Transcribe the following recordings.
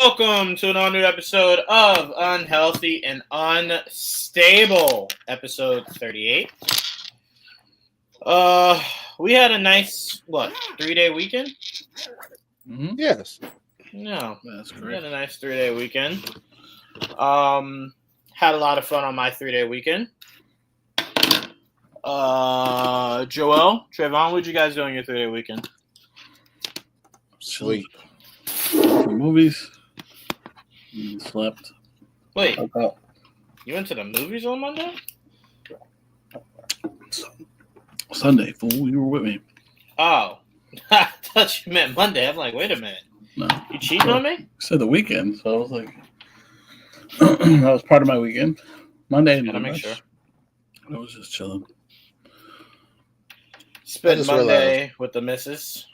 Welcome to an all-new episode of Unhealthy and Unstable, episode 38. We had a nice, 3-day weekend? Mm-hmm. Yes. No, That's we correct. had a nice 3-day weekend. Had a lot of fun on my 3-day weekend. Joel, Trevon, what'd you guys do on your 3-day weekend? Sleep. Some movies. And slept. Wait, Woke up. you went to the movies on Monday? Sunday, fool. You were with me. Oh, I thought you meant Monday. I'm like, wait a minute. No. You cheating on me? I said the weekend, so I was like, that was part of my weekend. Monday. Gotta make sure. I was just chilling. Spent just Monday realized. with the missus.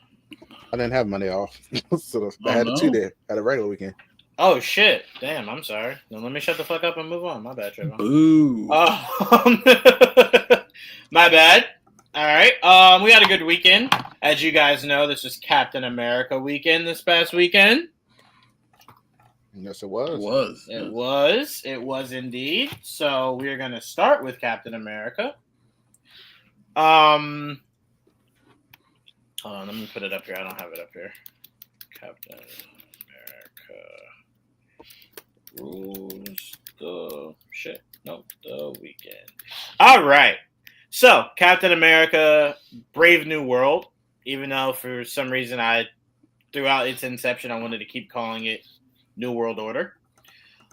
I didn't have Monday off. So I Oh, had no? a 2-day. Had a regular weekend. Oh, shit. Damn, I'm sorry. Then let me shut the fuck up and move on. My bad, Trevor. Boo. My bad. All right. We had a good weekend. As you guys know, this was Captain America weekend this past weekend. Yes, it was. It was indeed. So we're going to start with Captain America. Hold on, let me put it up here. I don't have it up here. Captain America rules the weekend. All right. So, Captain America, Brave New World. Even though for some reason throughout its inception, I wanted to keep calling it New World Order.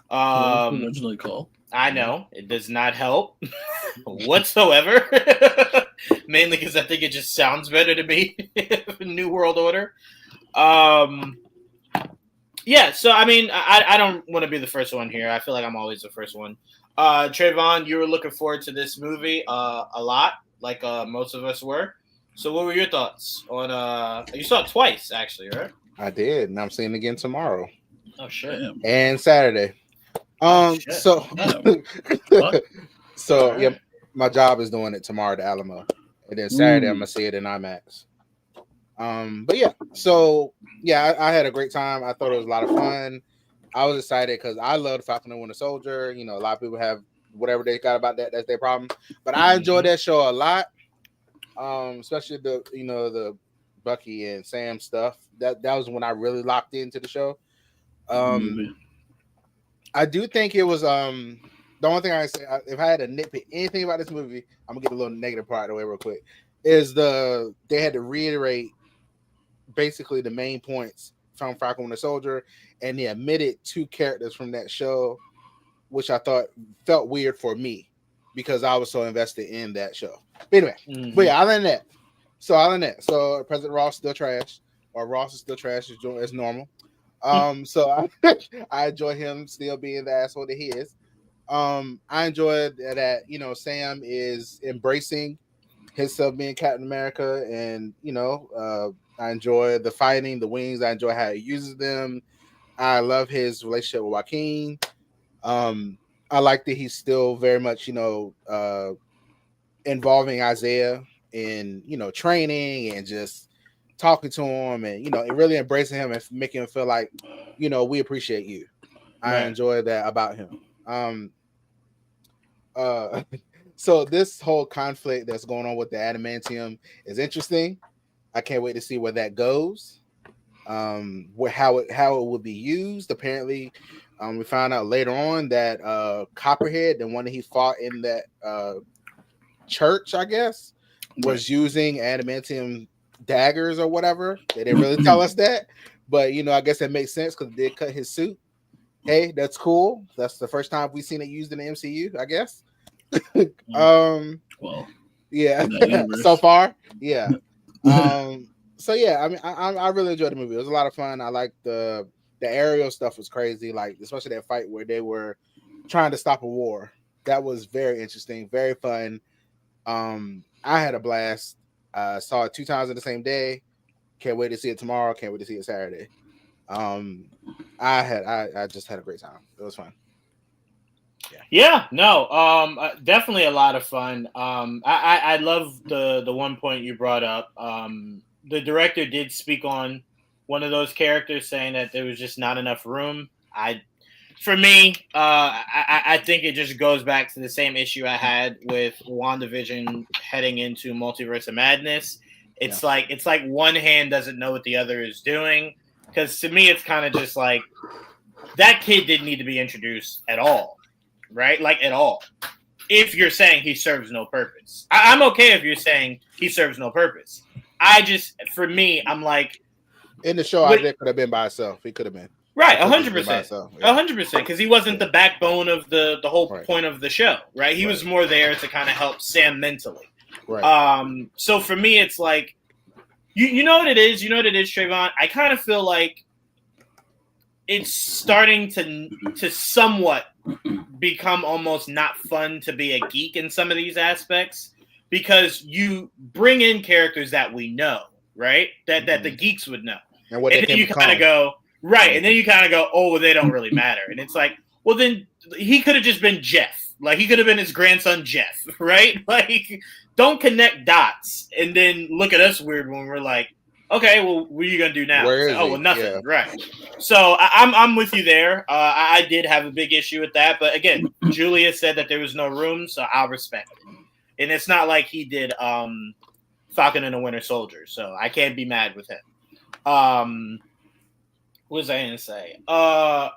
What was it originally called? I know it does not help whatsoever. Mainly because I think it just sounds better to me. New World Order. Yeah, so I mean, I don't want to be the first one here. I feel like I'm always the first one. Trevon, you were looking forward to this movie a lot, like most of us were. So what were your thoughts on you saw it twice actually, right? I did, and I'm seeing it again tomorrow Oh shit. Damn. and Saturday. Shit. So What? so All yeah, right. my job is doing it tomorrow at the Alamo, and then Saturday I'm Ooh. gonna see it in IMAX. But yeah, so yeah, I had a great time. I thought it was a lot of fun. I was excited because I love Falcon and Winter Soldier. You know, a lot of people have whatever they got about that. That's their problem. But I enjoyed that show a lot. Especially the Bucky and Sam stuff. That was when I really locked into the show. Movie. I do think it was the only thing I say if I had to nitpick anything about this movie, I'm gonna get a little negative part of the way real quick. Is they had to reiterate basically the main points from Falcon and the Soldier, and they omitted 2 characters from that show, which I thought felt weird for me because I was so invested in that show. But anyway, Mhm. but yeah, other than that, so President Ross still trash, or Ross is still trash as normal. So I enjoy him still being the asshole that he is. I enjoy that Sam is embracing himself being Captain America, and I enjoy the fighting, the wings. I enjoy how he uses them. I love his relationship with Joaquin. I like that he's still very much involving Isaiah in training and just talking to him, and really embracing him and making him feel like we appreciate you. I Right. enjoy that about him. So this whole conflict that's going on with the adamantium is interesting. I can't wait to see where that goes. How it would be used. Apparently, we found out later on that Copperhead, the one that he fought in that church, I guess, was using adamantium daggers or whatever. They didn't really tell us that, but I guess it makes sense because it did cut his suit. Hey, that's cool. That's the first time we've seen it used in the MCU, I guess. Well, Yeah, in that universe. so far, yeah. So yeah, I mean, I really enjoyed the movie. It was a lot of fun. I like the aerial stuff was crazy, like especially that fight where they were trying to stop a war. That was very interesting, very fun. I had a blast. Saw it 2 times in the same day. Can't wait to see it tomorrow. Can't wait to see it Saturday. I just had a great time. It was fun. Yeah, no, definitely a lot of fun. I love the one point you brought up. The director did speak on one of those characters saying that there was just not enough room. For me, I think it just goes back to the same issue I had with WandaVision heading into Multiverse of Madness. It's like one hand doesn't know what the other is doing. Because to me, it's kind of just like that kid didn't need to be introduced at all, right? Like at all. If you're saying he serves no purpose, I'm okay if you're saying he serves no purpose. For me, I'm like in the show, Isaiah could have been by himself. He could have been. Right, 100%, 100%, because he wasn't the backbone of the whole point of the show, right? He was more there to kind of help Sam mentally. Right. So for me, it's like, you know what it is? You know what it is, Trevon? I kind of feel like it's starting to somewhat become almost not fun to be a geek in some of these aspects, because you bring in characters that we know, right? That the geeks would know. And then you kind of go, right, and then you kind of go, oh, well, they don't really matter. And it's like, well, then he could have just been Jeff. Like, he could have been his grandson, Jeff, right? Like, don't connect dots and then look at us weird when we're like, okay, well, what are you going to do now? Well, nothing. Yeah. Right. So I'm with you there. I did have a big issue with that. But again, Julia said that there was no room, so I'll respect it. And it's not like he did Falcon and the Winter Soldier, so I can't be mad with him. What was I going to say? So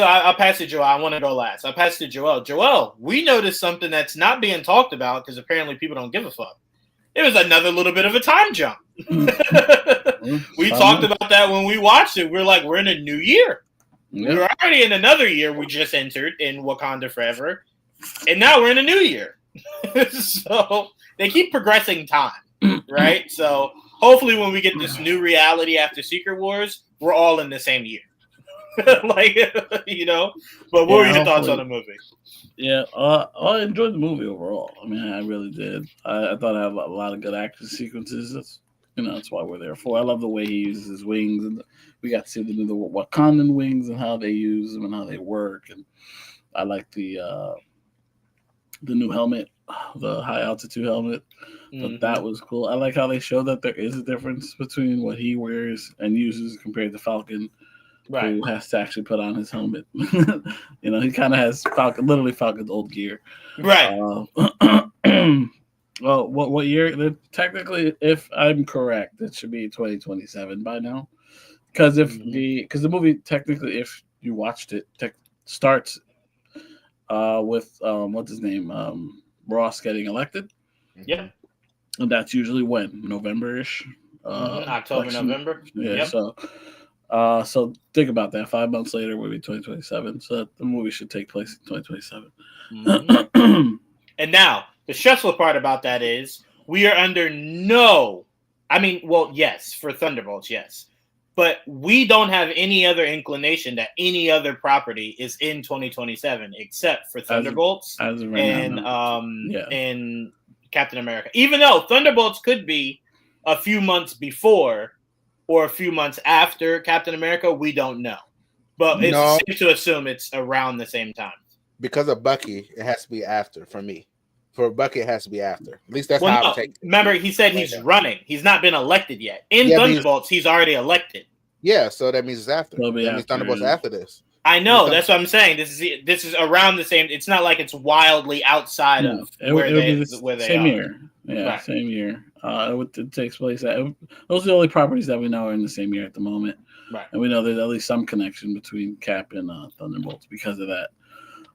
I'll pass to Joel. I want to go last. I'll pass to Joel. Joel, we noticed something that's not being talked about because apparently people don't give a fuck. It was another little bit of a time jump. We talked about that when we watched it. We're like, we're in a new year. Yep. We're already in another year we just entered in Wakanda Forever. And now we're in a new year. So they keep progressing time, right? So hopefully when we get this new reality after Secret Wars, we're all in the same year. Like, you know, but what were your thoughts on the movie? Yeah, I enjoyed the movie overall. I mean, I really did. I thought I had a lot of good action sequences. That's why we're there for. I love the way he uses his wings, and we got to see the Wakandan wings and how they use them and how they work. And I like the new helmet, the high altitude helmet. But that was cool. I like how they show that there is a difference between what he wears and uses compared to Falcon. Right. Who has to actually put on his helmet. He kind of has Falcon's old gear. Right. Well, what year? Technically, if I'm correct, it should be 2027 by now. Because the movie, technically, if you watched it, starts with, what's his name? Ross getting elected. Yeah. And that's usually when? November-ish? October, November. Yeah, yep. So think about that. 5 months later will be 2027. So the movie should take place in 2027. And now, the stressful part about that is we are under yes, for Thunderbolts, yes. But we don't have any other inclination that any other property is in 2027 except for Thunderbolts and Captain America. Even though Thunderbolts could be a few months before or a few months after Captain America, we don't know. But it's safe to assume it's around the same time. Because of Bucky, it has to be after for me. For Bucky, it has to be after. At least that's how I would take it. Remember, he said he's running. He's not been elected yet. In Thunderbolts, he's already elected. Yeah, so that means it's after. That means Thunderbolts after this. I know. That's what I'm saying. This is around the same. It's not like it's wildly outside of where they same are. Year. Yeah, right. Same year. It takes place. Those are the only properties that we know are in the same year at the moment. Right. And we know there's at least some connection between Cap and Thunderbolts because of that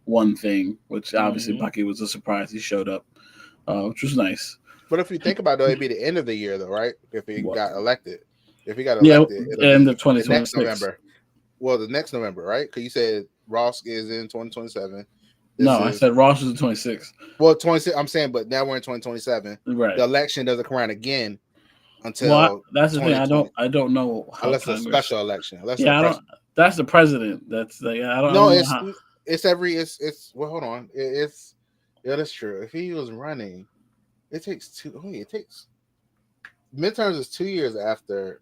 one thing, which obviously Bucky was a surprise. He showed up, which was nice. But if you think about it, it'd be the end of the year, though, right? If he got elected. If he got elected, end of 2026. Next November. Well, the next November, right? Because you said Ross is in 2027. I said Ross is in 26. Well, 26. I'm saying, but now we're in 2027. Right. The election doesn't come around again until. That's the thing. I don't know how unless it's a special election. That's the president. That's the. I don't. No, know it's well, hold on. That's true. If he was running, it takes midterms is 2 years after.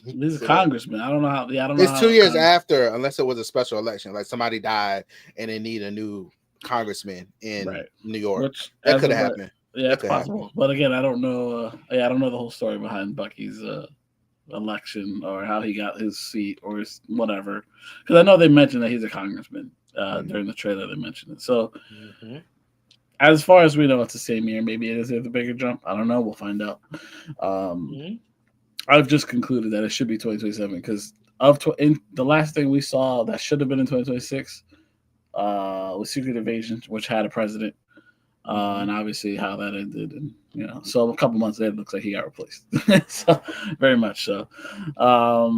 This is congressman. I don't know how. Yeah, I don't know. It's 2 years after, unless it was a special election, like somebody died and they need a new congressman in New York. That could have happened. Yeah, it's possible. But again, I don't know. I don't know the whole story behind Bucky's election or how he got his seat or his whatever. Because I know they mentioned that he's a congressman during the trailer. They mentioned it. So as far as we know, it's the same year. Maybe it is a bigger jump. I don't know. We'll find out. I've just concluded that it should be 2027 because in the last thing we saw that should have been in 2026 was Secret Invasion, which had a president. And obviously how that ended, and so a couple months later, it looks like he got replaced. So very much so. Blah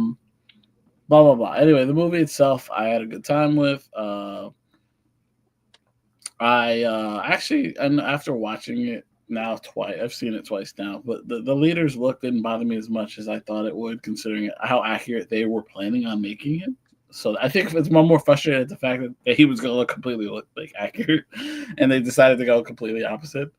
blah blah. Anyway, the movie itself, I had a good time with. I actually, and after watching it now twice, I've seen it twice now, but the leader's look didn't bother me as much as I thought it would, considering how accurate they were planning on making it. So I think it's more frustrated at the fact that he was going to look like accurate, and they decided to go completely opposite.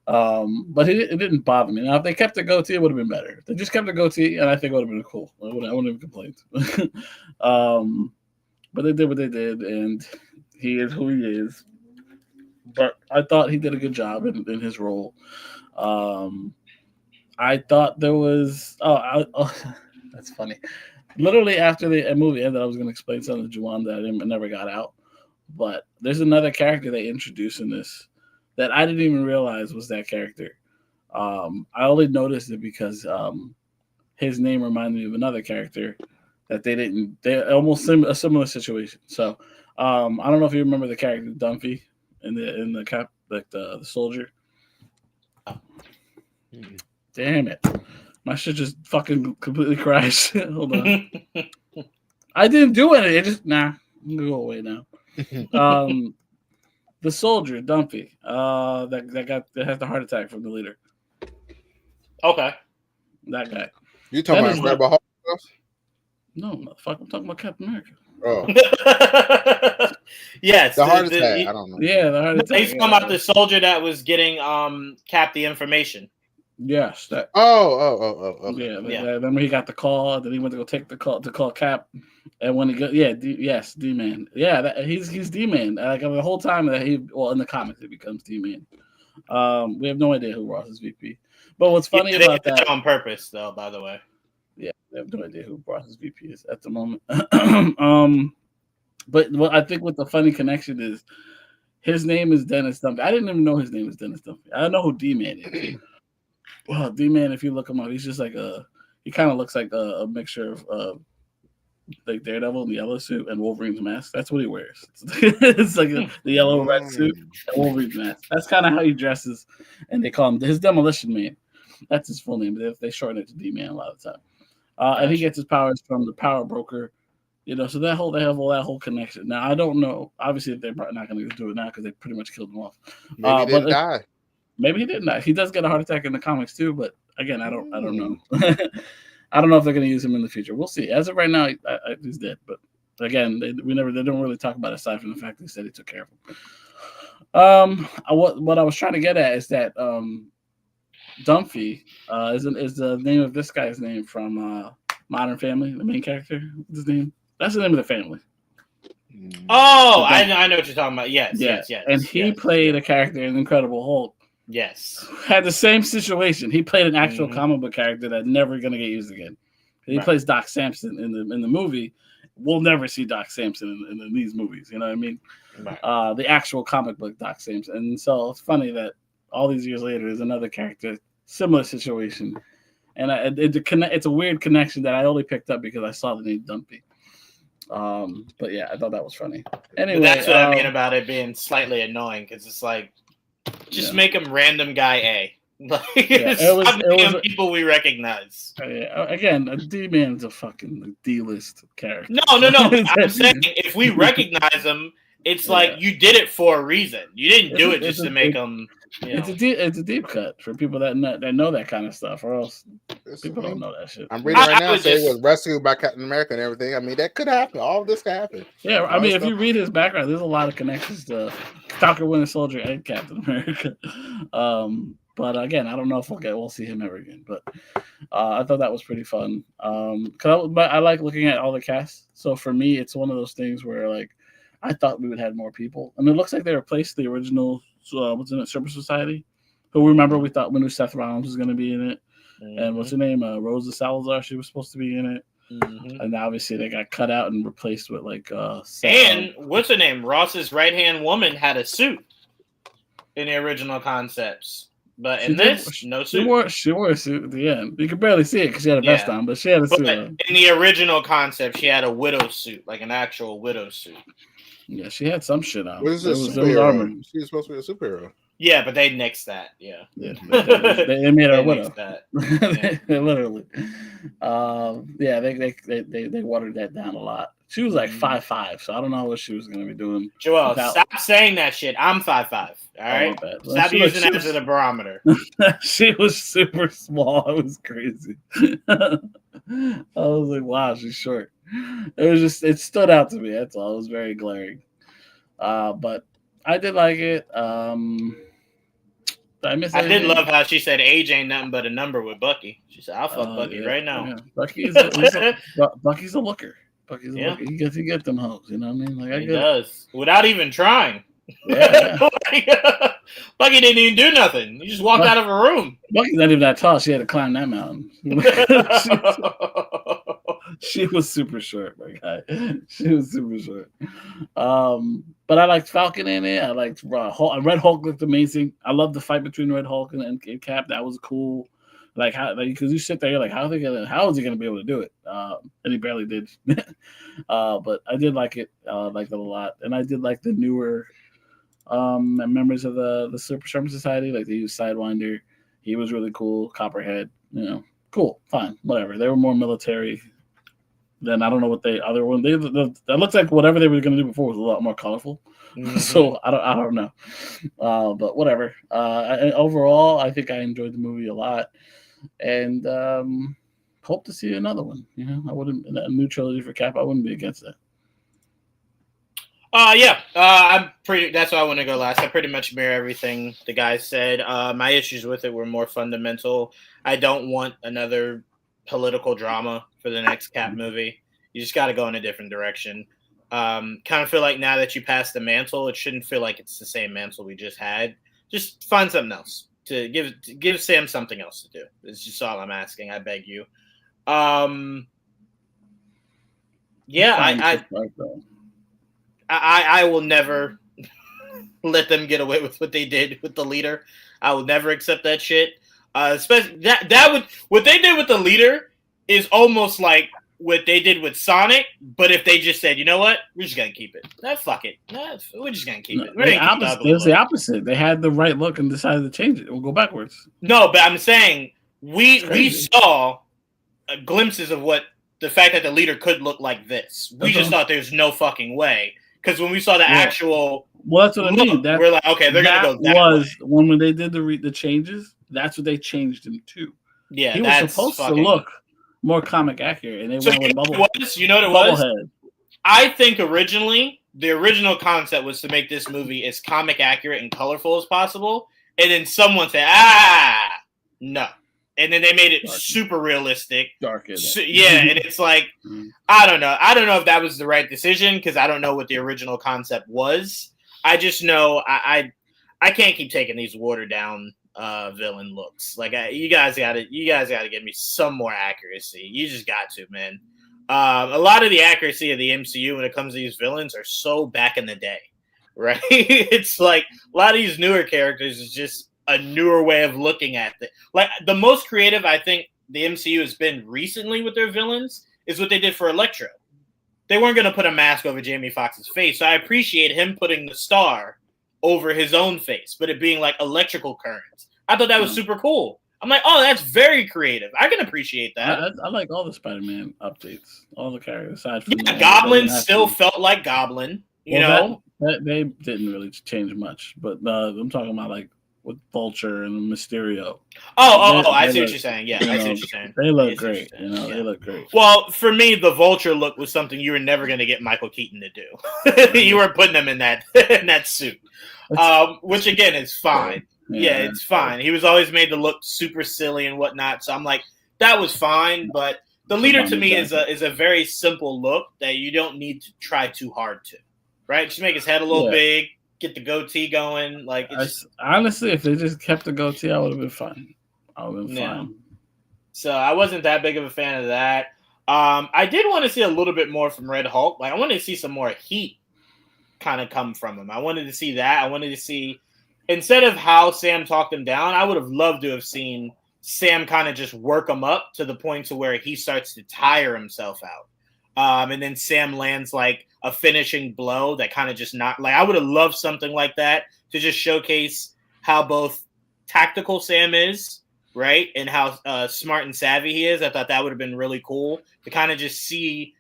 But it didn't bother me. Now, if they kept the goatee, it would have been better. If they just kept the goatee, and I think it would have been cool. I wouldn't have complained. But they did what they did, and he is who he is. But I thought he did a good job in his role. I thought there was that's funny. Literally after the movie ended, I was going to explain something to Juwaan that I never got out. But there's another character they introduced in this that I didn't even realize was that character. I only noticed it because his name reminded me of another character that they almost a similar situation. So I don't know if you remember the character Dunphy in the cap, like the soldier. Damn it. My shit just fucking completely crashed. Hold on. I didn't do anything. It just I'm gonna go away now. The soldier, Dumpy, that has the heart attack from the leader. Okay. That guy. You talking about Incredible Hulk stuff? No, motherfucker, I'm talking about Captain America. Oh. Yes. The heart attack. I don't know. Yeah, the heart attack. He's talking about the soldier that was getting Cap the information. Yes. That. Oh. Okay. Yeah. Remember he got the call, then he went to go take the call to call Cap, and when he go, D-Man. Yeah, he's D-Man. Like the whole time that in the comics he becomes D-Man. We have no idea who Ross's VP. But what's funny about that on purpose, though, by the way. Yeah, we have no idea who Ross's VP is at the moment. But what I think what the funny connection is, his name is Dennis Dumpy. I didn't even know his name was Dennis Dumpy. I don't know who D-Man is. Well, D-Man, if you look him up, he's just like he kind of looks like a mixture of like Daredevil in the yellow suit and Wolverine's mask. That's what he wears. It's like the yellow red suit and Wolverine's mask. That's kind of how he dresses, and they call him his Demolition Man. That's his full name. They shorten it to D-Man a lot of the time. And he gets his powers from the Power Broker. So they have all that whole connection. Now I don't know. Obviously, they're not going to do it now because they pretty much killed him off. Maybe he didn't die. Maybe he didn't die. He does get a heart attack in the comics too, but again, I don't know. I don't know if they're going to use him in the future. We'll see. As of right now, he's dead. But again, they don't really talk about it aside from the fact that he said he took care of him. What I was trying to get at is that Dumphy is the name of this guy's name from Modern Family, the main character. What's his name? That's the name of the family. Oh, I know what you're talking about. Yes. And he played a character in Incredible Hulk. Yes. Had the same situation. He played an actual comic book character that's never going to get used again. He plays Doc Samson in the movie. We'll never see Doc Samson in these movies. You know what I mean? Right. The actual comic book Doc Samson. And so it's funny that all these years later, there's another character, similar situation. And it's a weird connection that I only picked up because I saw the name Dumpy. But yeah, I thought that was funny. Anyway, that's what I mean about it being slightly annoying because it's like, just make him random guy A. Like, it was people we recognize. Again, a D-Man is a fucking D-list character. No. I'm saying if we recognize him, it's like you did it for a reason. You didn't do it just to make him. It's a deep cut for people that know that kind of stuff, or else people don't know that shit. I'm reading right now. Say it was rescued by Captain America and everything. I mean, that could happen. All of this could happen. Yeah, I mean, if you read his background, there's a lot of connections to Falcon Winter Soldier and Captain America. But again, I don't know if we'll see him ever again. But I thought that was pretty fun. But I like looking at all the cast. So for me, it's one of those things where like I thought we would have more people, and it looks like they replaced the original. What's in it? Super Society. Who remember we knew Seth Rollins was going to be in it. And what's her name? Rosa Salazar. She was supposed to be in it. And obviously they got cut out and replaced with like and what's her name? Ross's right hand woman had a suit in the original concepts, but in this, no suit. She wore a suit at the end. You could barely see it because she had a vest on, but she had a suit on. In the original concept, she had a widow suit, like an actual widow suit. Yeah, she had some shit on. What is this? She was supposed to be a superhero. Yeah, but they nixed that. Yeah, they made her a widow. Yeah. Literally. They watered that down a lot. She was like 5'5", so I don't know what she was going to be doing. Joel, stop saying that shit. I'm 5'5". All right, stop using that as a barometer. She was super small. It was crazy. I was like, wow, she's short. It stood out to me. That's all. It was very glaring. But I did like it. I did love how she said age ain't nothing but a number with Bucky. She said, "I'll fuck Bucky right now." Yeah. Bucky's a looker. Bucky's a looker. He gets them hoes. You know what I mean? Like, he does without even trying. Yeah. Bucky didn't even do nothing. He just walked out of a room. Bucky's not even that tall. She had to climb that mountain. She was super short, my guy. She was super short. But I liked Falcon in it. I liked Hulk. Red Hulk looked amazing. I love the fight between Red Hulk and Cap. That was cool. Like how, because you sit there, you're like, how is he gonna be able to do it? And he barely did. But I did like it. I liked it a lot, and I did like the newer members of the Super Sherman Society. Like they used Sidewinder. He was really cool. Copperhead. Cool, fine, whatever. They were more military. Then I don't know what other one. That looks like whatever they were going to do before was a lot more colorful. Mm-hmm. So I don't know, but whatever. Overall, I think I enjoyed the movie a lot, and hope to see another one. I wouldn't a new trilogy for Cap. I wouldn't be against that. I'm pretty. That's why I want to go last. I pretty much mirror everything the guys said. My issues with it were more fundamental. I don't want another political drama for the next Cap movie. You just got to go in a different direction. Kind of feel like now that you passed the mantle, it shouldn't feel like it's the same mantle we just had. Just find something else to give Sam something else to do. It's just all I'm asking. I beg you. I will never let them get away with what they did with the leader. I will never accept that shit. Especially what they did with the leader is almost like what they did with Sonic, but if they just said, you know what, we're just gonna keep it. Fuck it. We're just gonna keep it. It was the opposite. They had the right look and decided to change it. We'll go backwards. No, but I'm saying we saw glimpses of what the fact that the leader could look like this. We just thought there's no fucking way. Because when we saw the actual, that's what I mean. We're like, okay, they're gonna go that was way. When they did the changes. That's what they changed him to. Yeah, he was supposed to look more comic accurate, and they went with bubble. You know what it was? Head. I think originally the original concept was to make this movie as comic accurate and colorful as possible, and then someone said, no. And then they made it super realistic. Dark. And it's like, I don't know. I don't know if that was the right decision because I don't know what the original concept was. I just know I can't keep taking these watered down villain looks. Like you guys gotta give me some more accuracy. You just got to, man. A lot of the accuracy of the MCU when it comes to these villains are so back in the day, right? It's like a lot of these newer characters is just a newer way of looking at it. Like the most creative I think the MCU has been recently with their villains is what they did for Electro. They weren't going to put a mask over Jamie Foxx's face, so I appreciate him putting the star over his own face, but it being like electrical currents. I thought that was super cool. I'm like, oh, that's very creative. I can appreciate that. I like all the Spider-Man updates, all the characters aside from Goblin still felt like Goblin. You know, they didn't really change much, but I'm talking about like with Vulture and Mysterio. I see what you're saying. Yeah, I see what you're saying. They look great. They look great. Well, for me, the Vulture look was something you were never going to get Michael Keaton to do. You were putting him in that suit, which again is fine. Yeah, it's fine. He was always made to look super silly and whatnot. So I'm like, that was fine. But the leader to me is a very simple look that you don't need to try too hard to, right? Just make his head a little big, get the goatee going. Like, honestly, if they just kept the goatee, I would have been fine. I would have been fine. So I wasn't that big of a fan of that. I did want to see a little bit more from Red Hulk. Like I wanted to see some more heat kind of come from him. I wanted to see that. I wanted to see, instead of how Sam talked him down, I would have loved to have seen Sam kind of just work him up to the point to where he starts to tire himself out. And then Sam lands like a finishing blow that kind of just not like I would have loved something like that to just showcase how both tactical Sam is, right, and how smart and savvy he is. I thought that would have been really cool to kind of just see,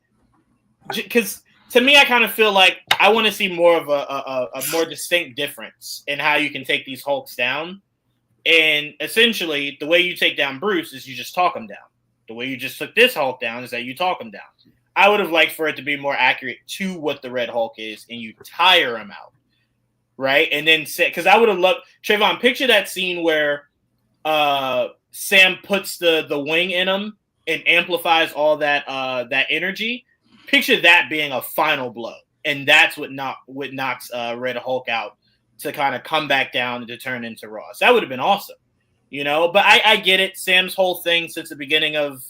because to me, I kind of feel like I want to see more of a more distinct difference in how you can take these Hulks down. And essentially, the way you take down Bruce is you just talk him down. The way you just took this Hulk down is that you talk him down. I would have liked for it to be more accurate to what the Red Hulk is, and you tire him out, right? And then say, because I would have loved, Trevon, picture that scene where Sam puts the wing in him and amplifies all that that energy. Picture that being a final blow, and that's what knocks Red Hulk out to kind of come back down and to turn into Ross. That would have been awesome, you know. But I get it. Sam's whole thing since the beginning of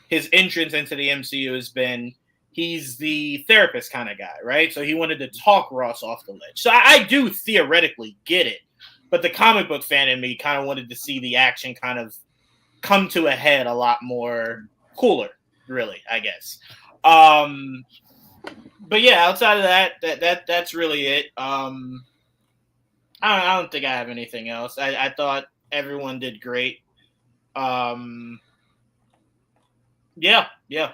his entrance into the MCU has been he's the therapist kind of guy, right? So he wanted to talk Ross off the ledge. So I do theoretically get it, but the comic book fan in me kind of wanted to see the action kind of come to a head a lot more cooler, really, I guess. But yeah, outside of that's really it. I don't think I have anything else. I thought everyone did great. Yeah.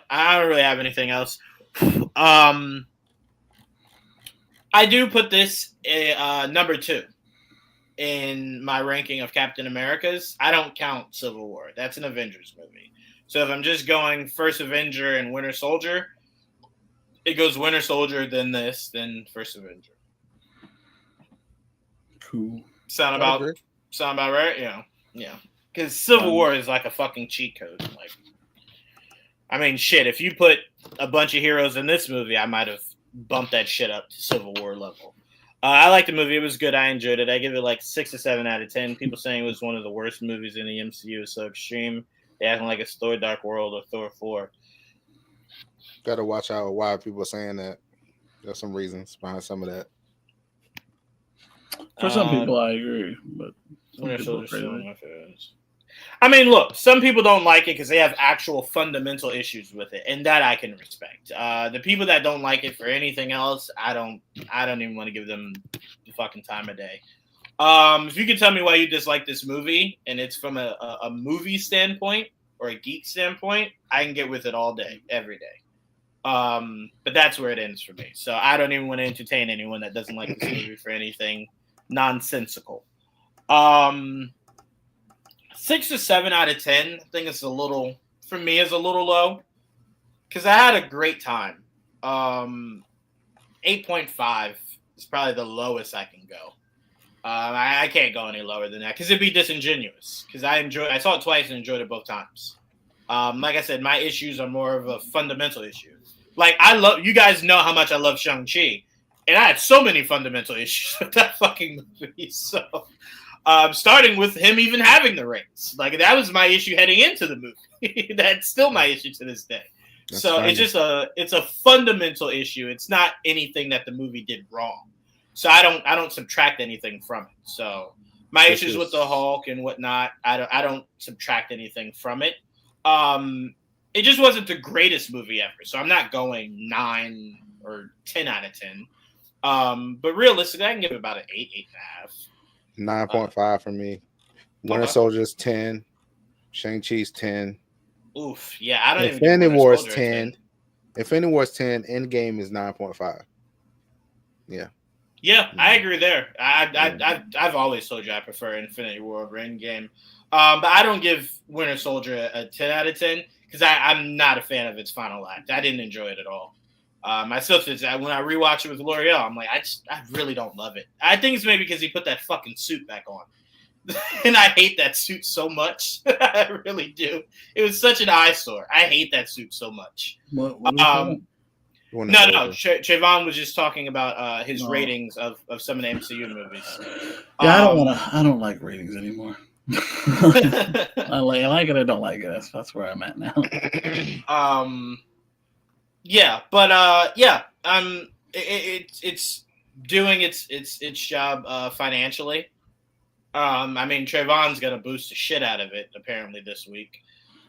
I don't really have anything else. I do put this number 2 in my ranking of Captain America's. I don't count Civil War. That's an Avengers movie. So if I'm just going first Avenger and Winter Soldier, it goes Winter Soldier, then this, then First Avenger. Cool. Sound about right? Yeah. Because Civil War is like a fucking cheat code. Like, I mean, shit. If you put a bunch of heroes in this movie, I might have bumped that shit up to Civil War level. I liked the movie. It was good. I enjoyed it. I give it like 6 or 7 out of 10. People saying it was one of the worst movies in the MCU. It's so extreme. They acting like it's Thor: Dark World or Thor 4. Got to watch out why people are saying that. There's some reasons behind some of that. For some people, I agree, but Winter Soldier's still one of my favorites. I mean, look, some people don't like it because they have actual fundamental issues with it, and that I can respect. The people that don't like it for anything else, I don't even want to give them the fucking time of day. If you can tell me why you dislike this movie, and it's from a movie standpoint or a geek standpoint, I can get with it all day, every day. But that's where it ends for me. So I don't even want to entertain anyone that doesn't like this movie for anything nonsensical. 6 or 7 out of 10. I think it's a little, for me, is a little low because I had a great time. 8.5 is probably the lowest I can go. I can't go any lower than that because it'd be disingenuous. Because I saw it twice and enjoyed it both times. Like I said, my issues are more of a fundamental issue. Like you guys know how much I love Shang-Chi, and I had so many fundamental issues with that fucking movie. So, starting with him even having the rings, like that was my issue heading into the movie. That's still my issue to this day. That's so funny. It's a fundamental issue. It's not anything that the movie did wrong. So I don't subtract anything from it. So my issues with the Hulk and whatnot, I don't subtract anything from it. It just wasn't the greatest movie ever. So I'm not going 9 or 10 out of 10. But realistically, I can give it about an 8, 8.5. 9.5 for me. Winter Soldier's 10. Shang-Chi's 10. Oof. Yeah, I don't even Infinity War is 10. Infinity War is 10. Endgame is 9.5. Yeah. Yeah, I agree there. I've always told you I prefer Infinity War over Endgame. But I don't give Winter Soldier a 10 out of 10 because I'm not a fan of its final act. I didn't enjoy it at all. I still when I rewatch it with L'Oreal, I'm like, I really don't love it. I think it's maybe because he put that fucking suit back on. And I hate that suit so much. I really do. It was such an eyesore. I hate that suit so much. What No. Trevon was just talking about his ratings of some of the MCU movies. Yeah, I don't like ratings anymore. I like it or don't like it. That's where I'm at now. Yeah, but it's doing its job financially. I mean, Trevon's gonna boost the shit out of it apparently this week.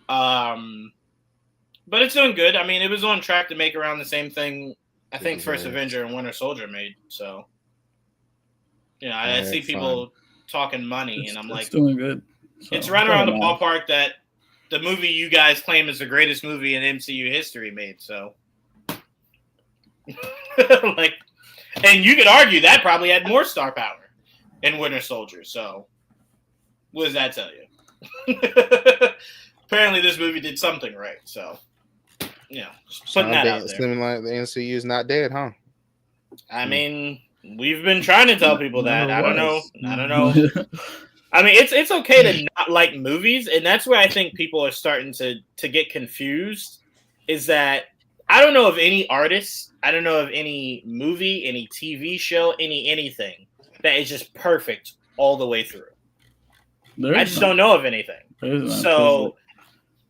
But it's doing good. I mean, it was on track to make around the same thing I think First Avenger and Winter Soldier made. So, I see people talking money, and I'm like, it's doing good. So, it's right around the ballpark that the movie you guys claim is the greatest movie in MCU history made. So, and you could argue that probably had more star power in Winter Soldier. So, what does that tell you? Apparently, this movie did something right. So, just putting that out there. Seeming like the MCU is not dead, huh? I mean, we've been trying to tell people that. I don't know. I mean, it's okay to not like movies, and that's where I think people are starting to get confused. Is that I don't know of any artist, I don't know of any movie, any TV show, anything that is just perfect all the way through. I just don't know of anything. So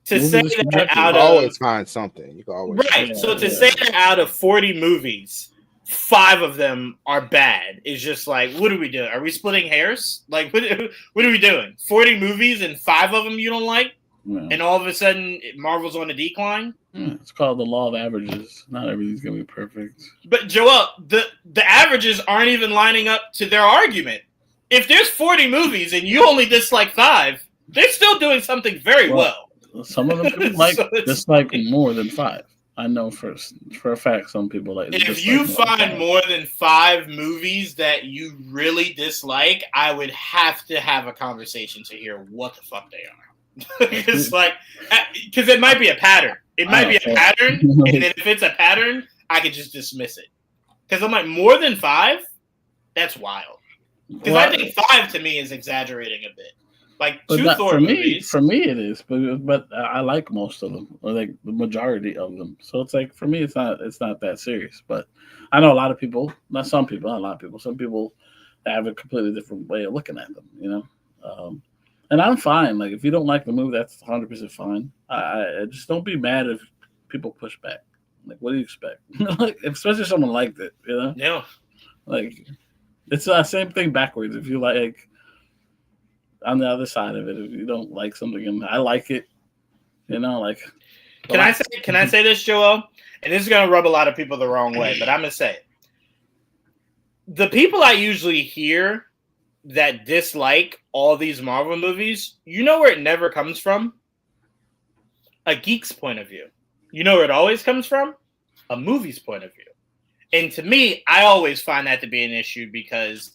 to say that out of always find something, you can always to say that out of 40 movies, 5 of them are bad is just like, what are we doing? Are we splitting hairs? Like, what are we doing? 40 movies and 5 of them you don't like? Yeah. And all of a sudden, Marvel's on a decline? It's called the law of averages. Not everything's going to be perfect. But, Joel, the averages aren't even lining up to their argument. If there's 40 movies and you only dislike 5, they're still doing something very well. Some of them people dislike more than 5. I know for a fact some people like it. If you find more than 5 movies that you really dislike, I would have to have a conversation to hear what the fuck they are. Because it might be a pattern. It might be a pattern, and then if it's a pattern, I could just dismiss it. Because I'm like, more than 5? That's wild. Because I think 5 to me is exaggerating a bit. Like 2 Thor movies. For me, it is, but I like most of them, or like the majority of them. So it's like for me, it's not that serious. But I know a lot of people, not some people, not a lot of people. Some people have a completely different way of looking at them, And I'm fine. Like if you don't like the movie, that's 100% fine. I just don't be mad if people push back. Like, what do you expect? Like, especially if someone liked it, Yeah. Like it's the same thing backwards. If you like. On the other side of it, if you don't like something and I like it, like. Can I say this, Joel? And this is gonna rub a lot of people the wrong way, but I'm gonna say it. The people I usually hear that dislike all these Marvel movies, you know where it never comes from? A geek's point of view. You know where it always comes from? A movie's point of view. And to me, I always find that to be an issue because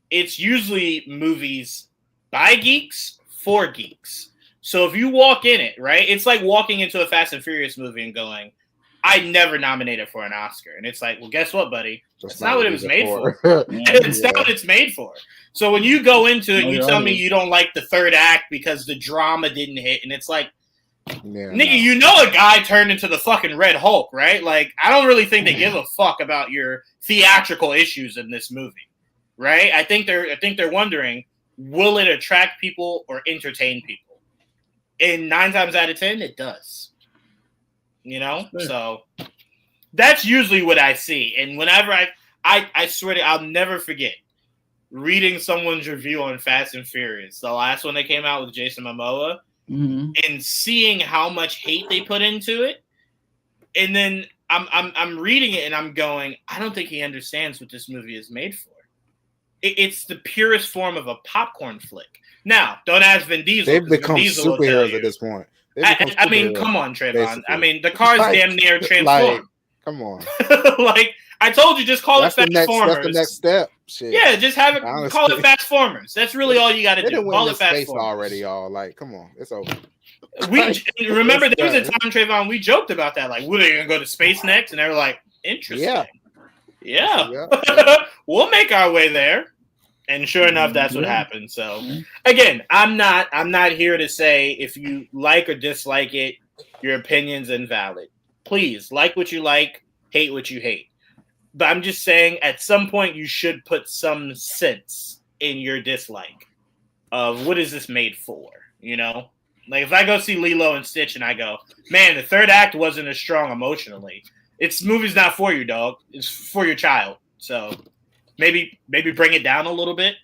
it's usually movies by geeks, for geeks. So if you walk in it, right, it's like walking into a Fast and Furious movie and going, I never nominated for an Oscar. And it's like, well, guess what, buddy? That's not what it was made for. It's not what it's made for. So when you go into it, you tell me you don't like the third act because the drama didn't hit. And it's like, nigga, you know a guy turned into the fucking Red Hulk, right? Like, I don't really think they give a fuck about your theatrical issues in this movie, right? I think they're wondering, will it attract people or entertain people? And 9 times out of 10, it does. So that's usually what I see. And whenever I swear to, I'll never forget reading someone's review on Fast and Furious, the last one that came out with Jason Momoa, and seeing how much hate they put into it. And then I'm reading it and I'm going, I don't think he understands what this movie is made for. It's the purest form of a popcorn flick. Now, don't ask Vin Diesel. They've become superheroes at this point. I mean, come on, Trevon. Basically. I mean, the car's damn near transformed. Come on. Like, I told you, just call it Fast Formers. That's the next step. Shit. Yeah, just have it. Honestly. Call it Fast Formers. That's really all you got to do. Call it Fast Formers. Already, y'all. Like, come on, it's over. Remember there was a time, Trevon, we joked about that. Like, what are they gonna go to space next? And they were like, interesting. Yeah. We'll make our way there. And sure enough, that's what happened. So again, I'm not here to say if you like or dislike it, your opinion's invalid. Please like what you like, hate what you hate. But I'm just saying at some point you should put some sense in your dislike. of what is this made for? You know, like if I go see Lilo and Stitch and I go, man, the third act wasn't as strong emotionally. It's movie's not for you, dog. It's for your child. So maybe bring it down a little bit.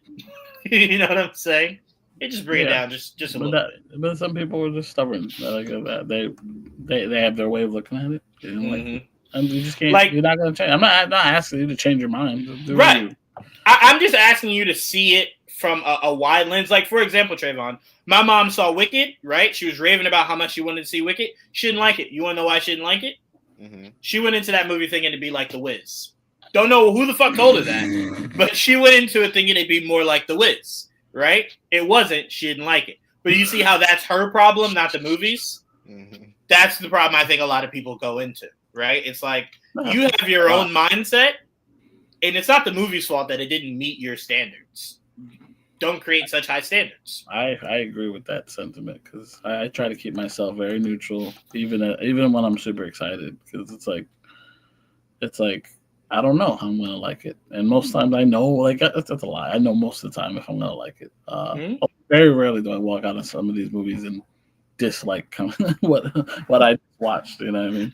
You know what I'm saying? It just bring it down just a little bit. But some people are just stubborn. Like they have their way of looking at it. You know, like, and you just can't. Like, you're not gonna change. I'm not asking you to change your mind. Right. I'm just asking you to see it from a wide lens. Like, for example, Trevon, my mom saw Wicked, right? She was raving about how much she wanted to see Wicked. She didn't like it. You want to know why she didn't like it? Mm-hmm. She went into that movie thinking it'd be like The Wiz. Don't know who the fuck told her that, but she went into it thinking it'd be more like The Wiz, right? It wasn't. She didn't like it. But you see how that's her problem, not the movies? Mm-hmm. That's the problem I think a lot of people go into, right? It's like you have your own mindset, and it's not the movie's fault that it didn't meet your standards. Don't create such high standards. I agree with that sentiment because I try to keep myself very neutral, even when I'm super excited, because it's like I don't know how I'm gonna like it, and most times I know, like that's a lie. I know most of the time if I'm gonna like it. Very rarely do I walk out of some of these movies and dislike what I watched. You know what I mean?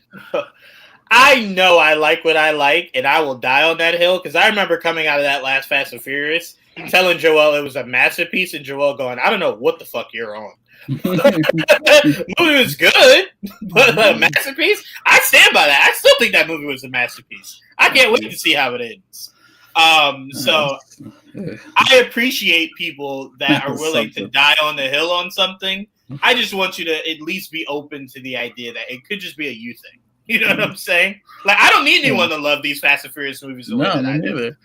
I know I like what I like, and I will die on that hill because I remember coming out of that last Fast and Furious telling Joel it was a masterpiece, and Joel going, "I don't know what the fuck you're on." The movie was good, but a masterpiece. I stand by that. I still think that movie was a masterpiece. I can't wait to see how it ends. So I appreciate people that are willing to die on the hill on something. I just want you to at least be open to the idea that it could just be a you thing. You know what I'm saying? Like, I don't need anyone to love these Fast and Furious movies the way that I do.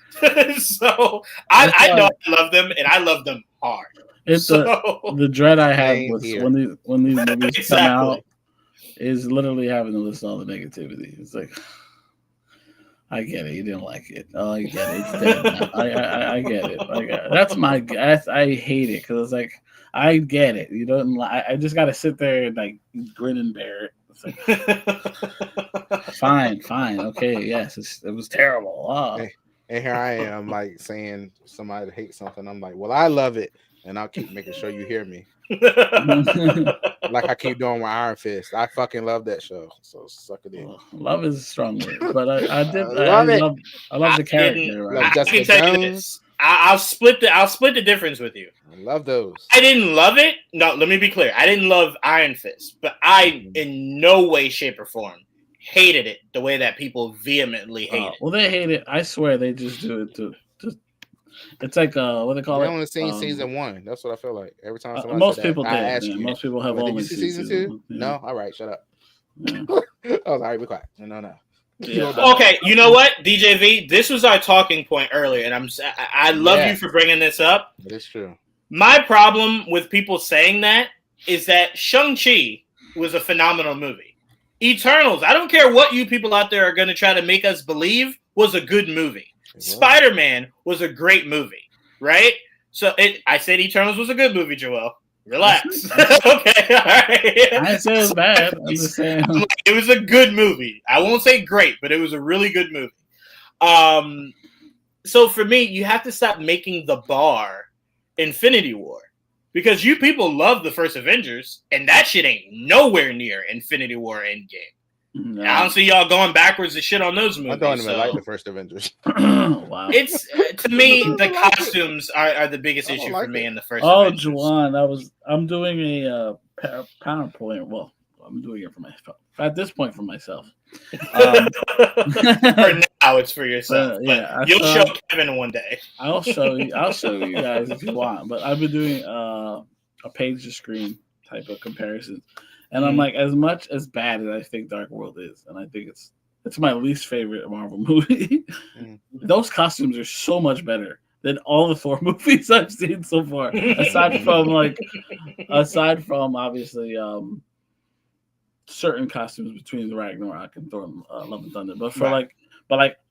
So I know I love them, and I love them hard. It's the dread I had was when these movies come out is literally having to listen to all the negativity. It's like, I get it. You didn't like it. Oh, I get it. It's dead now. I get it. I hate it because it's like, I get it. You don't. I just got to sit there and like grin and bear it. Like, fine, okay, yes, it was terrible. Oh. And here I am, like saying somebody hates something. I'm like, well, I love it, and I'll keep making sure you hear me. Like I keep doing with Iron Fist. I fucking love that show. So suck it in. Love is a strong word, but I love the character. Right? I can tell you this. I'll split the difference with you. I love those. I didn't love it. No, let me be clear. I didn't love Iron Fist, but I, in no way, shape, or form, hated it the way that people vehemently hate it. Well, they hate it. I swear they just do it to. It's like what they call it. I've only seen season 1. That's what I feel like every time. Most people did. Most people have only seen season 2. Yeah. No, all right, shut up. Yeah. All right, be quiet. No. Yeah. Okay, you know what, DJV? This was our talking point earlier, and I love you for bringing this up. It's true. My problem with people saying that is that Shang-Chi was a phenomenal movie. Eternals, I don't care what you people out there are going to try to make us believe, was a good movie. Spider-Man was a great movie, right? So I said Eternals was a good movie, Joel. Relax. Okay, all right. I didn't say it was bad. I'm just saying. It was a good movie. I won't say great, but it was a really good movie. So for me, you have to stop making the bar Infinity War. Because you people love the first Avengers, and that shit ain't nowhere near Infinity War Endgame. No. I don't see y'all going backwards and shit on those movies. I don't even like the first Avengers. Wow. It's to me the costumes are the biggest issue for me in the first. Avengers. Juwaan, I'm doing a PowerPoint. Well, I'm doing it for myself. At this point, for myself. For now, it's for yourself. But you'll show Kevin one day. I'll show you guys if you want. But I've been doing a page to screen type of comparison. And I'm like, as much as bad as I think Dark World is, and I think it's my least favorite Marvel movie, those costumes are so much better than all the Thor movies I've seen so far. Aside from obviously certain costumes between the Ragnarok and Thor Love and Thunder. But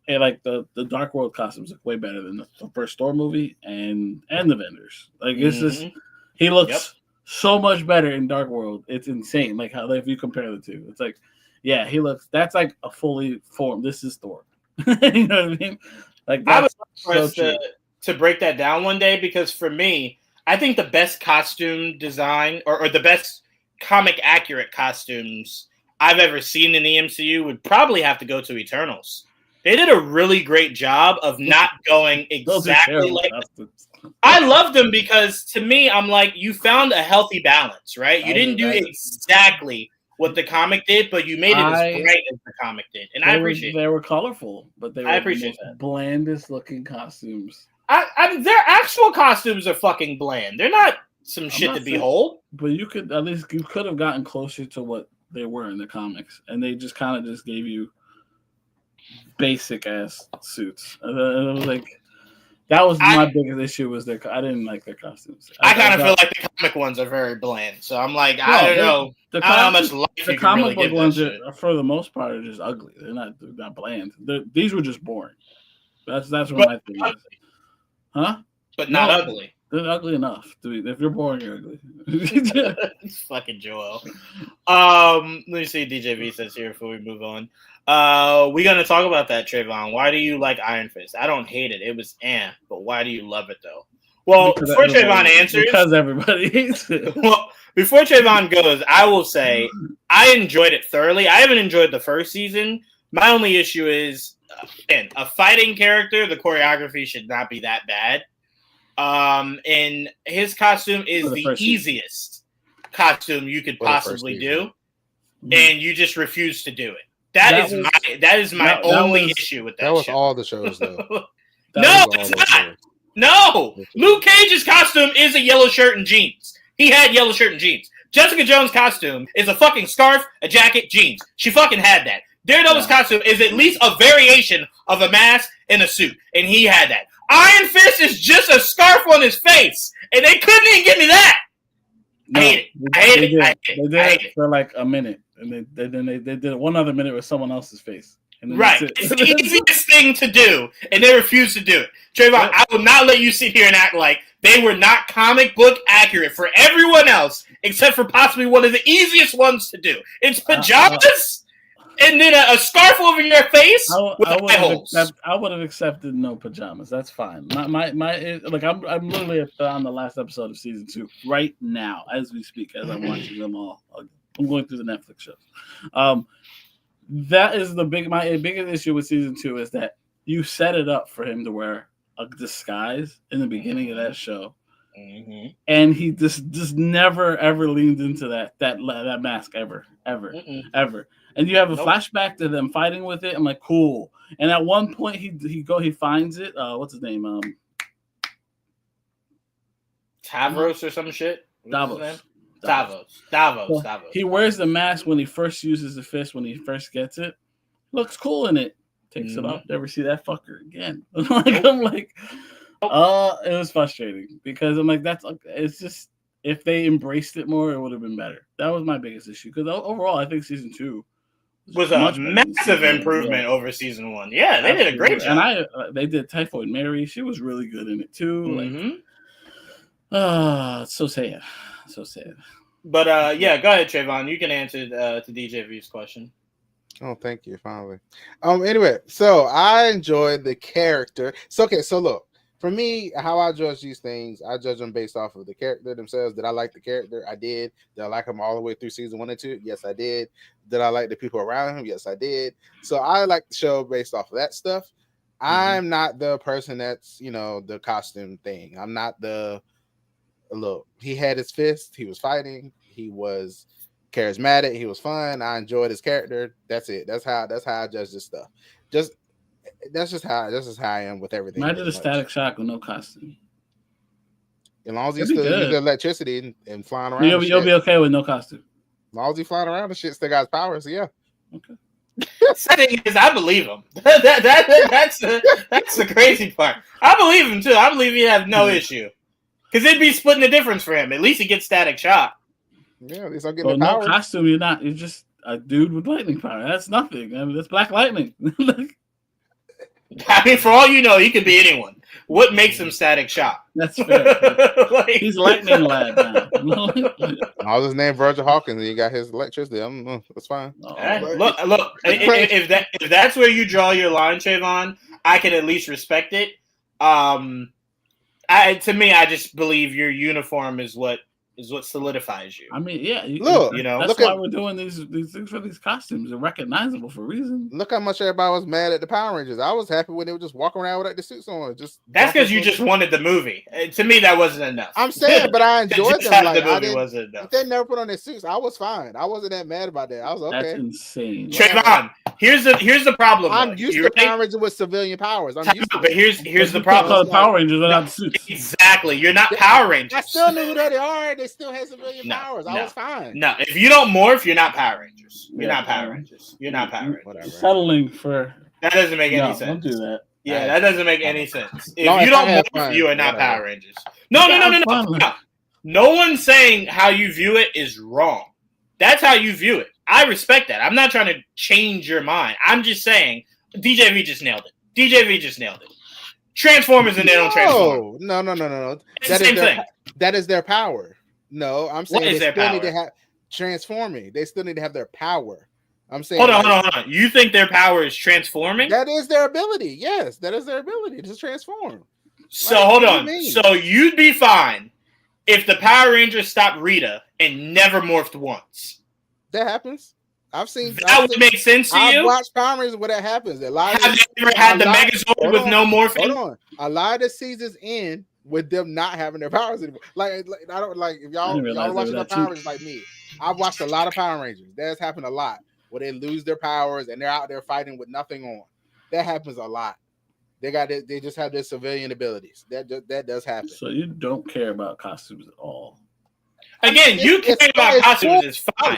the Dark World costumes look way better than the first Thor movie and the Vendors. Like it's just he looks so much better in Dark World. It's insane. Like how if you compare the two, it's like, yeah, he looks. That's like a fully formed. This is Thor. You know what I mean? Like I was to break that down one day because for me, I think the best costume design or the best comic accurate costumes I've ever seen in the MCU would probably have to go to Eternals. They did a really great job of not going exactly like costumes. I love them because to me, I'm like, you found a healthy balance, right? You didn't do exactly what the comic did, but you made it as bright as the comic did. And I appreciate it. They were colorful, but they were I appreciate the most blandest looking costumes. Their actual costumes are fucking bland. They're not some shit to behold. But you could have gotten closer to what they were in the comics, and they just kind of just gave you basic ass suits. It was like that was my biggest issue was I didn't like their costumes. I kind of feel like the comic ones are very bland, so I'm like, I don't know how much life you can really give that shit. For the most part, are just ugly. They're not bland. These were just boring. That's what my thing is. Huh? But not ugly. They're ugly enough. If you're boring, you're ugly. It's fucking Joel. Let me see what DJV says here before we move on. We're going to talk about that, Trevon. Why do you like Iron Fist? I don't hate it. It was but why do you love it, though? Well, before Trevon answers... Because everybody hates it. Well, before Trevon goes, I will say I enjoyed it thoroughly. I haven't enjoyed the first season. My only issue is, again, a fighting character, the choreography should not be that bad. And his costume is the easiest costume you could possibly do, and you just refuse to do it. That is my only issue with that. That was all the shows, though. No, it's not. No, Luke Cage's costume is a yellow shirt and jeans. He had yellow shirt and jeans. Jessica Jones' costume is a fucking scarf, a jacket, jeans. She fucking had that. Daredevil's costume is at least a variation of a mask and a suit, and he had that. Iron Fist is just a scarf on his face, and they couldn't even give me that. I hate it. They did it for like a minute, and they did one other minute with someone else's face. Right, it's the easiest thing to do, and they refuse to do it. Trevon, I will not let you sit here and act like they were not comic book accurate for everyone else, except for possibly one of the easiest ones to do. It's pajamas. And then a scarf over your face with eye holes. I would have accepted no pajamas. That's fine. I'm literally on the last episode of season 2 right now as we speak, as I'm watching them all. I'm going through the Netflix shows. That is my biggest issue with season 2 is that you set it up for him to wear a disguise in the beginning of that show. Mm-hmm. And he just never ever leaned into that mask ever. And you have a flashback to them fighting with it. I'm like, cool. And at one point he finds it. What's his name? Tavros or some shit. Davos. Davos. He wears the mask when he first uses the fist. When he first gets it, looks cool in it. Takes it off. Never see that fucker again. I'm like. It was frustrating because I'm like, it's just if they embraced it more, it would have been better. That was my biggest issue because overall, I think season 2 was a massive improvement over season 1. Yeah, they did a great job, and they did Typhoid Mary. She was really good in it too. It's so sad, so sad. But go ahead, Trevon. You can answer to DJ V's question. Oh, thank you. Finally. Anyway, so I enjoyed the character. So look. For me, how I judge these things, I judge them based off of the character themselves. Did I like the character? I did. Did I like him all the way through season 1 and 2? Yes, I did. Did I like the people around him? Yes, I did. So I like the show based off of that stuff. Mm-hmm. I'm not the person that's, the costume thing. I'm not look, he had his fist. He was fighting. He was charismatic. He was fun. I enjoyed his character. That's it. That's how I judge this stuff. That's just how I am with everything. Imagine a Static Shock with no costume. As long as he's still using electricity and flying around, you'll be okay with no costume. As long as he's flying around, the shit still got his powers. So yeah. Okay. The thing is, I believe him. That's the crazy part. I believe him too. I believe he has no issue because it'd be splitting the difference for him. At least he gets Static Shock. Yeah, at least I'm getting the no powers. Costume. You're just a dude with lightning power. That's nothing. I mean, that's Black Lightning. I mean, for all you know, he could be anyone. What makes him Static Shock? That's fair. He's Lightning Lad now. All his name Virgil Hawkins, and he got his electricity. That's fine. Look. If that's where you draw your line, Trevon, I can at least respect it. To me, I just believe your uniform is what solidifies you. I mean, yeah. Look, that's why we're doing these things for these costumes. They're recognizable for a reason. Look how much everybody was mad at the Power Rangers. I was happy when they were just walking around with the suits on. That's because you just wanted the movie. To me, that wasn't enough. I'm saying, but I enjoyed them. Like, the movie wasn't enough. If they never put on their suits, I was fine. I wasn't that mad about that. I was okay. That's insane. Trevon, here's the problem. I'm used to Power Rangers with civilian powers. I'm used to but here's the problem. Power Rangers are not suits. Exactly. You're not Power Rangers. I still knew who they are. They still had civilian powers. I was fine. No, if you don't morph, you're not Power Rangers. You're not Power Rangers. You're not Power Rangers. Whatever. Settling for that doesn't make any sense. Don't do that. Yeah, that doesn't make any sense. If you don't morph, you are not Power Rangers. No. No one's saying how you view it is wrong. That's how you view it. I respect that. I'm not trying to change your mind. I'm just saying DJV just nailed it. Transformers and they don't transform. No. It's the same thing. That is their power. No, I'm saying they still need to have transforming. They still need to have their power. I'm saying hold on. You think their power is transforming? That is their ability. Yes, that is their ability to transform. So hold on. So you'd be fine if the Power Rangers stopped Rita and never morphed once. That happens. I've seen that would make sense to you. I've watched Power Rangers where that happens. Have you ever had the Megazord with no morphing? Hold on. A lot of the seasons end with them not having their powers anymore. Like I don't like if y'all watching the Power Rangers like me. I've watched a lot of Power Rangers. That's happened a lot where they lose their powers and they're out there fighting with nothing on. That happens a lot. They just have their civilian abilities. That does happen. So you don't care about costumes at all. Again, you care about costumes is fine.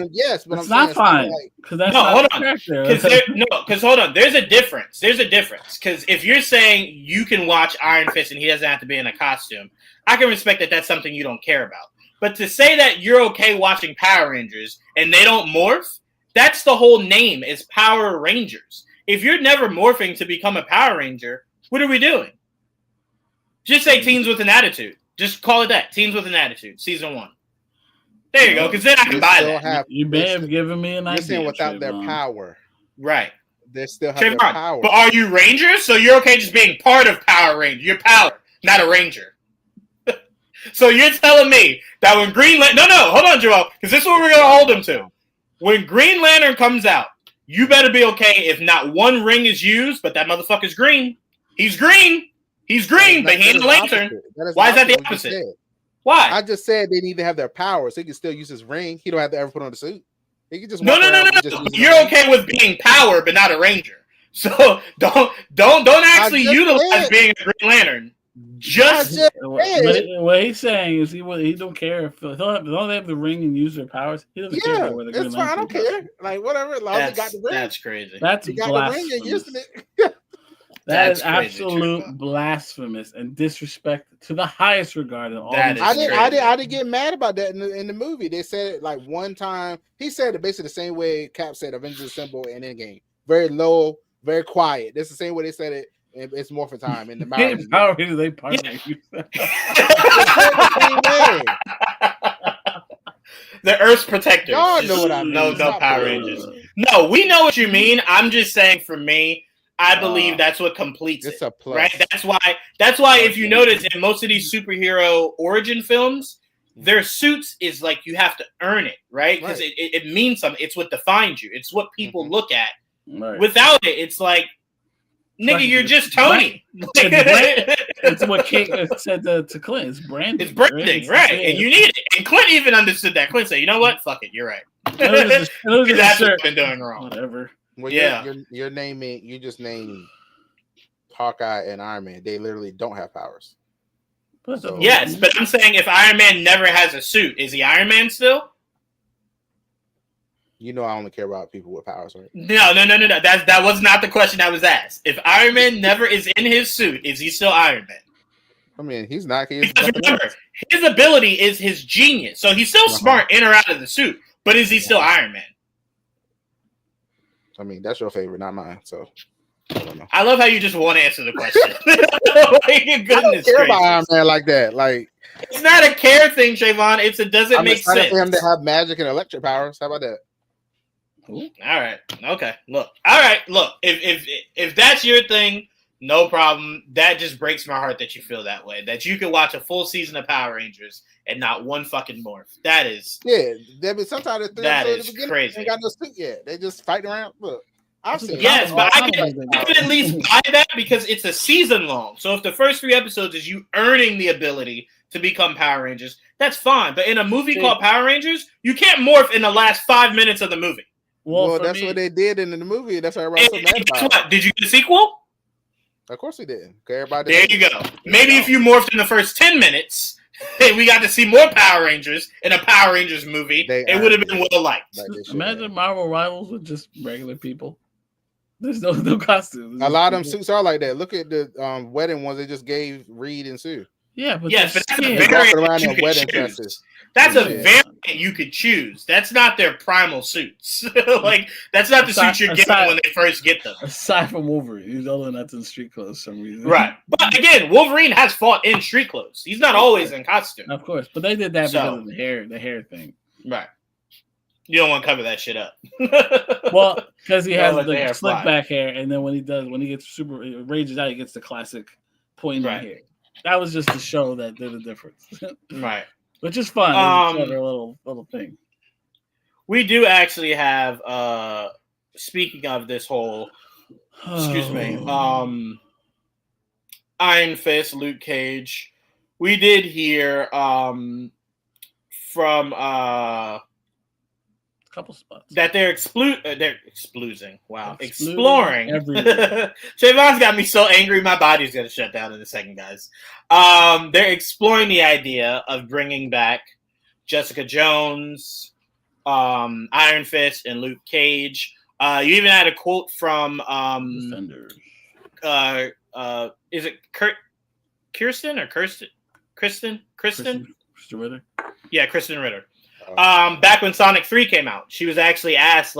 Yes, but it's not fine because that's not hold on. Because hold on. There's a difference. Because if you're saying you can watch Iron Fist and he doesn't have to be in a costume, I can respect that. That's something you don't care about. But to say that you're okay watching Power Rangers and they don't morph, that's the whole name is Power Rangers. If you're never morphing to become a Power Ranger, what are we doing? Just say Teens with an Attitude. Just call it that. Teens with an Attitude, season 1. There you go, because then I can buy that. You may have given me an idea. You're saying without their power. Right. They still have their power. But are you Rangers? So you're okay just being part of Power Ranger. You're Power, not a Ranger. So you're telling me that when Green Lantern... No, hold on, Joel, because this is what we're going to hold him to. When Green Lantern comes out, you better be okay if not one ring is used, but that motherfucker's green. He's green. But he ain't a lantern. Why is that the opposite? Why? I just said they need to have their power, so he can still use his ring. He don't have to ever put on the suit. He can just no. You're okay with being Power, but not a Ranger. So don't actually utilize being a Green Lantern. What he's saying is he don't care if they don't have the ring and use their powers. He doesn't care about where the Green Lantern. I don't care. Like whatever, as long as he got the ring. That's crazy. That's blasphemous. That is absolute blasphemous and disrespect to the highest regard in all. I didn't get mad about that in the movie. They said it like one time. He said it basically the same way Cap said Avengers Assemble and Endgame. Very low, very quiet. That's the same way they said it. It's Morphin Time in the Power Rangers. They part The Earth's protectors. Y'all know what I mean. No Power Rangers. No, we know what you mean. I'm just saying for me, I believe that's what completes it. Right? That's why if you notice in most of these superhero origin films, their suits is like you have to earn it, right? Because it means something. It's what defines you. It's what people look at. Right. Without it, it's like, nigga, you're just Tony. It's what Kate said to Clint. It's branding. It's branding, right? And you need it. And Clint even understood that. Clint said, "You know what? Fuck it. You're right. That's what I've been doing wrong. Whatever." Well, you're naming. You just named Hawkeye and Iron Man. They literally don't have powers. So, yes, but I'm saying if Iron Man never has a suit, is he Iron Man still? You know, I only care about people with powers, right? No. That was not the question that was asked. If Iron Man never is in his suit, is he still Iron Man? I mean, he's not. Because remember, his ability is his genius. So he's still smart in or out of the suit. But is he still Iron Man? I mean, that's your favorite, not mine. So I don't know. I love how you just want to answer the question. I don't care about Iron Man like that. Like, it's not a care thing, Trevon. It's a doesn't make sense. I'm excited for him to have magic and electric powers. How about that? Ooh. All right. Okay. Look. If that's your thing, No problem. That just breaks my heart that you feel that way. That you could watch a full season of Power Rangers and not one fucking morph. That is sometimes the 3 that episodes is at the beginning crazy. ain't got no suit yet. They just fighting around. Look, I've seen Yes, but I can at least Power buy that because it's a season long. So if the first 3 episodes is you earning the ability to become Power Rangers, that's fine. But in a movie called Power Rangers, you can't morph in the last 5 minutes of the movie. Well, that's what they did in the movie. That's why everybody's so mad about. What? Did you get a sequel? Of course we did. Everybody there you go. Maybe if you morphed in the first 10 minutes, we got to see more Power Rangers in a Power Rangers movie. It would have been well liked. Imagine Marvel Rivals with just regular people. There's no costumes. A lot of them suits are like that. Look at the wedding ones they just gave Reed and Sue. Yeah, but that's a variant you could choose. That's a variant you could choose. That's not their primal suits. Like that's not the suits you're getting when they first get them. Aside from Wolverine, he's only not in street clothes for some reason. Right, but again, Wolverine has fought in street clothes. He's not always in costume. Of course, but they did that because of the hair thing. Right. You don't want to cover that shit up. Well, because he has the slick back hair, and then when he gets super rages out, he gets the classic pointy hair. That was just to show that there's a difference. Right. Which is fun. It's a little thing. We do actually have speaking of this whole Iron Fist, Luke Cage. We did hear from a couple spots that they're exploring. Wow, exploring. Trevon's got me so angry, my body's gonna shut down in a second, guys. They're exploring the idea of bringing back Jessica Jones, Iron Fist, and Luke Cage. You even had a quote from Defenders. Is it Kirsten or Kristen? Kristen Ritter. Yeah, Kristen Ritter. Back when Sonic 3 came out, she was actually asked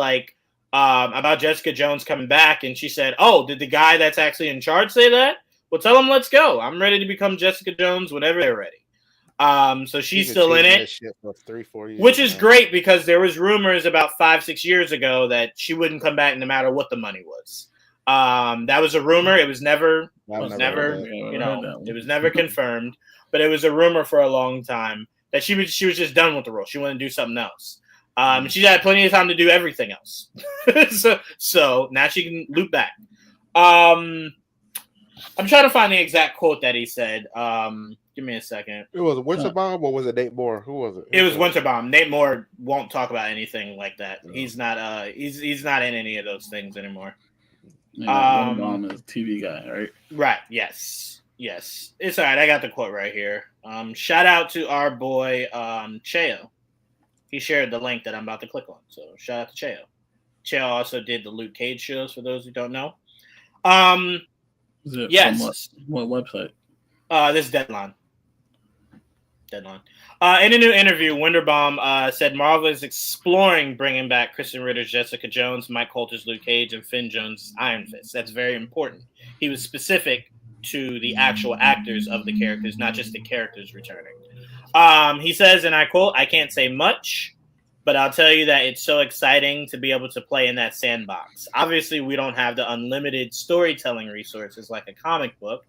about Jessica Jones coming back, and she said, "Oh, did the guy that's actually in charge say that? Well, tell him let's go. I'm ready to become Jessica Jones whenever they're ready." So she's still in it, for 3-4 years, which is great because there was rumors about 5-6 years ago that she wouldn't come back no matter what the money was. That was a rumor. It was never confirmed, but it was a rumor for a long time that she was just done with the role. She wanted to do something else. She's had plenty of time to do everything else. so now she can loop back. I'm trying to find the exact quote that he said. Give me a second. It was Winterbomb or was it Nate Moore? Who was it? It was Winterbomb. Nate Moore won't talk about anything like that. No. He's not. He's not in any of those things anymore. Winterbomb is a TV guy, right? Right. Yes. It's all right. I got the quote right here. Shout out to our boy Cheo. He shared the link that I'm about to click on. So shout out to Cheo. Cheo also did the Luke Cage shows for those who don't know. Yes. What website? This Deadline. In a new interview, Winterbomb said Marvel is exploring bringing back Kristen Ritter's Jessica Jones, Mike Coulter's Luke Cage, and Finn Jones' Iron Fist. That's very important. He was specific to the actual actors of the characters, not just the characters returning. He says, and I quote, "I can't say much, but I'll tell you that it's so exciting to be able to play in that sandbox. Obviously, we don't have the unlimited storytelling resources like a comic book.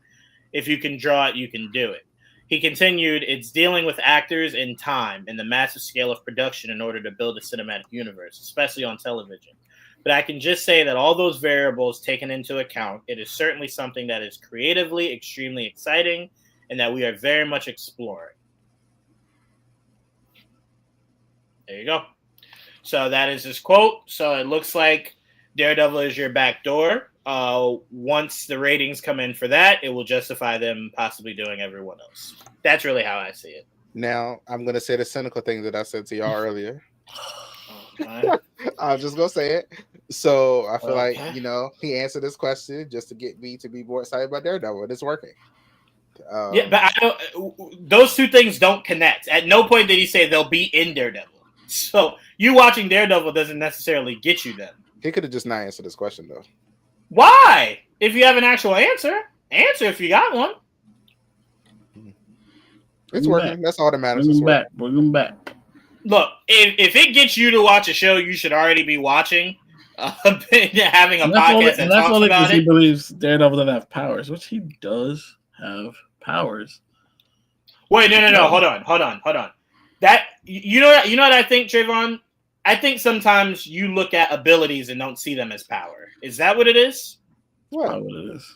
If you can draw it, you can do it." He continued, "It's dealing with actors and time and the massive scale of production in order to build a cinematic universe, especially on television. But I can just say that all those variables taken into account, it is certainly something that is creatively extremely exciting and that we are very much exploring." There you go. So that is his quote. So it looks like Daredevil is your back door. Once the ratings come in for that, it will justify them possibly doing everyone else. That's really how I see it. Now, I'm going to say the cynical thing that I said to y'all earlier. Okay. I'm just going to say it. So I feel like, he answered this question just to get me to be more excited about Daredevil, and it's working. Yeah, but those two things don't connect. At no point did he say they'll be in Daredevil. So you watching Daredevil doesn't necessarily get you them. He could have just not answered this question, though. Why? If you have an actual answer if you got one. It's working. That's all that matters. Bring him back. Look, if it gets you to watch a show you should already be watching, having a And podcast that that's talks only about because he it. believes Daredevil doesn't have powers, which he does have powers. Wait, no, hold on. That you know what I think, Trevon? I think sometimes you look at abilities and don't see them as power. Is that what it is? What? Probably what it is.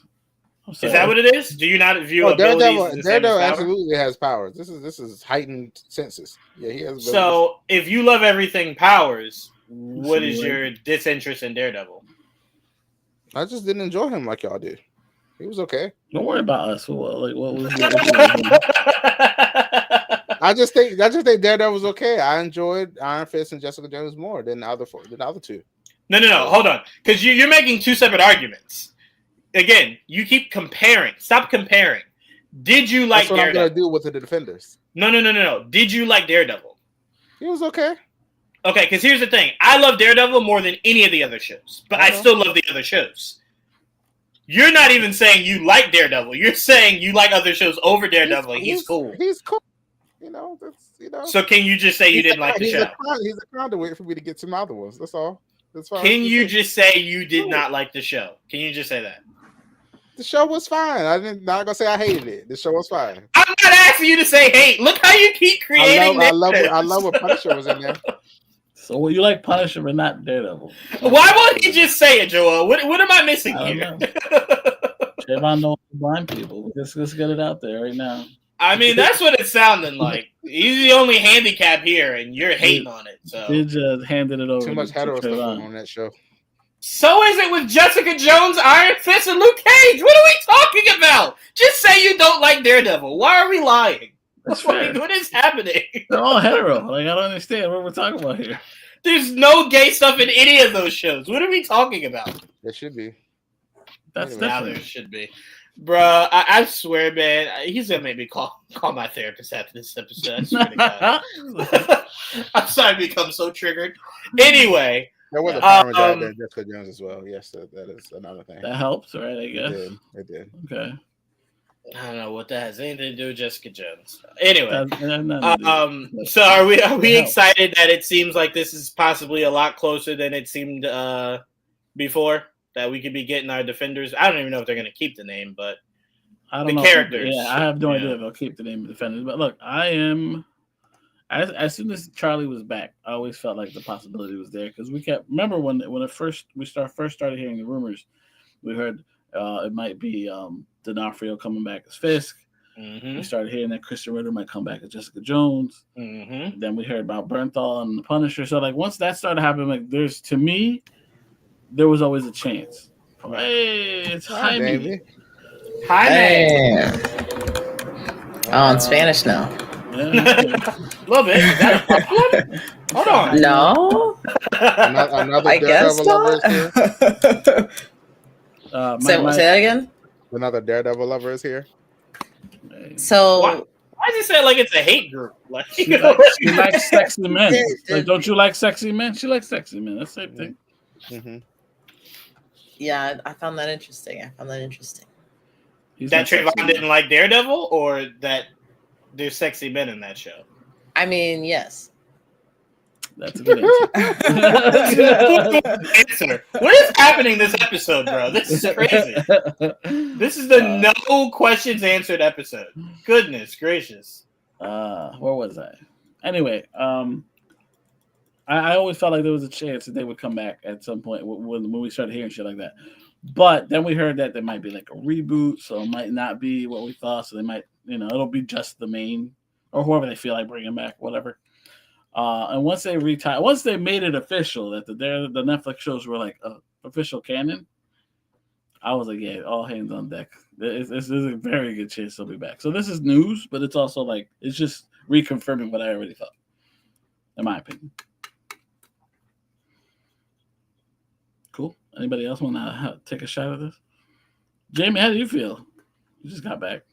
Is that what it is? Do you not view abilities the same as Daredevil power? absolutely has powers. This is heightened senses. Yeah, he has abilities. So if you love everything powers, what is your disinterest in Daredevil? I just didn't enjoy him like y'all did. He was okay. Don't worry about us. What was I just think Daredevil was okay. I enjoyed Iron Fist and Jessica Jones more than the other two. No, hold on, because you're making two separate arguments. Again, you keep comparing. Stop comparing. Did you like Daredevil? That's what Daredevil? I'm gonna do with the Defenders. No. Did you like Daredevil? He was okay. Okay, because here's the thing. I love Daredevil more than any of the other shows, but I still love the other shows. You're not even saying you like Daredevil. You're saying you like other shows over Daredevil. He's cool. He's cool. So can you just say you didn't like the show? He's a conduit for me to get some other ones. That's all. That's fine. Can you just say you did not like the show? Can you just say that? The show was fine. Not gonna say I hated it. The show was fine. I'm not asking you to say hate. Look how you keep creating. I love what Punisher was in there. So you like Punisher but not Daredevil? Why won't you just say it, Joel? What am I missing here? Trevon knows blind people. Let's get it out there right now. I mean, that's what it's sounding like. He's the only handicap here, and you're hating on it. So they just handed it over. Too much hetero stuff on that show. So is it with Jessica Jones, Iron Fist, and Luke Cage? What are we talking about? Just say you don't like Daredevil. Why are we lying? That's like, what is happening? They're all hetero. Like, I don't understand what we're talking about here. There's no gay stuff in any of those shows. What are we talking about? There should be. That's now different. there should be. Bruh, I swear, man, he's gonna make me call my therapist after this episode. I swear to God. I'm starting to become so triggered. Anyway. There was a farmer job there, Jessica Jones as well. Yes, that is another thing. That helps, right? I guess. It did. Okay. I don't know what that has anything to do with Jessica Jones. Anyway, that so are we excited that it seems like this is possibly a lot closer than it seemed before? That we could be getting our Defenders. I don't even know if they're going to keep the name, but I don't know. Characters. Yeah, I have no idea if they'll keep the name of Defenders. But look, I am. As soon as Charlie was back, I always felt like the possibility was there because we kept remember when first started hearing the rumors, we heard it might be D'Onofrio coming back as Fisk. Mm-hmm. We started hearing that Christian Ritter might come back as Jessica Jones. Mm-hmm. Then we heard about Bernthal and the Punisher. So like once that started happening, like to me, there was always a chance. Hey, it's Jaime. Jaime. Oh, in Spanish now. Yeah, a little bit. Is that a problem? Hold on. No. Another I guess Daredevil lover is here. Say that again. Another Daredevil lover is here. So why does it say like it's a hate group? Like she likes sexy men. Like, don't you like sexy men? She likes sexy men. That's the same thing. Mm-hmm. Yeah, I found that interesting. That Trevon didn't like Daredevil, or that there's sexy men in that show? I mean, yes. That's a good answer. What is happening this episode, bro? This is crazy. This is the no questions answered episode. Goodness gracious. Where was I? Anyway, I always felt like there was a chance that they would come back at some point when we started hearing shit like that. But then we heard that there might be like a reboot, so it might not be what we thought. So they might, it'll be just the main or whoever they feel like bringing back, whatever. And once they made it official that the Netflix shows were like official canon, I was like, yeah, all hands on deck. There's a very good chance they'll be back. So this is news, but it's also like it's just reconfirming what I already thought, in my opinion. Cool. Anybody else want to take a shot at this? Jamie, how do you feel? You just got back.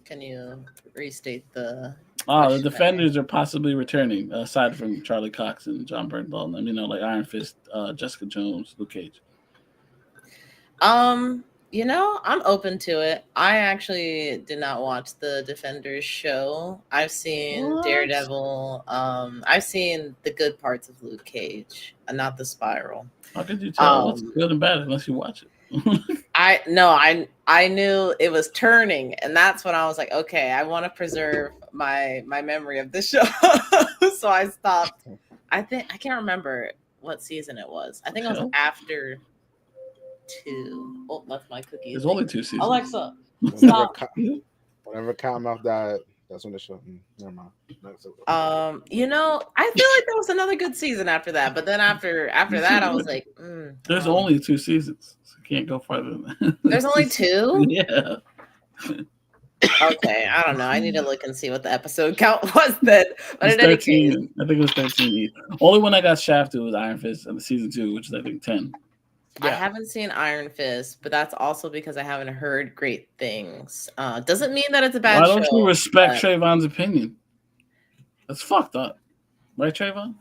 Can you restate the? The Defenders are possibly returning, aside from Charlie Cox and John Bernthal. Like Iron Fist, Jessica Jones, Luke Cage. I'm open to it. I actually did not watch the Defenders show. I've seen What? Daredevil. I've seen the good parts of Luke Cage, and not the Spiral. How could you tell what's Um, good and bad unless you watch it? I knew it was turning, and that's when I was like, okay, I want to preserve my memory of this show. So I stopped. I can't remember what season it was. I think it was Okay. after 2. Oh, that's my cookie. There's only 2 seasons. Alexa, Whenever, stop. whenever Cottonmouth died, that's when the show. Never mind. I feel like there was another good season after that, but then after that, I was like, There's only 2 seasons, so you can't go farther than that. there's only 2. Yeah. Okay, I don't know. I need to look and see what the episode count was then. But It's in any 13. case, I think it was 13. Only one I got shafted was Iron Fist in the season 2, which is I think 10. I haven't seen Iron Fist, but that's also because I haven't heard great things. Doesn't mean that it's a bad Why show. don't you respect but Trayvon's opinion? That's fucked up. Right, Trayvon?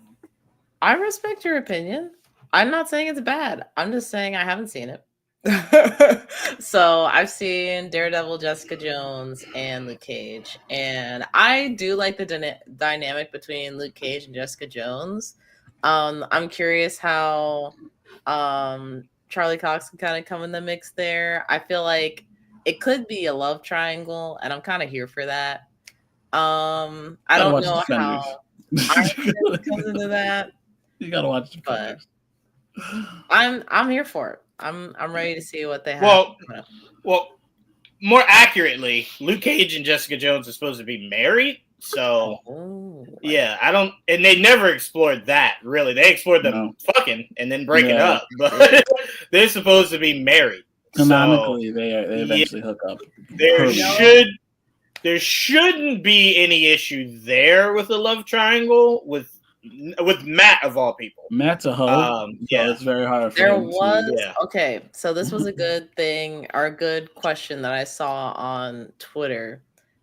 I respect your opinion. I'm not saying it's bad. I'm just saying I haven't seen it. So I've seen Daredevil, Jessica Jones, and Luke Cage, and I do like the dynamic between Luke Cage and Jessica Jones. I'm curious how Charlie Cox can kind of come in the mix there. I feel like it could be a love triangle, and I'm kind of here for that. I don't know how Iron Fist comes into that. You gotta watch the But Defenders. I'm here for it. I'm ready to see what they have. Well, more accurately, Luke Cage and Jessica Jones are supposed to be married. So, yeah, I don't, and they never explored that really. They explored them fucking and then breaking up, but they're supposed to be married. Canonically, they eventually hook up. There shouldn't be any issue there with a love triangle with Matt of all people. Matt's a hoe. So it's very hard. Okay, so this was a good thing or a good question that I saw on Twitter.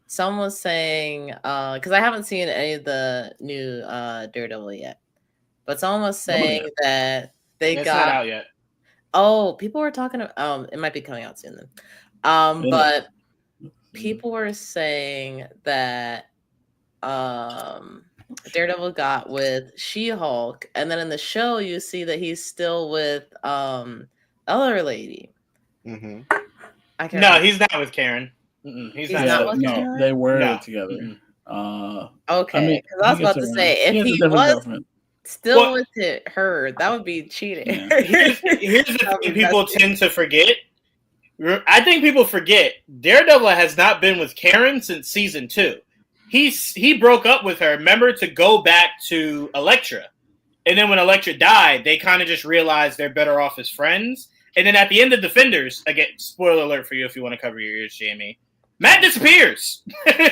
Someone was saying, because I haven't seen any of the new Daredevil yet, but someone was saying that it's not out yet. Oh, people were talking about. It might be coming out soon then. But people were saying that Daredevil got with She-Hulk, and then in the show you see that he's still with the other lady. Mm-hmm. He's not with Karen. He's not with Karen? Karen. They were together. Okay, because I was about to say if he was still with her, that would be cheating. Yeah. Here's the thing people tend to forget. I think people forget Daredevil has not been with Karen since season 2. He broke up with her, remember, to go back to Elektra. And then when Elektra died, they kind of just realized they're better off as friends. And then at the end of Defenders, again, spoiler alert for you if you want to cover your ears, Jamie, Matt disappears.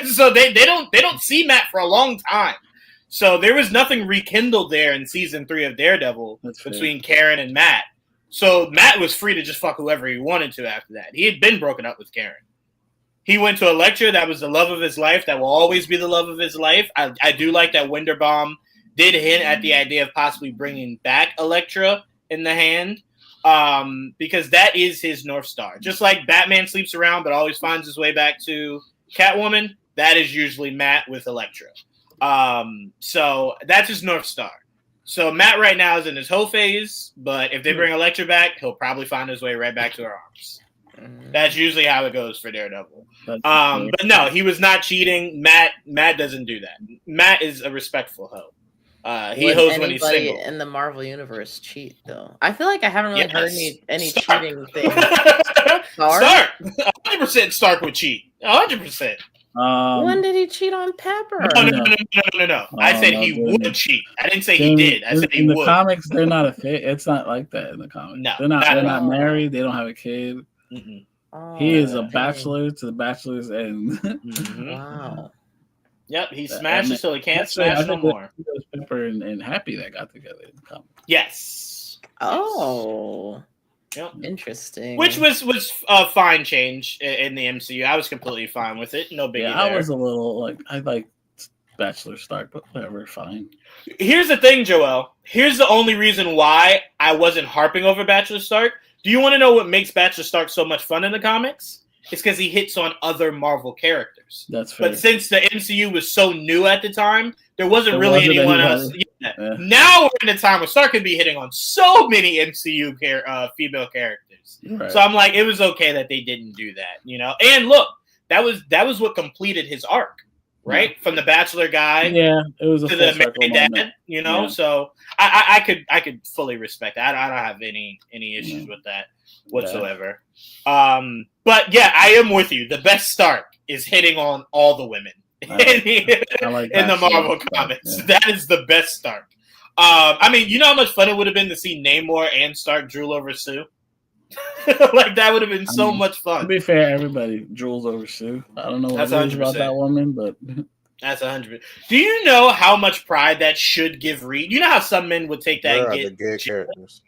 So they don't see Matt for a long time. So there was nothing rekindled there in season 3 of Daredevil between Karen and Matt. So Matt was free to just fuck whoever he wanted to after that. He had been broken up with Karen. He went to Elektra. That was the love of his life. That will always be the love of his life. I do like that Winterbaum did hint at the idea of possibly bringing back Elektra in the hand, because that is his North Star. Just like Batman sleeps around but always finds his way back to Catwoman, that is usually Matt with Elektra. So that's his North Star. So Matt right now is in his hoe phase, but if they bring Elektra back, he'll probably find his way right back to her arms. That's usually how it goes for Daredevil. But no, he was not cheating. Matt doesn't do that. Matt is a respectful hoe. He hoes when he's single. In the Marvel universe cheat though? I feel like I haven't really heard any cheating things. Stark, 100% Stark would cheat. 100%. When did he cheat on Pepper? No. I said he would cheat. I didn't say he did. I said he would. In the comics, they're not it's not like that in the comics. No, they're not married. They don't have a kid. He is a bachelor to the bachelor's end. Wow. Yep, he smashes till he can't smash no more. It was Pepper and Happy that got together in the comics. Yes. Oh. Yep. Interesting. Which was a fine change in the MCU. I was completely fine with it. No biggie there. I was a little I like Bachelor Stark, but whatever, fine. Here's the thing, Joel. Here's the only reason why I wasn't harping over Bachelor Stark. Do you want to know what makes Bachelor Stark so much fun in the comics? It's because he hits on other Marvel characters. That's fair. But since the MCU was so new at the time, there wasn't really anyone else. Yeah. Now we're in a time where Stark could be hitting on so many MCU female characters. Right. So I'm like, it was okay that they didn't do that, you know. And look, that was what completed his arc, right? Yeah. From the Bachelor guy, it was to the married dad, you know. Yeah. So I could fully respect that. I don't have any issues with that whatsoever. Yeah. But yeah, I am with you. The best Stark is hitting on all the women in the Marvel comics. Yeah. That is the best Stark. I mean, you know how much fun it would have been to see Namor and Stark drool over Sue? Like, that would have been so much fun. To be fair, everybody drools over Sue. I don't know what it is about that woman, but... That's 100%. Do you know how much pride that should give Reed? You know how some men would take that and get... the gay characters.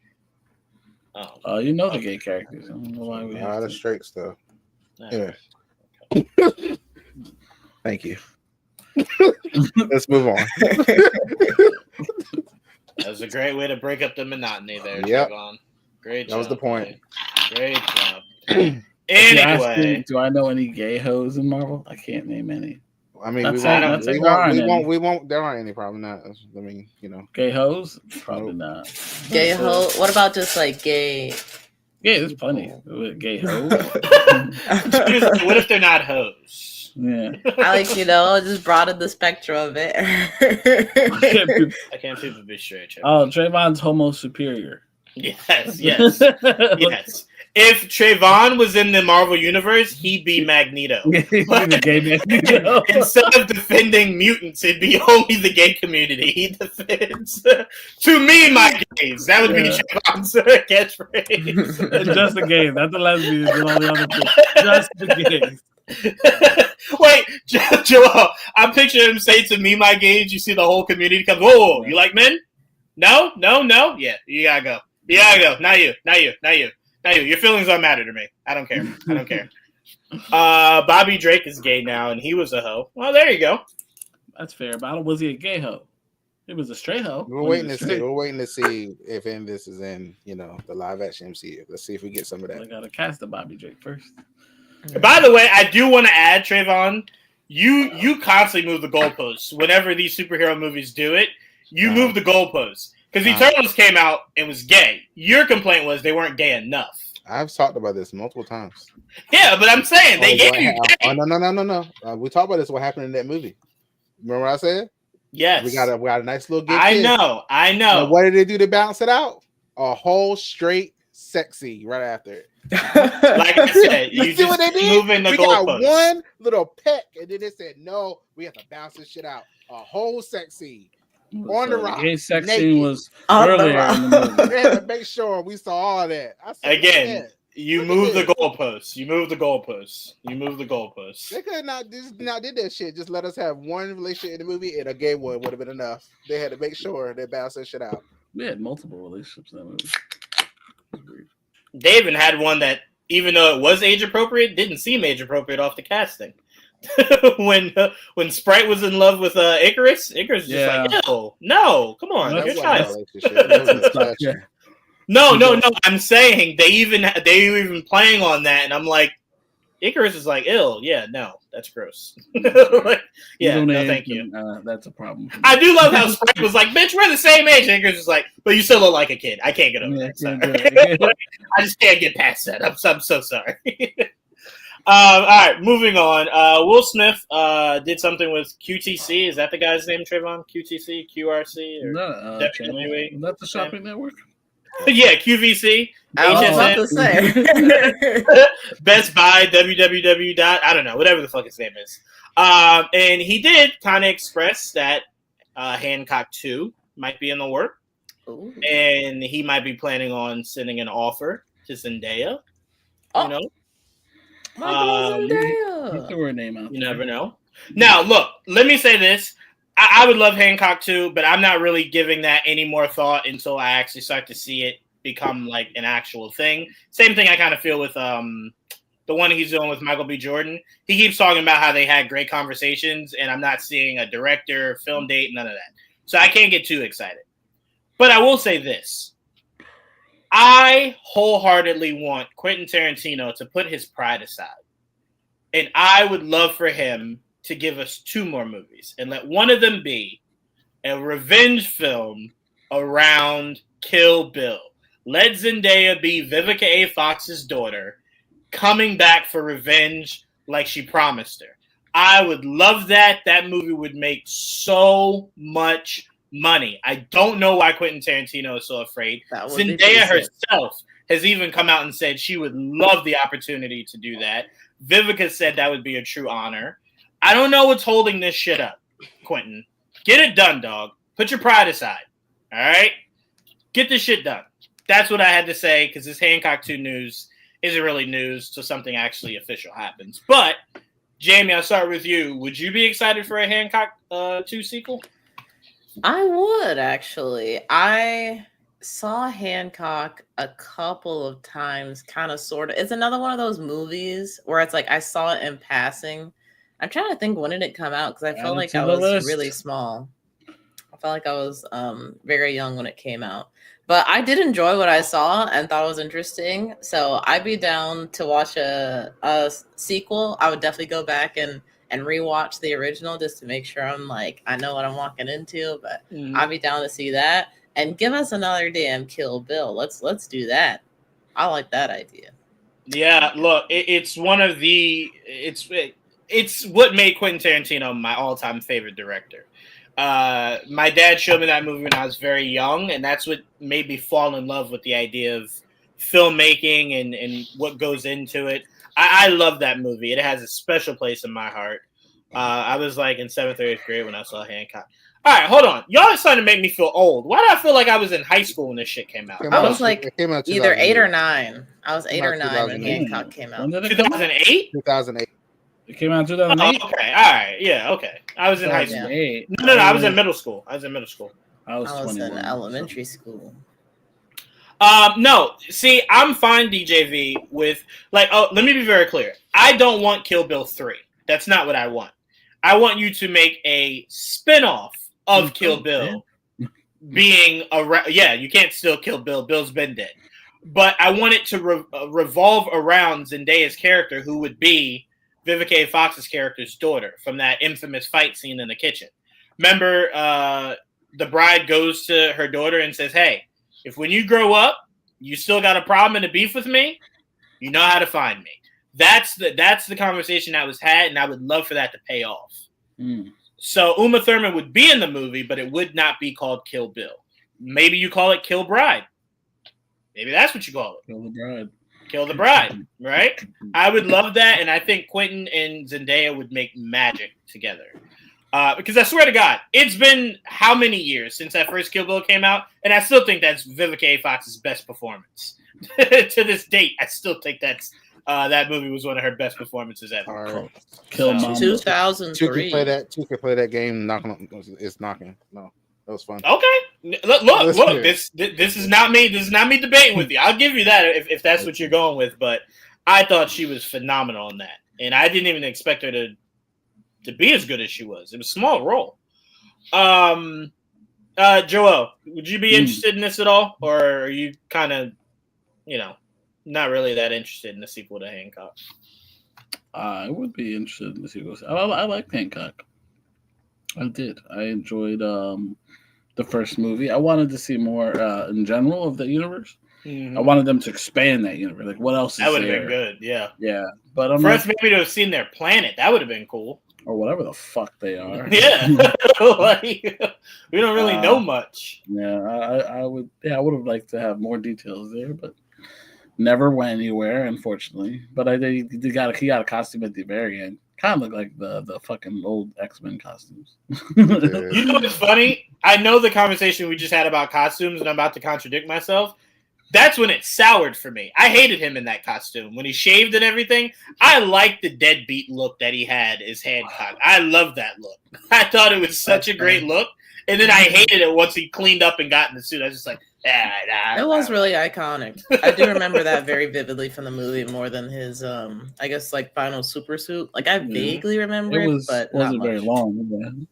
Oh, you know the gay characters. I don't know why we the straight stuff. Yeah. Thank you. Let's move on. That was a great way to break up the monotony there, yep. Trevon. Great job. That was the point. Great job. Anyway. Do I know any gay hoes in Marvel? I can't name any. I mean, we won't. There aren't any problem. Not. I mean, you know, gay hoes, probably not. Gay ho. What about just like gay? Yeah, there's plenty. Gay hoes. What if they're not hoes? Yeah, I just broaden the spectrum of it. I can't people be straight. Oh, Trayvon's homo superior. Yes. Yes. If Trevon was in the Marvel Universe, he'd be Magneto. The gay Magneto. Instead of defending mutants, it'd be only the gay community he defends. To me, my gays. That would be Trevon's catchphrase. Just the gays, not the lesbians and all the other things. Just the gays. Wait, Joel, I'm picturing him say to me, my gays, you see the whole community come, whoa, you like men? No? Yeah, you gotta go. Not you. Your feelings don't matter to me. I don't care. Bobby Drake is gay now, and he was a hoe. Well, there you go. That's fair. But was he a gay hoe? He was a straight hoe. We're waiting to see if this is in, the live action MCU. Let's see if we get some of that. I gotta cast the Bobby Drake first. By the way, I do want to add, Trevon, you constantly move the goalposts. Whenever these superhero movies do it, you move the goalposts. Because Eternals came out and was gay. Your complaint was they weren't gay enough. I've talked about this multiple times. Yeah, but I'm saying they gave you gay. Oh, no. We talked about this. What happened in that movie? Remember what I said? Yes. We got a nice little gay I kid. know. Now, what did they do to balance it out? A whole straight sexy right after it. Like I said, you see just what they did? moving the goalposts. We got one little peck, and then they said, no, we have to balance this shit out. A whole sex scene. On the rock. The gay sex scene was earlier in the movie. We had to make sure we saw all that. Again, you move the goalposts. They could not did that shit. Just let us have one relationship in the movie, and a gay one would have been enough. They had to make sure they balanced that shit out. We had multiple relationships in that movie. They even had one that, even though it was age appropriate, didn't seem age appropriate off the casting. when Sprite was in love with Icarus was just like, no, come on, you're child. No. I'm saying they were even playing on that, and I'm like, Icarus is like, ill. Yeah, no, that's gross. Like, no, thank you. That's a problem. I do love how Sprite was like, bitch, we're the same age. And Icarus is like, but you still look like a kid. I can't get over that. I just can't get past that. I'm so sorry. All right, moving on. Will Smith did something with QTC. Is that the guy's name, Trevon? QTC, QRC, or WWE? That's the shopping network. Yeah, QVC. I was about to say. Best Buy, www. I don't know, whatever the fuck his name is. And he did kind of express that Hancock 2 might be in the work. Ooh. And he might be planning on sending an offer to Zendaya. You know? You threw her name out. You never know. Now, look, let me say this. I would love Hancock too, but I'm not really giving that any more thought until I actually start to see it become like an actual thing. Same thing I kind of feel with the one he's doing with Michael B. Jordan. He keeps talking about how they had great conversations, and I'm not seeing a director, film date, none of that. So I can't get too excited. But I will say this. I wholeheartedly want Quentin Tarantino to put his pride aside. And I would love for him to give us 2 more movies and let one of them be a revenge film around Kill Bill. Let Zendaya be Vivica A. Fox's daughter coming back for revenge like she promised her. I would love that. That movie would make so much money. I don't know why Quentin Tarantino is so afraid. Zendaya herself has even come out and said she would love the opportunity to do that. Vivica said that would be a true honor. I don't know what's holding this shit up, Quentin. Get it done, dog. Put your pride aside. All right? Get this shit done. That's what I had to say, because this Hancock 2 news isn't really news till something actually official happens. But, Jamie, I'll start with you. Would you be excited for a Hancock 2 sequel? I would, actually. I saw Hancock a couple of times, kind of, sort of. It's another one of those movies where it's like I saw it in passing. I'm trying to think, when did it come out? Because I felt like I was really small. I felt like I was very young when it came out. But I did enjoy what I saw and thought it was interesting. So I'd be down to watch a sequel. I would definitely go back and rewatch the original just to make sure I'm like, I know what I'm walking into. But I'd be down to see that. And give us another damn Kill Bill. Let's do that. I like that idea. Yeah, look, it's one of the it's what made Quentin Tarantino my all-time favorite director. My dad showed me that movie when I was very young, and that's what made me fall in love with the idea of filmmaking and what goes into it. I love that movie. It has a special place in my heart. I was like in 7th or 8th grade when I saw Hancock. All right, hold on. Y'all are starting to make me feel old. Why do I feel like I was in high school when this shit came out? I was like either 8 or 9. I was 8 or 9 when Hancock came out. 2008? 2008. It came out in 2008? Oh, okay, all right. Yeah, okay. I was in high school. No, I was in middle school. I was in in elementary school. No, see, I'm fine, DJV, with, like, let me be very clear. I don't want Kill Bill 3. That's not what I want. I want you to make a spin-off of Kill Bill being you can't still kill Bill. Bill's been dead. But I want it to revolve around Zendaya's character, who would be Vivica A. Fox's character's daughter from that infamous fight scene in the kitchen. Remember, the bride goes to her daughter and says, hey, if when you grow up, you still got a problem and a beef with me, you know how to find me. That's the conversation that was had, and I would love for that to pay off. So Uma Thurman would be in the movie, but it would not be called Kill Bill. Maybe you call it Kill Bride. Maybe that's what you call it. Kill the Bride. Kill the Bride, right? I would love that, and I think Quentin and Zendaya would make magic together. Because I swear to God, it's been how many years since that first Kill Bill came out, and I still think that's Vivica A. Fox's best performance. To this date, I still think that movie was one of her best performances ever. Right. Kill Mama. 2003. Two can play that game. It's knocking. No, that was fun. Okay, look. This is not me. This is not me debating with you. I'll give you that if that's what you're going with. But I thought she was phenomenal in that, and I didn't even expect her to be as good as she was. It was a small role. Joel, would you be interested in this at all, or are you kind of, not really that interested in the sequel to Hancock? I would be interested in the sequel. I liked Hancock. I did. I enjoyed the first movie. I wanted to see more in general of the universe. I wanted them to expand that universe. Like, what else is there? That would have been good, yeah. Yeah. But for us maybe to have seen their planet, that would have been cool. Or whatever the fuck they are. Yeah. We don't really know much. Yeah, I would have liked to have more details there, but never went anywhere, unfortunately. But he got a costume at the very end. Kind of looked like the fucking old X-Men costumes. You know what's funny? I know the conversation we just had about costumes, and I'm about to contradict myself. That's when it soured for me. I hated him in that costume. When he shaved and everything, I liked the deadbeat look that he had as Hancock. I loved that look. I thought it was such a great look. And then I hated it once he cleaned up and got in the suit. I was just like, It was really iconic. I do remember that very vividly from the movie, more than his, I guess, like, final super suit. Like, I vaguely remember it, but wasn't very long.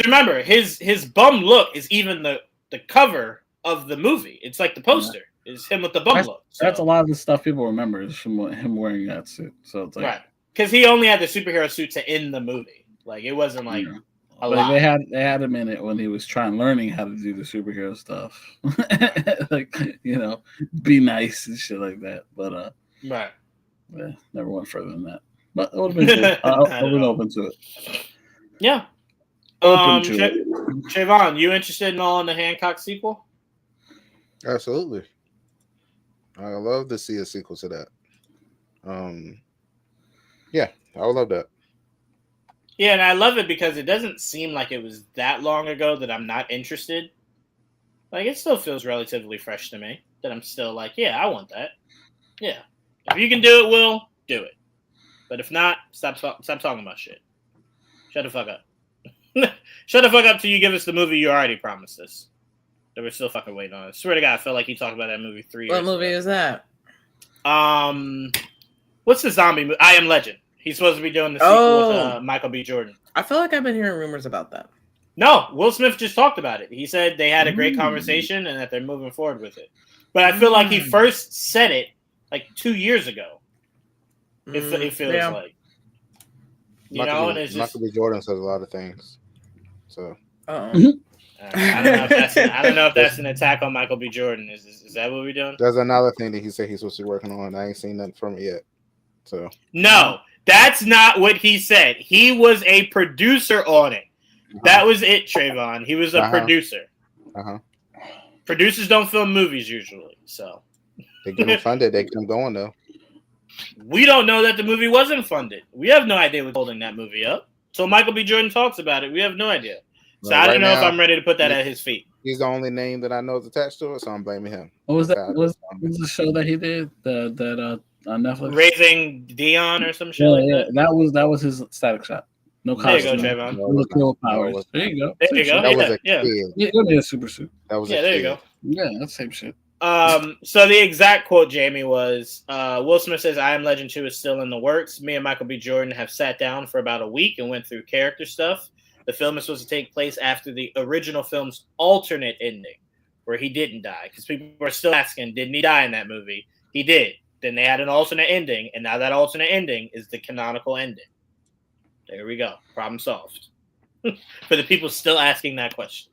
Remember, his bum look is even the cover of the movie. It's like the poster. It's him with the bum look. So. That's a lot of the stuff people remember is him wearing that suit. So it's like right, because he only had the superhero suit to end the movie. Like it wasn't like a lot. They had him in it when he was learning how to do the superhero stuff, like be nice and shit like that. But right, yeah, never went further than that. But it would have been cool. I would open to it. Yeah. Trevon, you interested in all in the Hancock sequel? Absolutely. I love to see a sequel to that. Yeah, I would love that. Yeah, and I love it because it doesn't seem like it was that long ago that I'm not interested. Like, it still feels relatively fresh to me. That I'm still like, yeah, I want that. Yeah. If you can do it, Will, do it. But if not, stop talking about shit. Shut the fuck up. Shut the fuck up till you give us the movie you already promised us. That we're still fucking waiting on. I swear to God, I felt like you talked about that movie 3 years ago. What movie is that? What's the zombie movie? I Am Legend. He's supposed to be doing the sequel with Michael B. Jordan. I feel like I've been hearing rumors about that. No, Will Smith just talked about it. He said they had a great conversation and that they're moving forward with it. But I feel like he first said it like 2 years ago. It feels like. And it's just... Michael B. Jordan says a lot of things. So. I don't know if that's an attack on Michael B. Jordan. Is that what we're doing? There's another thing that he said he's supposed to be working on. I ain't seen nothing from it yet. So. No, that's not what he said. He was a producer on it. That was it, Trevon. He was a producer. Producers don't film movies usually, so they get them funded. They get them going though. We don't know that the movie wasn't funded. We have no idea what's holding that movie up. So Michael B. Jordan talks about it. We have no idea. So I don't know if I'm ready to put that at his feet. He's the only name that I know is attached to it, so I'm blaming him. What was that? Was the show that he did that on Netflix? Raising Dion or some shit like that? That was his Static Shock. No costume. There you go, Trevon. No powers. There you go. There you go. That was a kid. Yeah, it was a super suit. That was there you go. Yeah, that's the same shit. So the exact quote, Jamie, was Will Smith says, I Am Legend 2 is still in the works. Me and Michael B. Jordan have sat down for about a week and went through character stuff. The film is supposed to take place after the original film's alternate ending, where he didn't die. Because people are still asking, didn't he die in that movie? He did. Then they had an alternate ending, and now that alternate ending is the canonical ending. There we go. Problem solved. For the people still asking that question.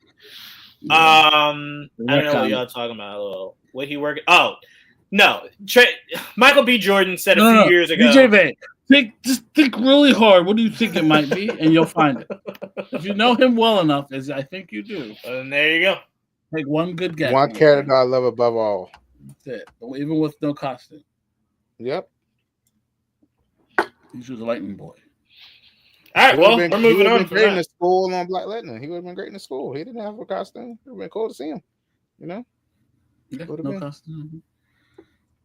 Yeah. I don't know what y'all talking about. What he working? Oh, no. Michael B. Jordan said a few years ago. DJ Van, just think really hard. What do you think it might be? And you'll find it. If you know him well enough, as I think you do. And there you go. Take one good guess. One character I love above all. That's it. Even with no costume. Yep. He's just a lightning boy. All right, well, we're moving on. Great in the school on Black Lightning. He would have been great in the school. He didn't have a costume. It would have been cool to see him. Yeah, no costume.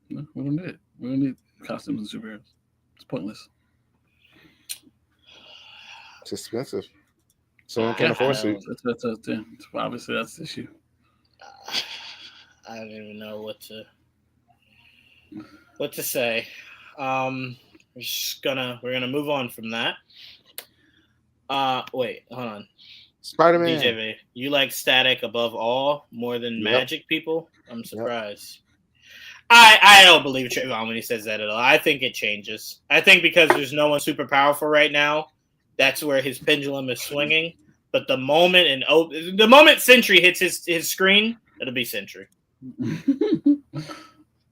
No, we don't need it. We don't need costumes and superheroes. It's pointless. It's expensive. Someone can afford suits. Obviously, that's the issue. I don't even know what to say. We're gonna move on from that. Wait, hold on. Spider-Man. DJV, you like Static above all more than Magic people? I'm surprised. I don't believe Trevon when he says that at all. I think it changes. I think because there's no one super powerful right now, that's where his pendulum is swinging. But the moment Sentry hits his screen, it'll be Sentry.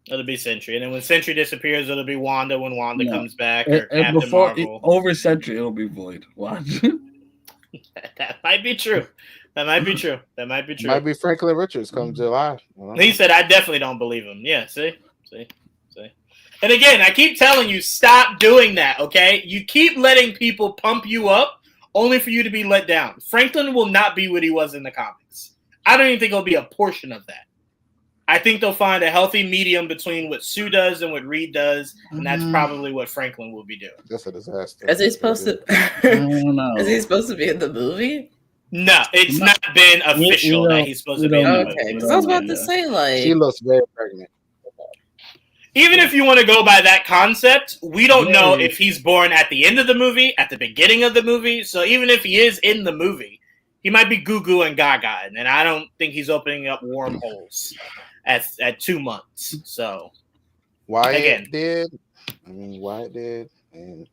It'll be Sentry, and then when Sentry disappears, it'll be Wanda when Wanda comes back, or Captain Marvel. Over Sentry, it'll be Void. Watch. That might be true. That might be true. Might be Franklin Richards come July. He said, "I definitely don't believe him." Yeah, see. And again, I keep telling you, stop doing that. Okay, you keep letting people pump you up, only for you to be let down. Franklin will not be what he was in the comics. I don't even think it'll be a portion of that. I think they'll find a healthy medium between what Sue does and what Reed does, and that's probably what Franklin will be doing. That's a disaster. Is he supposed to? I don't know. Is he supposed to be in the movie? No, it's not been official that he's supposed to be in the movie. Okay, because I was about to say, like, she looks very pregnant. Even if you want to go by that concept, we don't know if he's born at the end of the movie, at the beginning of the movie. So even if he is in the movie, he might be Goo Goo and Gaga, and I don't think he's opening up wormholes. at 2 months. So Wyatt Again. did. I mean, Wyatt did, and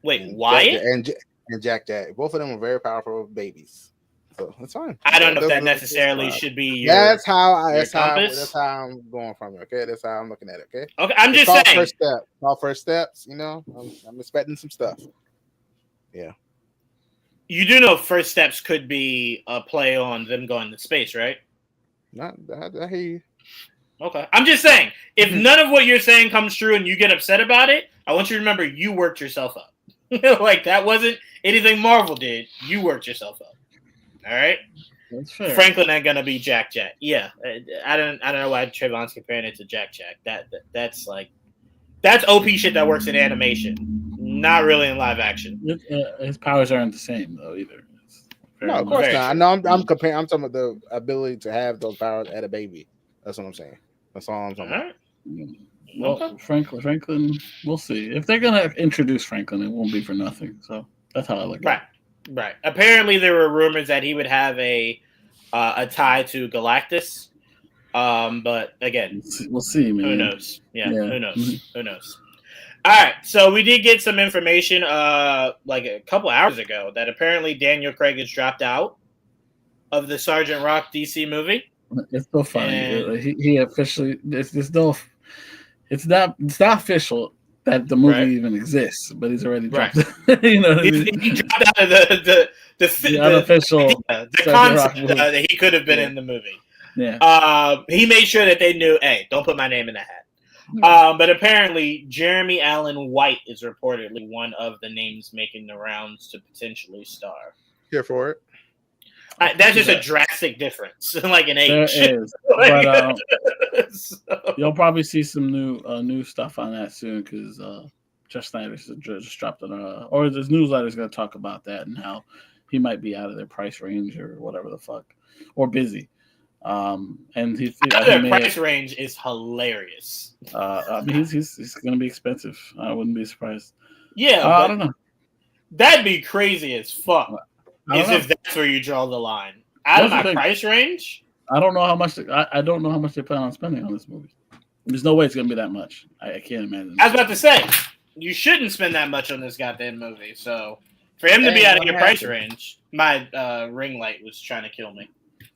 wait, and Wyatt? and Jack Jack. Both of them were very powerful babies. So that's fine. I don't know if that That's necessarily fine. should be your. That's how compass? I'm going from it. Okay, that's how I'm looking at it. Okay. Okay, I'm just called saying. First step. Called first steps. I'm expecting some stuff. Yeah. You do know first steps could be a play on them going to space, right? I hear you. Okay. I'm just saying, if none of what you're saying comes true and you get upset about it, I want you to remember you worked yourself up. Like, that wasn't anything Marvel did. You worked yourself up. All right? That's fair. Franklin ain't gonna be Jack Jack. Yeah. I don't know why Trevon's comparing it to Jack Jack. That's OP shit that works in animation. Not really in live action. His powers aren't the same though either. No, of course Very not. true. No, I'm comparing. I'm talking about the ability to have those powers at a baby. That's what I'm saying. That's all I'm talking All about. right. Well, Okay. Franklin, we'll see. If they're gonna introduce Franklin, it won't be for nothing. So that's how I look at it. Right. Apparently, there were rumors that he would have a tie to Galactus. But again, We'll see, man. who knows? Yeah. Who knows? Mm-hmm. Who knows? All right. So we did get some information, like a couple hours ago, that apparently Daniel Craig has dropped out of the Sergeant Rock DC movie. It's so funny. And- He officially. It's not official that the movie Right. even exists, but he's already Right. dropped. You know what I mean? He dropped out of the unofficial the Sergeant Rock concept movie. that he could have been Yeah. in the movie. Yeah. He made sure that they knew, hey, don't put my name in the hat. But apparently, Jeremy Allen White is reportedly one of the names making the rounds to potentially star. Here for it. That's just a drastic difference, like an There age. is, Like, but so- you'll probably see some new stuff on that soon because Jeff Snyder just dropped or this newsletter is going to talk about that and how he might be out of their price range or whatever the fuck, or busy. And their price range is hilarious. I mean, he's going to be expensive. I wouldn't be surprised. Yeah, I but don't know. that'd be crazy as fuck. I don't know. If that's where you draw the line. Out of That's the my thing. price range? I don't know how much. I don't know how much they plan on spending on this movie. There's no way it's going to be that much. I can't imagine. I was about to say, you shouldn't spend that much on this goddamn movie. So for him to be out of your price range, my ring light was trying to kill me.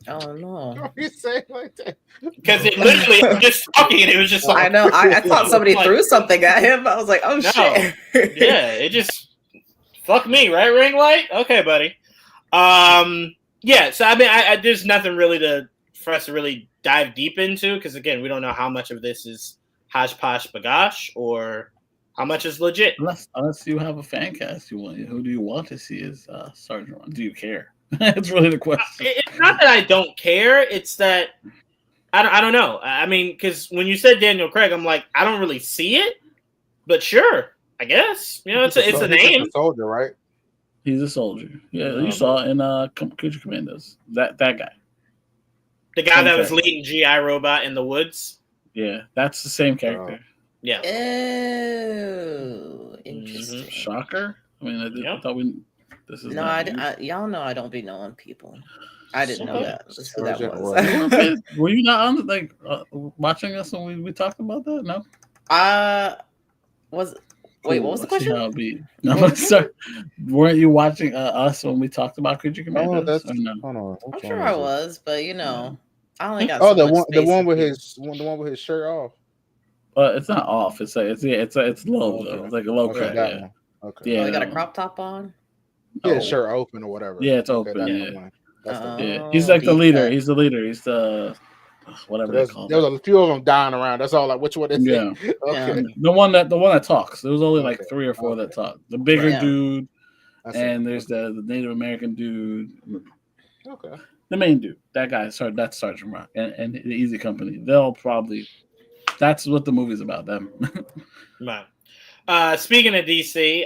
Oh no! What are you saying like that? Because it literally I'm just talking and it was just like, I know. I thought somebody Like- threw something at him. I was like, oh No. shit! yeah, it just fuck me, right? Ring light? Okay, buddy. Yeah, so I mean, I there's nothing really for us to really dive deep into because again, we don't know how much of this is hodgepodge bagash or how much is legit. Unless you have a fan cast, who do you want to see as Sergeant Ron? Do you care? That's really the question. It's not that I don't care. It's that I don't know. I mean, because when you said Daniel Craig, I'm like, I don't really see it, but sure, I guess it's a He's name. a soldier, right? He's a soldier. Yeah, you saw in Creature Commandos. That guy. The guy that was Okay. leading GI Robot in the woods. Yeah, that's the same character. Yeah. Oh, interesting. Shocker. I mean, I Yep. thought we. This is No, not y'all know I don't be knowing people. I didn't know Okay. that. That's who that Sergeant was. news. Were you not on watching us when we talked about that? No. Wait, what was the Let's see question? how it be. No, sorry. Weren't you watching us when we talked about Creature Commandos? Oh, that's or no? hold on. I'm Which sure one I is it? was, but I only got Oh, so the much one space to be- the one with his shirt off. It's not off. It's low Okay. though. It's like a low Okay, cut. that Yeah. one. Okay. Yeah. Oh, you got a that crop top on? Yeah, Oh. his shirt open or whatever. Yeah, it's Okay, open, that's yeah. the one. That's the Oh. one. Yeah, he's like the deep leader. cut. He's the leader. He's the whatever they There's call there it. was a few of them dying around. That's all. Like, which one is Yeah. it? Okay. The one that talks. There was only like Okay. 3 or 4 that Okay. talk. The bigger Yeah. dude, I see. and there's the Native American dude. Okay. The main dude. That guy. Sorry, that's Sergeant Rock and the Easy Company. They'll probably. That's what the movie's about. Them. Right. Speaking of DC,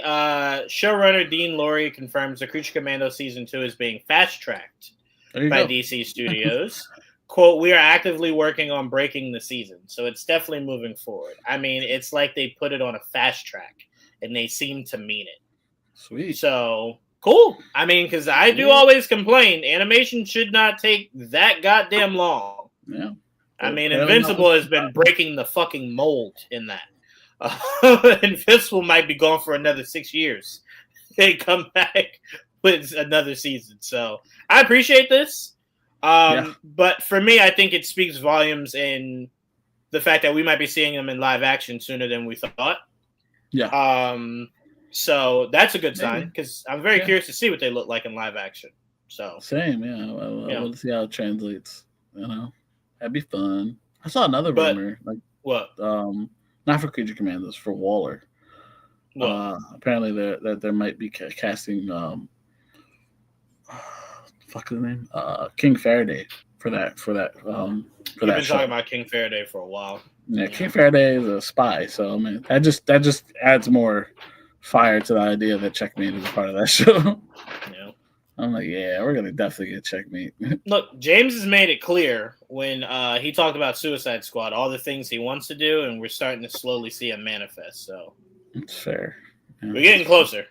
showrunner Dean Lorey confirms the Creature Commando season 2 is being fast tracked There you by go. DC Studios. Quote, we are actively working on breaking the season, so it's definitely moving forward. I mean, it's like they put it on a fast track, and they seem to mean it. Sweet. So, cool. I mean, because I do always complain, animation should not take that goddamn long. Yeah. I mean, Apparently Invincible not. has been breaking the fucking mold in that. Invincible might be gone for another 6 years. They come back with another season. So I appreciate this. But for me, I think it speaks volumes in the fact that we might be seeing them in live action sooner than we thought. Yeah. So that's a good sign because I'm very curious to see what they look like in live action. So same, yeah. I want to see how it translates. You know, that'd be fun. I saw another rumor, like what? Not for Creature Commandos, for Waller. Apparently, there might be casting. Fuck his name, King Faraday for that. You've been talking about King Faraday for a while. Yeah, King Faraday is a spy, so I mean that just adds more fire to the idea that Checkmate is a part of that show. Yeah. I'm like, yeah, we're gonna definitely get Checkmate. Look, James has made it clear when he talked about Suicide Squad, all the things he wants to do, and we're starting to slowly see him manifest. So it's fair. Yeah. We're getting closer.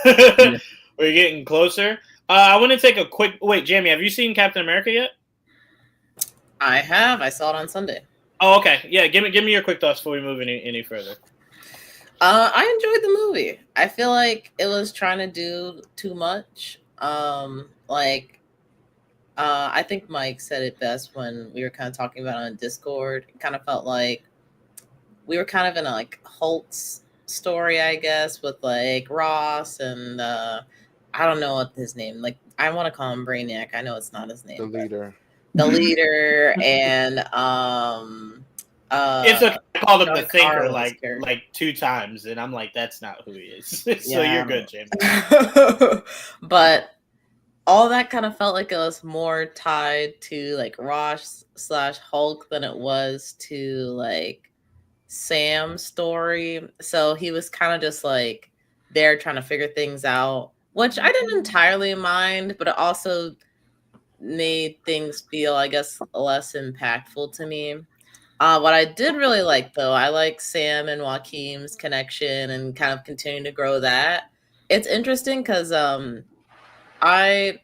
We're getting closer. I want to take a quick wait, Jamie. Have you seen Captain America yet? I have. I saw it on Sunday. Oh, okay. Yeah, give me your quick thoughts before we move any further. I enjoyed the movie. I feel like it was trying to do too much. I think Mike said it best when we were kind of talking about it on Discord. It kind of felt like we were kind of in a like Holt's story, I guess, with like Ross and I don't know what his name. Like I want to call him Brainiac. I know it's not his name. The leader, and it's okay. I called him the Thinker like 2 times, and I'm like, that's not who he is. So you're good, James. But all that kind of felt like it was more tied to like Ross / Hulk than it was to like Sam's story. So he was kind of just like there trying to figure things out, which I didn't entirely mind, but it also made things feel, I guess, less impactful to me. What I did really like, though, I like Sam and Joaquin's connection and kind of continuing to grow that. It's interesting because I,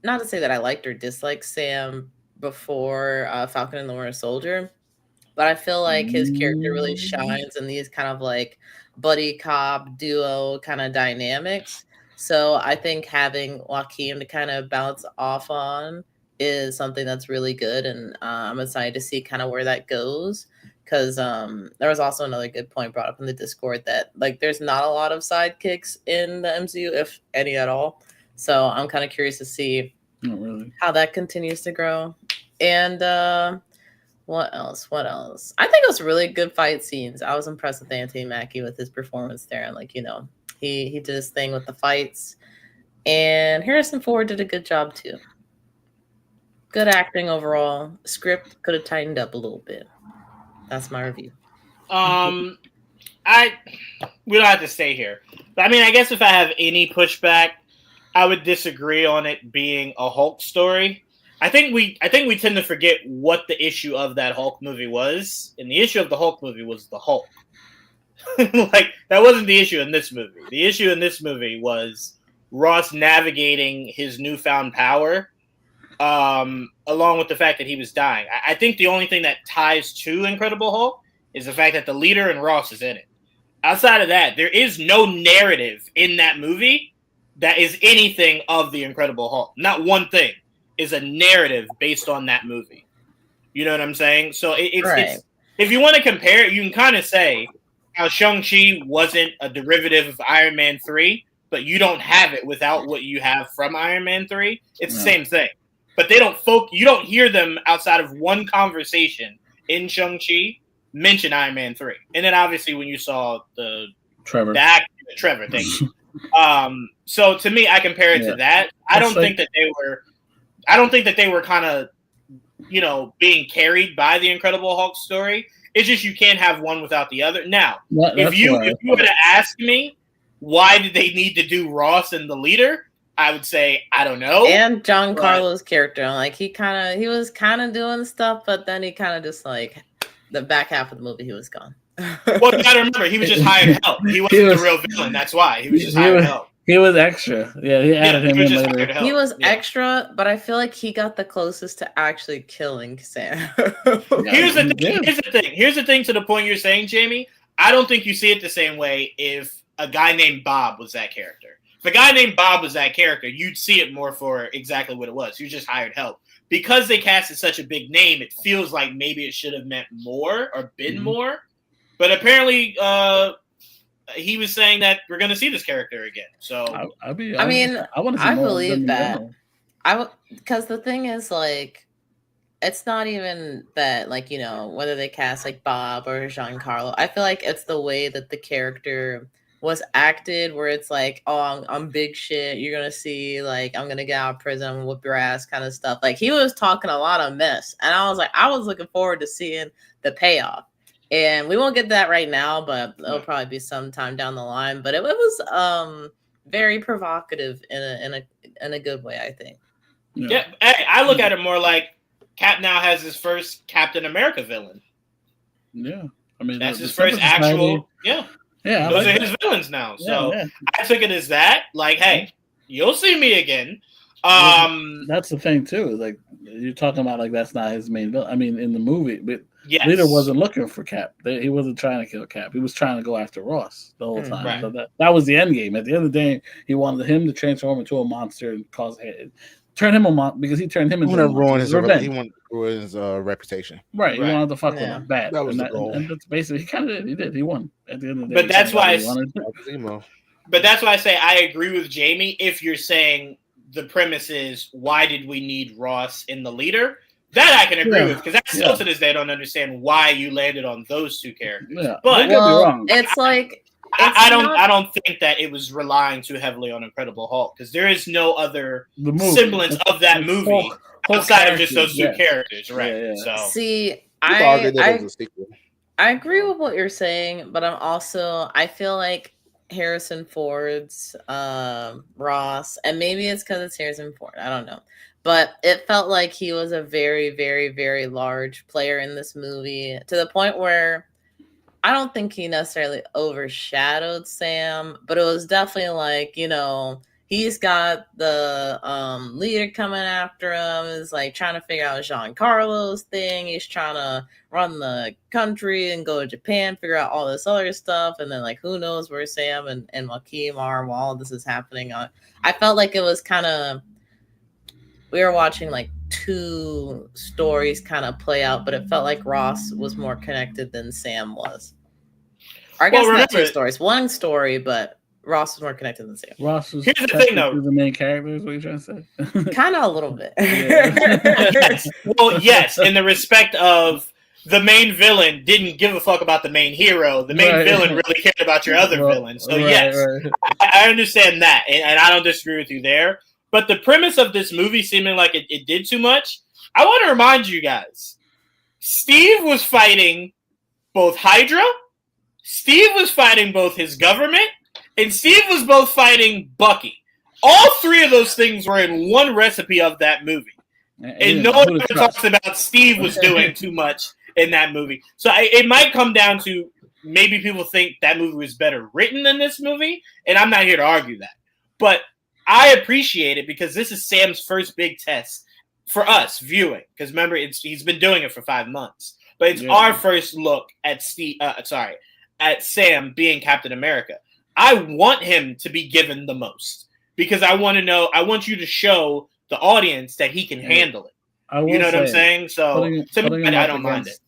not to say that I liked or disliked Sam before Falcon and the Winter Soldier, but I feel like his character really shines in these kind of like buddy cop duo kind of dynamics. So I think having Joaquin to kind of bounce off on is something that's really good. And I'm excited to see kind of where that goes. Because there was also another good point brought up in the Discord that like there's not a lot of sidekicks in the MCU, if any at all. So I'm kind of curious to see how that continues to grow. And what else? I think it was really good fight scenes. I was impressed with Anthony Mackie with his performance there. And like, you know, he did his thing with the fights. And Harrison Ford did a good job too. Good acting overall. Script could have tightened up a little bit. That's my review. We don't have to stay here. But I mean, I guess if I have any pushback, I would disagree on it being a Hulk story. I think we tend to forget what the issue of that Hulk movie was. And the issue of the Hulk movie was the Hulk. Like, that wasn't the issue in this movie. The issue in this movie was Ross navigating his newfound power, along with the fact that he was dying. I think the only thing that ties to Incredible Hulk is the fact that the leader and Ross is in it. Outside of that, there is no narrative in that movie that is anything of the Incredible Hulk. Not one thing is a narrative based on that movie. You know what I'm saying? So it's if you want to compare it, you can kind of say how Shang-Chi wasn't a derivative of Iron Man 3, but you don't have it without what you have from Iron Man 3. It's the same thing. But they don't you don't hear them outside of one conversation in Shang-Chi mention Iron Man 3. And then obviously when you saw Trevor, thank you. So to me, I compare it to that. I don't think that they were kind of, you know, being carried by the Incredible Hulk story. It's just you can't have one without the other. Now, if you were to ask me why did they need to do Ross and the leader, I would say I don't know. And Giancarlo's character, like he was kind of doing stuff, but then he kind of just like the back half of the movie he was gone. Well, you gotta remember he was just hired help. He wasn't the real villain. That's why he was just hired help. He was extra. Yeah, he added he him was in just later. hired help. He was Yeah. extra, but I feel like he got the closest to actually killing Sam. Here's the thing. Yeah. Here's the thing. To the point you're saying, Jamie, I don't think you see it the same way. If a guy named Bob was that character, if a guy named Bob was that character, you'd see it more for exactly what it was. You just hired help. Because they casted such a big name, it feels like maybe it should have meant more or been more. But apparently, he was saying that we're going to see this character again. So I want to see I more of them believe in that. general. Because the thing is, like, it's not even that, like, you know, whether they cast like Bob or Giancarlo. I feel like it's the way that the character was acted, where it's like, oh, I'm big shit. You're gonna see, like, I'm gonna get out of prison, I'm gonna whoop your ass, kind of stuff. Like, he was talking a lot of mess, and I was looking forward to seeing the payoff. And we won't get that right now, but it'll probably be sometime down the line. But it was very provocative in a good way, I think. Yeah, I look at it more like Cap now has his first Captain America villain. Yeah, I mean that's his first actual. Yeah, those are his villains now. So I took it as that. Like, hey, you'll see me again. That's the thing too. Like, you're talking about, like, that's not his main villain. I mean, in the movie, but Leader wasn't looking for Cap. He wasn't trying to kill Cap. He was trying to go after Ross the whole time. Right. So that was the end game. At the end of the day, he wanted him to transform into a monster and turn him a monster, because he turned him into a monster. He wanted to ruin his reputation. Right. He wanted to fuck with him bad. That was the goal. And that's basically, he kind of did. He did. He won at the end of the day. But that's why But that's why I say I agree with Jamie. If you're saying the premise is, why did we need Ross in the Leader? That I can agree with, because I still to this day don't understand why you landed on those two characters. Yeah. But it's like I don't think that it was relying too heavily on Incredible Hulk, because there is no other semblance of that movie Hulk outside of just those two characters, right? Yeah. So see, I agree with what you're saying, but I feel like Harrison Ford's Ross, and maybe it's because it's Harrison Ford, I don't know, but it felt like he was a very, very, very large player in this movie, to the point where I don't think he necessarily overshadowed Sam, but it was definitely like, you know, he's got the Leader coming after him, is like trying to figure out Giancarlo's thing. He's trying to run the country and go to Japan, figure out all this other stuff. And then, like, who knows where Sam and Joaquin are while all this is happening. I felt like it was kind of, we were watching like two stories kind of play out, but it felt like Ross was more connected than Sam was. Or I guess not two stories. One story, but Ross was more connected than Sam. Ross was Here's the thing, though. The main character is what you're trying to say? Kind of a little bit. Yes. Well, yes, in the respect of the main villain didn't give a fuck about the main hero. The main villain really cared about your other villain. So I understand that, and I don't disagree with you there. But the premise of this movie seeming like it did too much, I want to remind you guys, Steve was fighting both Hydra, Steve was fighting both his government, and Steve was both fighting Bucky. All three of those things were in one recipe of that movie. And no one ever talks about Steve was doing too much in that movie. So it might come down to maybe people think that movie was better written than this movie, and I'm not here to argue that. But I appreciate it because this is Sam's first big test for us viewing. Because remember, he's been doing it for 5 months, but it's our first look at at Sam being Captain America. I want him to be given the most because I want you to show the audience that he can handle it. You know what I'm saying? So I don't mind it.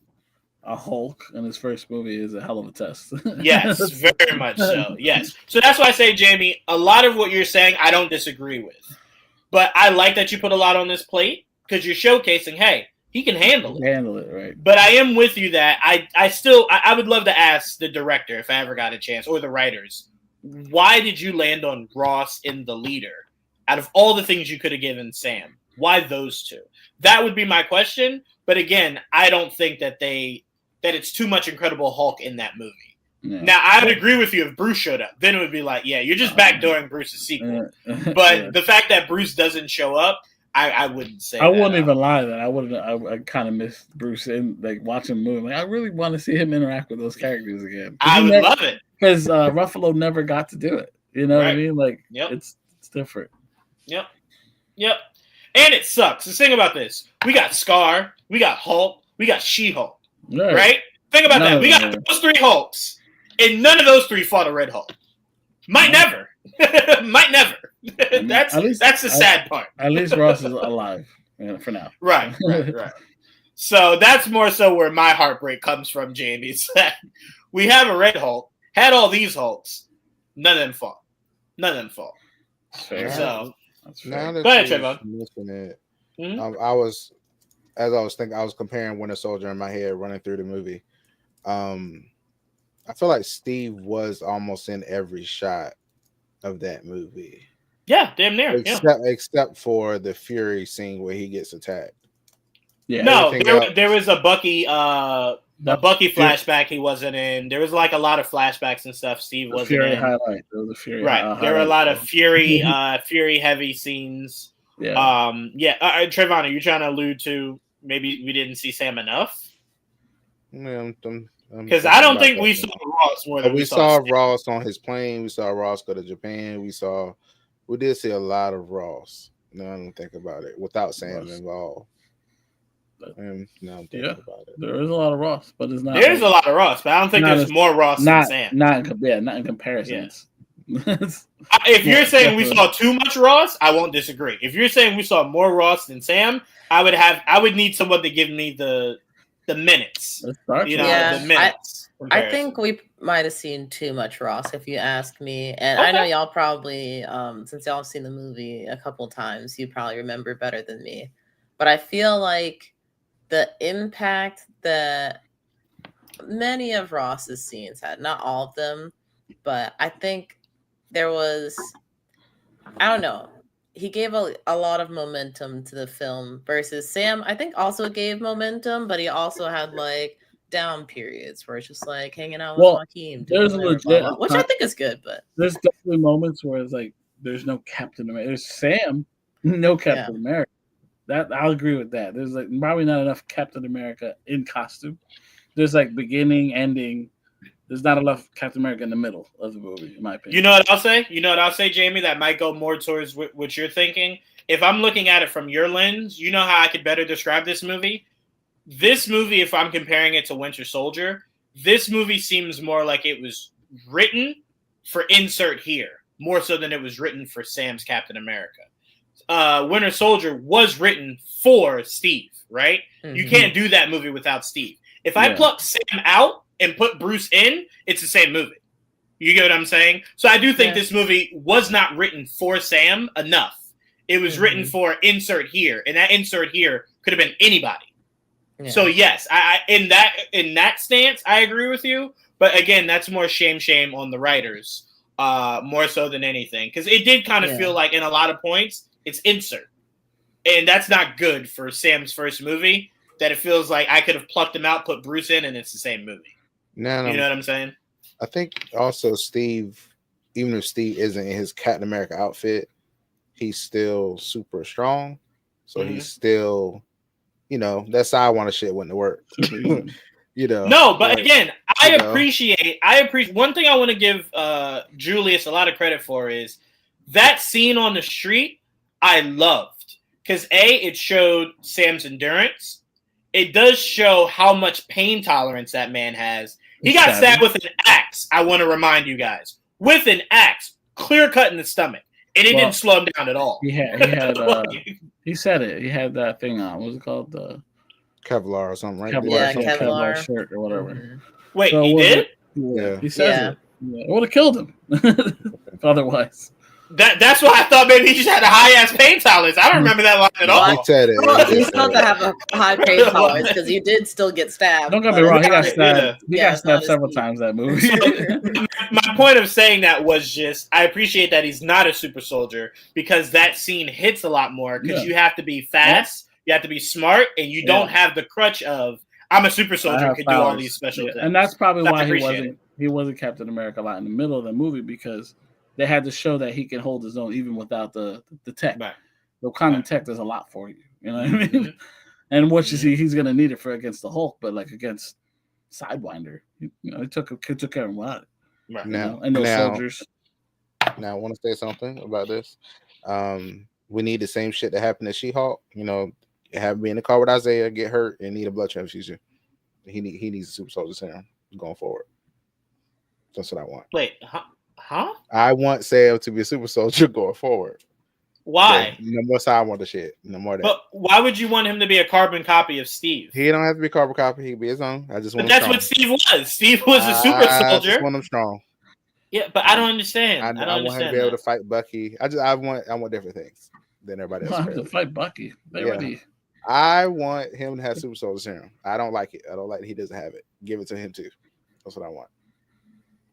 A Hulk in his first movie is a hell of a test. Yes, very much so. Yes. So that's why I say, Jamie, a lot of what you're saying, I don't disagree with. But I like that you put a lot on this plate because you're showcasing, hey, he can handle it. Handle it, right. But I am with you that I would love to ask the director, if I ever got a chance, or the writers, why did you land on Ross in the Leader? Out of all the things you could have given Sam, why those two? That would be my question. But again, I don't think that it's too much Incredible Hulk in that movie. Yeah. Now, I would agree with you if Bruce showed up. Then it would be like, yeah, you're just backdooring Bruce's sequel. But the fact that Bruce doesn't show up, I wouldn't say. I wouldn't even lie that I kind of missed Bruce in like watching the movie. Like, I really want to see him interact with those characters again. I would love it because Ruffalo never got to do it. You know what I Right. mean? Like, Yep. it's different. Yep. And it sucks. The thing about this, we got Scar, we got Hulk, we got She-Hulk, right? Think about None that. of We them got are. those 3 Hulks, and none of those 3 fought a Red Hulk. Might never. Might never. That's the sad part. At least Ross is alive for now. Right. So that's more so where my heartbreak comes from, Jamie. It's that we have a Red Hulk, had all these Hulks, none of them fought. Fair. So That's Now fair. that Go ahead, you Trevon. mention it, Mhm. I was thinking, I was comparing Winter Soldier in my head, running through the movie. I feel like Steve was almost in every shot of that movie, Yeah, damn near. except for the Fury scene where he gets attacked. Yeah. No, Everything else- there was a Bucky flashback he wasn't in. There was like a lot of flashbacks and stuff Steve The wasn't Fury in. highlight. There was a Fury. Right. There were a lot of Fury heavy scenes. Yeah. Trevon, are you trying to allude to maybe we didn't see Sam enough? Yeah, Because I don't think we saw Ross more than we we saw Sam. Ross on his plane. We saw Ross go to Japan. We did see a lot of Ross. Now I don't think about it without Sam Ross. involved. Now I'm thinking about it. There is a lot of Ross, but it's not. There's a lot of Ross, but I don't think there's more Ross than Sam. Not in comparison. Yeah. If you're saying we saw too much Ross, I won't disagree. If you're saying we saw more Ross than Sam, I would need someone to give me the minutes. The minutes. I think we might have seen too much Ross, if you ask me. And I know y'all probably, since y'all have seen the movie a couple times, you probably remember better than me. But I feel like the impact that many of Ross's scenes had, not all of them, but I think there was, I don't know, he gave a lot of momentum to the film versus Sam. I think also gave momentum, but he also had like down periods where it's just like hanging out with Joaquin. There's which I think is good, but there's definitely moments where it's like there's no Captain America. There's Sam, no Captain America. That I'll agree with that. There's like probably not enough Captain America in costume. There's like beginning, ending. There's not enough Captain America in the middle of the movie, in my opinion. You know what I'll say, Jamie? That might go more towards what you're thinking. If I'm looking at it from your lens, you know how I could better describe this movie? This movie, if I'm comparing it to Winter Soldier, this movie seems more like it was written for insert here, more so than it was written for Sam's Captain America. Winter Soldier was written for Steve, right? Mm-hmm. You can't do that movie without Steve. If I pluck Sam out and put Bruce in, it's the same movie. You get what I'm saying? So I do think this movie was not written for Sam enough. It was written for insert here, and that insert here could have been anybody. Yeah. So yes, I in that stance, I agree with you. But again, that's more shame on the writers, more so than anything, because it did kind of feel like in a lot of points it's insert, and that's not good for Sam's first movie. That it feels like I could have plucked him out, put Bruce in, and it's the same movie. No, you know what I'm saying? I think also Steve, even if Steve isn't in his Captain America outfit, he's still super strong. So he's still, that's how I want to shit went to work. No, but like, again, I appreciate one thing I want to give Julius a lot of credit for is that scene on the street I loved. Because it showed Sam's endurance. It does show how much pain tolerance that man has. He got stabbed with an axe, I want to remind you guys. With an axe, clear cut in the stomach. And it didn't slow him down at all. He had he said it. He had that thing on. What was it called? The Kevlar or something, right? Kevlar shirt or whatever. Mm-hmm. Wait, so he did? Yeah. He says it. Yeah. It would have killed him otherwise. That's why I thought maybe he just had a high ass pain tolerance. I don't remember that line at all. He said it. He's supposed to have a high pain tolerance because he did still get stabbed. Don't get me wrong. He got stabbed. He got stabbed several times that movie. My point of saying that was just I appreciate that he's not a super soldier because that scene hits a lot more because you have to be fast, you have to be smart, and you don't have the crutch of I'm a super soldier and can do all these special things. And that's probably why he wasn't Captain America a lot in the middle of the movie because they had to show that he can hold his own even without the tech. Right. The Wakanda tech does a lot for you. You know what I mean? Mm-hmm. And what you see, he's going to need it for against the Hulk, but like against Sidewinder, he took care of him without it. Right. And those soldiers. Now, I want to say something about this. We need the same shit that happened to She-Hulk. You know, have me in the car with Isaiah, get hurt, and need a blood transfusion. He needs a super soldier serum going forward. That's what I want. Wait, huh? I want Sam to be a super soldier going forward. Why? No more Cyborg the shit. No more of that. But why would you want him to be a carbon copy of Steve? He don't have to be carbon copy. He can be his own. I just want. But that's what Steve was. Steve was a super I soldier. just want him strong. Yeah, but I don't understand. I don't want understand him to be able to fight Bucky. I want different things than everybody else. I have to fight Bucky. They already. I want him to have super soldier serum. I don't like it. I don't like that he doesn't have it. Give it to him too. That's what I want.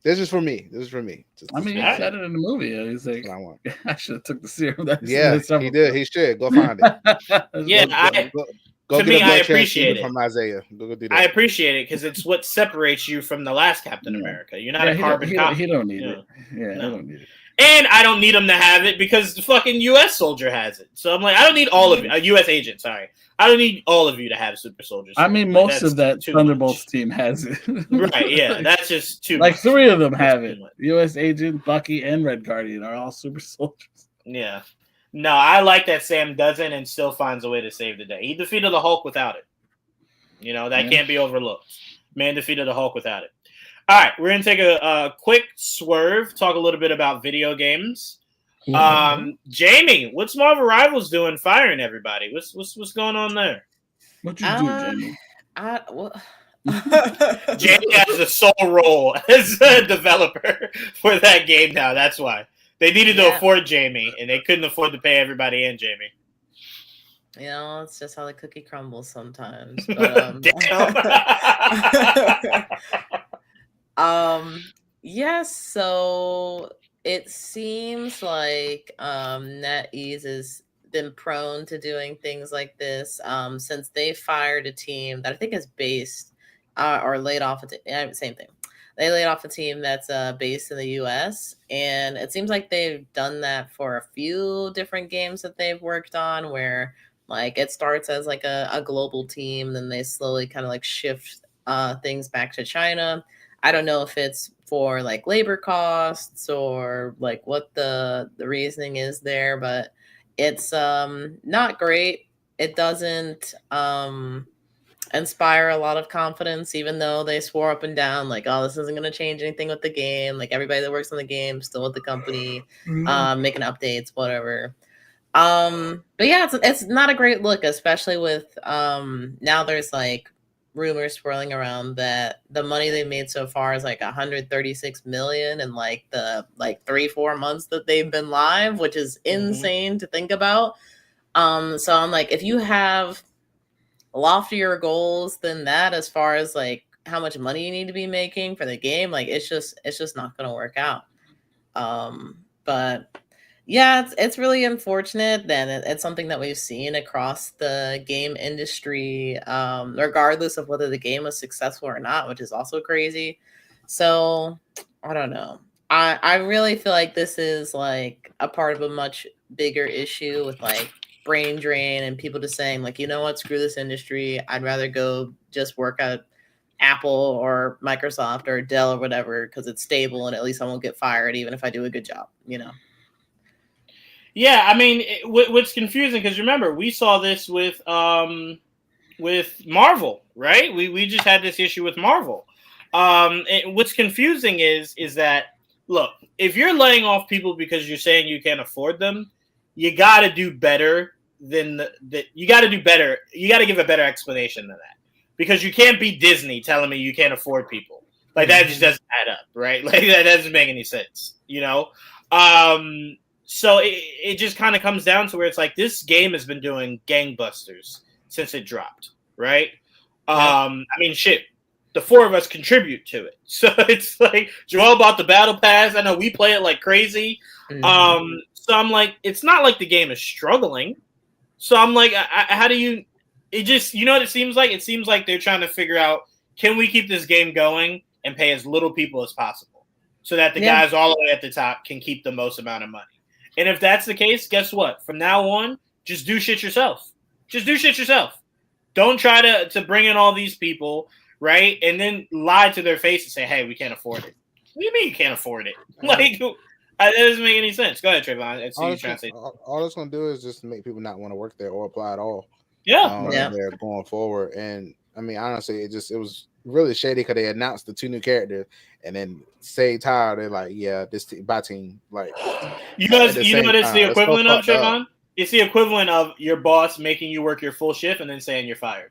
This is for me. Just I mean, he said it in the movie. He's like, I want. I should have took the serum. He did. He should go find it. Yeah, go to get me, a blood I appreciate it from Isaiah. Go do that. I appreciate it because it's what separates you from the last Captain America. You're not a carbon copy. He don't need it. Yeah, he don't need it. And I don't need him to have it because the fucking U.S. soldier has it. So I'm like, I don't need all of you. A U.S. agent, sorry. I don't need all of you to have super soldiers. I mean, most of that Thunderbolts team has it. Right, yeah. That's just too much. 3 of them have it. U.S. agent, Bucky, and Red Guardian are all super soldiers. Yeah. No, I like that Sam doesn't and still finds a way to save the day. He defeated the Hulk without it. You know, that can't be overlooked. Man defeated the Hulk without it. All right, we're going to take a quick swerve, talk a little bit about video games. Jamie, what's Marvel Rivals doing firing everybody? What's going on there? What you do, Jamie? Jamie has the sole role as a developer for that game now. That's why. They needed to afford Jamie, and they couldn't afford to pay everybody and Jamie. You know, it's just how the cookie crumbles sometimes. But, yes, so it seems like NetEase has been prone to doing things like this since they fired a team that I think is based or laid off same thing. They laid off a team that's based in the U.S. and it seems like they've done that for a few different games that they've worked on where like it starts as like a global team, then they slowly kind of like shift things back to China. I don't know if it's for like labor costs or like what the reasoning is there, but it's not great. It doesn't inspire a lot of confidence, even though they swore up and down like, oh, this isn't going to change anything with the game. Like everybody that works on the game still with the company, making updates, whatever. But yeah, it's not a great look, especially with now there's like rumors swirling around that the money they made so far is like 136 million in like the 3-4 months that they've been live, which is insane to think about. So I'm like, if you have loftier goals than that as far as like how much money you need to be making for the game, like it's just not going to work out. But yeah, it's really unfortunate. Then it's something that we've seen across the game industry, regardless of whether the game was successful or not, which is also crazy. So I don't know. I really feel like this is like a part of a much bigger issue with like brain drain and people just saying like, you know what, screw this industry. I'd rather go just work at Apple or Microsoft or Dell or whatever because it's stable and at least I won't get fired even if I do a good job, you know. Yeah, I mean, what's confusing because remember we saw this with Marvel, right? We just had this issue with Marvel. And what's confusing is that look, if you're laying off people because you're saying you can't afford them, you got to do better than that. You got to do better. You got to give a better explanation than that because you can't be Disney telling me you can't afford people. Like that just doesn't add up, right? Like that doesn't make any sense, you know. So it just kind of comes down to where it's like this game has been doing gangbusters since it dropped, right? I mean, shit, the 4 of us contribute to it. So it's like, Joel bought the Battle Pass. I know we play it like crazy. So I'm like, it's not like the game is struggling. So I'm like, how do you – it just – you know what it seems like? It seems like they're trying to figure out, can we keep this game going and pay as little people as possible so that the guys all the way at the top can keep the most amount of money? And if that's the case, guess what? From now on, just do shit yourself. Just do shit yourself. Don't try to bring in all these people, right? And then lie to their face and say, hey, we can't afford it. What do you mean you can't afford it? Like, That doesn't make any sense. Go ahead, Trevon. I see All you it's, trying gonna, to say. all it's gonna do is just make people not want to work there or apply at all. Yeah. Yeah. They're going forward, and I mean, honestly, it was really shady because they announced the 2 new characters, and then say tired, they're like, yeah, this by team, like You at guys, the you know same what it's the time, it's so equivalent of, fucked up. Trevon? It's the equivalent of your boss making you work your full shift and then saying you're fired.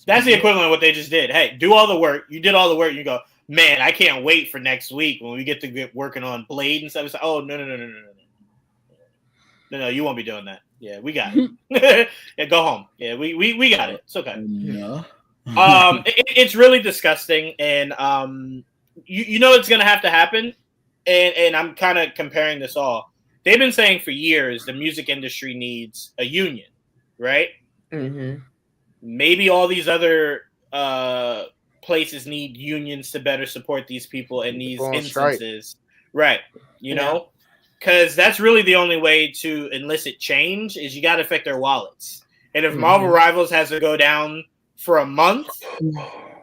That's the equivalent of what they just did. Hey, do all the work. You did all the work. You go, man, I can't wait for next week when we get to get working on Blade and stuff. It's like, oh, no, you won't be doing that. Yeah, we got it. Yeah, go home. Yeah, we got it. It's okay. No. It's really disgusting, and you know it's gonna have to happen. And I'm kind of comparing this all. They've been saying for years the music industry needs a union, right? Mm-hmm. Maybe all these other places need unions to better support these people in these instances, right? You know, because that's really the only way to elicit change is you got to affect their wallets. And if Marvel Rivals has to go down for a month,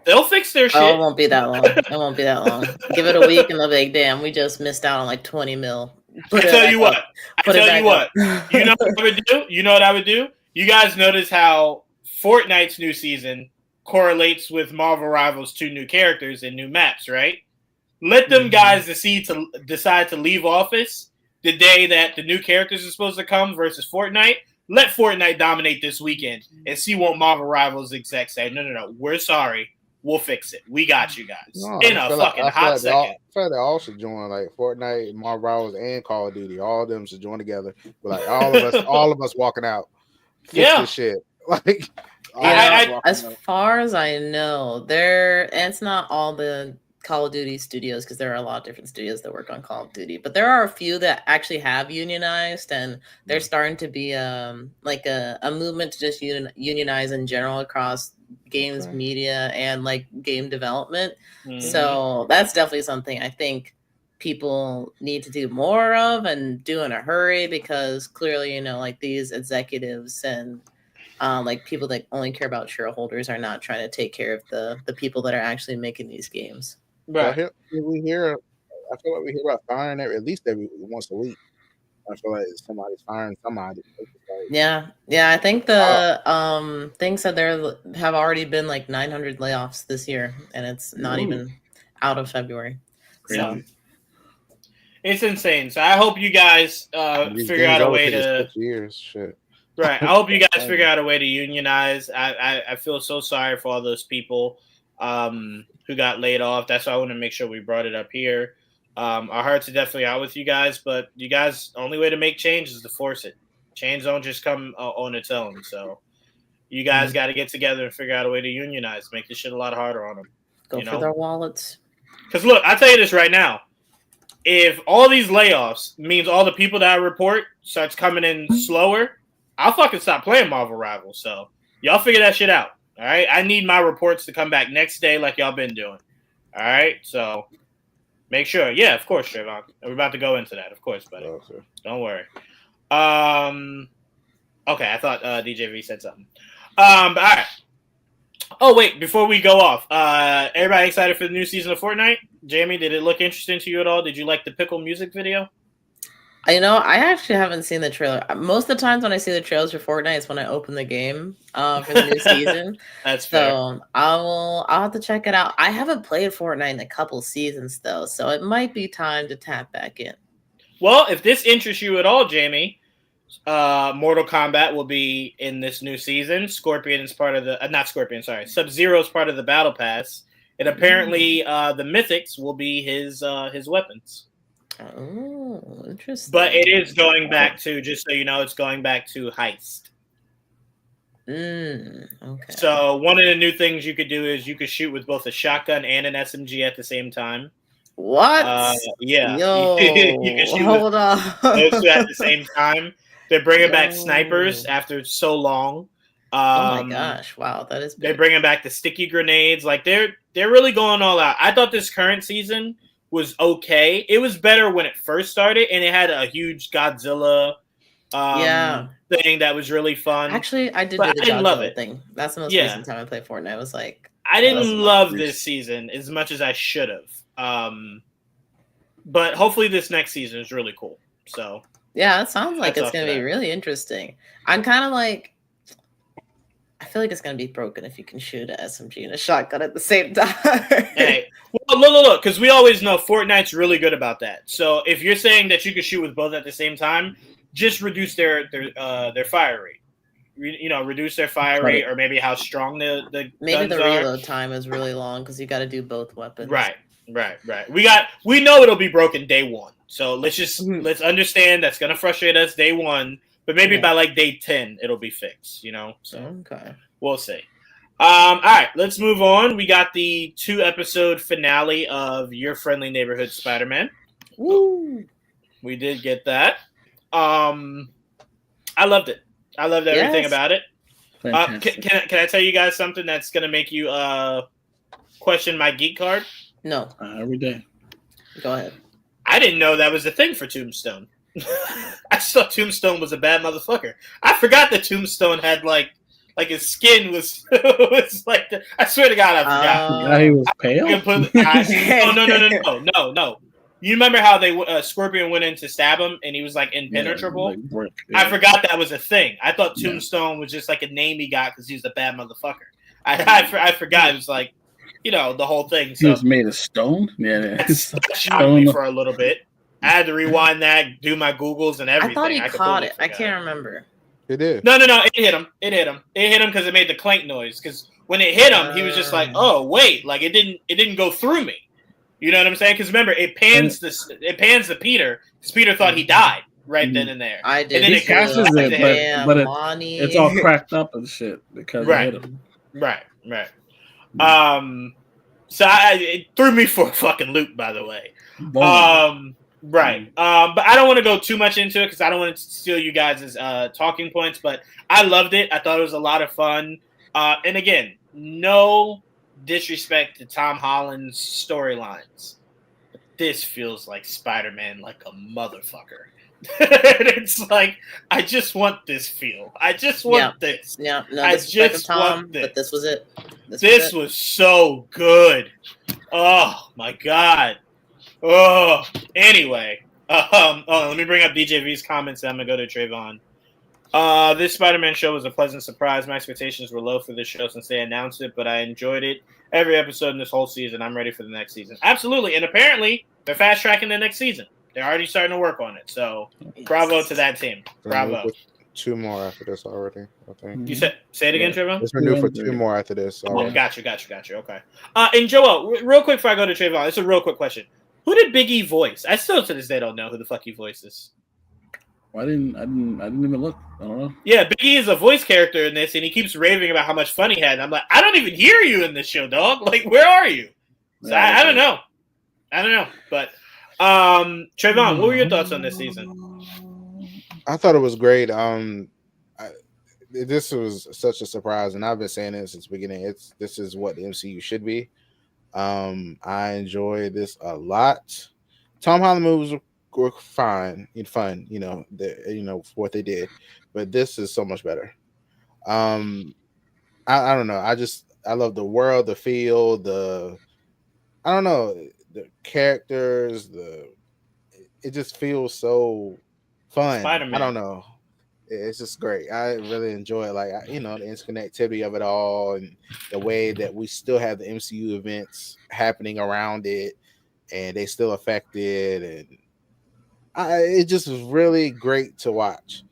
they'll fix their shit. Oh, it won't be that long. It won't be that long. Give it a week and they'll be like, damn, we just missed out on like 20 mil. I tell you what. You know what I would do? You know what I would do? You guys notice how Fortnite's new season correlates with Marvel Rivals' 2 new characters and new maps, right? Let them guys decide to leave office the day that the new characters are supposed to come versus Fortnite. Let Fortnite dominate this weekend and see what Marvel Rivals execs say. No. We're sorry. We'll fix it. We got you guys. In a fucking hot second. I feel like they all should join, like Fortnite, Marvel Rivals, and Call of Duty. All of them should join together. Like all of us walking out. Fix this shit. Like as far as I know, it's not all the Call of Duty studios, because there are a lot of different studios that work on Call of Duty, but there are a few that actually have unionized, and there's starting to be like a movement to just unionize in general across games media and like game development. So that's definitely something I think people need to do more of and do in a hurry, because clearly, you know, like these executives and like people that only care about shareholders are not trying to take care of the people that are actually making these games. Right. I feel like we hear about firing at least every once a week. I feel like somebody's firing somebody. Yeah. I think the thing said there have already been like 900 layoffs this year, and it's not even out of February. So it's insane. So I hope you guys figure out a way to. Shit. Right. I hope you guys figure out a way to unionize. I feel so sorry for all those people who got laid off. That's why I want to make sure we brought it up here. Our hearts are definitely out with you guys, but you guys, only way to make change is to force it. Change don't just come on its own. So you guys got to get together and figure out a way to unionize, make this shit a lot harder on them. Go for their wallets. Because look, I'll tell you this right now. If all these layoffs means all the people that I report starts coming in slower, I'll fucking stop playing Marvel Rivals. So y'all figure that shit out. All right. I need my reports to come back next day like y'all been doing. All right. So make sure. Yeah, of course, Trevon. We're about to go into that. Of course, buddy. Okay. Don't worry. Okay. I thought DJV said something. All right. Oh, wait. Before we go off, everybody excited for the new season of Fortnite? Jamie, did it look interesting to you at all? Did you like the Pickle music video? You know, I actually haven't seen the trailer. Most of the times when I see the trailers for Fortnite, it's when I open the game for the new season. That's fair. So I'll have to check it out. I haven't played Fortnite in a couple seasons though, so it might be time to tap back in. Well, if this interests you at all, Jamie, Mortal Kombat will be in this new season. Scorpion is part of the Sub-Zero is part of the Battle Pass, and apparently the Mythics will be his weapons. Oh, interesting. But it is going back to, just so you know, it's going back to Heist. Okay. So one of the new things you could do is you could shoot with both a shotgun and an SMG at the same time. What? Yeah. Yo, you can shoot hold on. those two at the same time. They're bringing back snipers after so long. Oh my gosh! Wow, that is. They're bringing back the sticky grenades. Like they're really going all out. I thought this current season was okay. It was better when it first started, and it had a huge Godzilla thing that was really fun. Actually, I did the Godzilla thing. That's the most recent time I played Fortnite. I was like, I didn't love this season as much as I should have. But hopefully this next season is really cool. So Yeah, it sounds like That's it's up going to to be that. really interesting. I'm kind of like, I feel like it's going to be broken if you can shoot an SMG and a shotgun at the same time. hey, well, look, because we always know Fortnite's really good about that. So if you're saying that you can shoot with both at the same time, just reduce their fire rate. Reduce their fire rate, or maybe how strong the Maybe guns the are. reload time is really long because you got to do both weapons. Right. We know it'll be broken day one. So let's understand that's gonna frustrate us day one, but maybe by like day 10 it'll be fixed. So Okay. we'll see. All right, let's move on. We got the 2-episode finale of Your Friendly Neighborhood Spider-Man. Woo! We did get that. I loved it. I loved everything about it. Can I tell you guys something that's gonna make you question my geek card? No. Every day. Go ahead. I didn't know that was a thing for Tombstone. I just thought Tombstone was a bad motherfucker. I forgot that Tombstone had like his skin was like I swear to God, I forgot. Yeah, he was pale. No. You remember how they Scorpion went in to stab him and he was like impenetrable? I forgot that was a thing. I thought Tombstone was just like a name he got because he was a bad motherfucker. I forgot it was like the whole thing. So he was made of stone. Yeah, that shocked me for a little bit. I had to rewind that, do my Googles and everything. I thought he caught it. I can't remember. It did. No. It hit him. It hit him because it made the clank noise. Because when it hit him, he was just like, "Oh wait!" Like it didn't go through me. You know what I'm saying? Because remember, it pans to Peter. Because Peter thought he died right then and there. I did. And then he catches it, but it's all cracked up and shit because it hit him. Right. So it threw me for a fucking loop, by the way. Right. But I don't want to go too much into it because I don't want to steal you guys' talking points. But I loved it. I thought it was a lot of fun. And again, no disrespect to Tom Holland's storylines. But this feels like Spider-Man like a motherfucker. It's like I just want this feel. I just want this. Yeah, no, I just want this. But this was it. This was so good. Oh my god. Oh. Anyway, let me bring up DJV's comments. And I'm gonna go to Trevon. This Spider-Man show was a pleasant surprise. My expectations were low for this show since they announced it, but I enjoyed it. Every episode in this whole season. I'm ready for the next season. Absolutely, and apparently they're fast tracking the next season. They're already starting to work on it. So, bravo to that team. Bravo. 2 more after this already. I think. You say it again, Trevon? It's renewed for 2 more after this. Oh, gotcha. Okay. And Joel, real quick before I go to Trevon, it's a real quick question. Who did Big E voice? I still to this day don't know who the fuck he voices. Well, I didn't even look. I don't know. Yeah, Big E is a voice character in this, and he keeps raving about how much fun he had. And I'm like, I don't even hear you in this show, dog. Like, where are you? So I don't know. But Trevon, what were your thoughts on this season? I thought it was great. This was such a surprise, and I've been saying it since the beginning. This is what the MCU should be. I enjoyed this a lot. Tom Holland movies were fine and fun, what they did, but this is so much better. I don't know. I love the world, the feel, the characters, it just feels so fun. Spider-Man. I don't know. It's just great. I really enjoy it. Like, the interconnectivity of it all and the way that we still have the MCU events happening around it and they still affect it. And it just was really great to watch.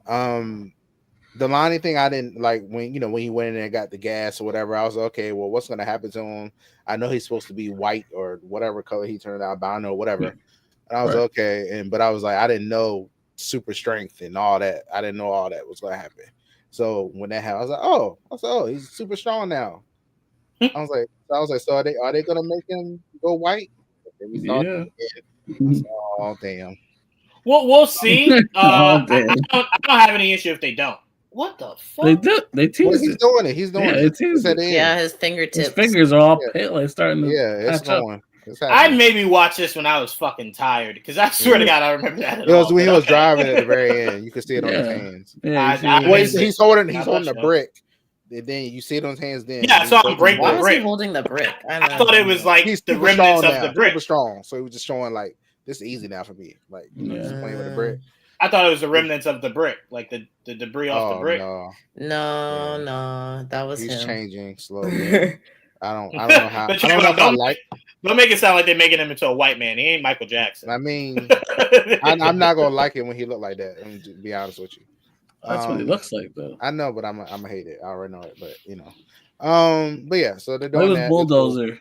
The Lonnie thing, I didn't like when he went in there and got the gas or whatever. I was like, okay, well, what's going to happen to him? I know he's supposed to be white or whatever color he turned out, albino or whatever. And I was okay. But I was like, I didn't know super strength and all that. I didn't know all that was going to happen. So when that happened, I was like, oh, he's super strong now. I was like, so are they going to make him go white? Yeah. Oh, damn. Well, we'll see. Oh, damn. I don't have any issue if they don't. What the fuck? They do. They teased He's doing it. He's doing it. Yeah, his fingertips. His fingers are all pale, like starting to. Yeah, it's going. I maybe watched this when I was fucking tired because I swear to God I remember that. It was when he was driving at the very end. You could see it on his hands. Yeah, he's holding the brick. And then you see it on his hands. Then I saw him break the brick. Why was he holding the brick? I thought it was like he's the remnants of the brick. Super strong, so he was just showing like this is easy now for me. Like, just playing with the Mm. brick. I thought it was the remnants of the brick, like the debris off the brick. No, No, that was he's him. changing slowly. I don't know how. But I don't know if I like. Don't make it sound like they're making him into a white man. He ain't Michael Jackson. I mean, I'm not gonna like it when he look like that. I'm to be honest with you. That's what he looks like, though. I know, but I'm gonna hate it. I already know it, but But yeah, so they're It doing was that. Bulldozer.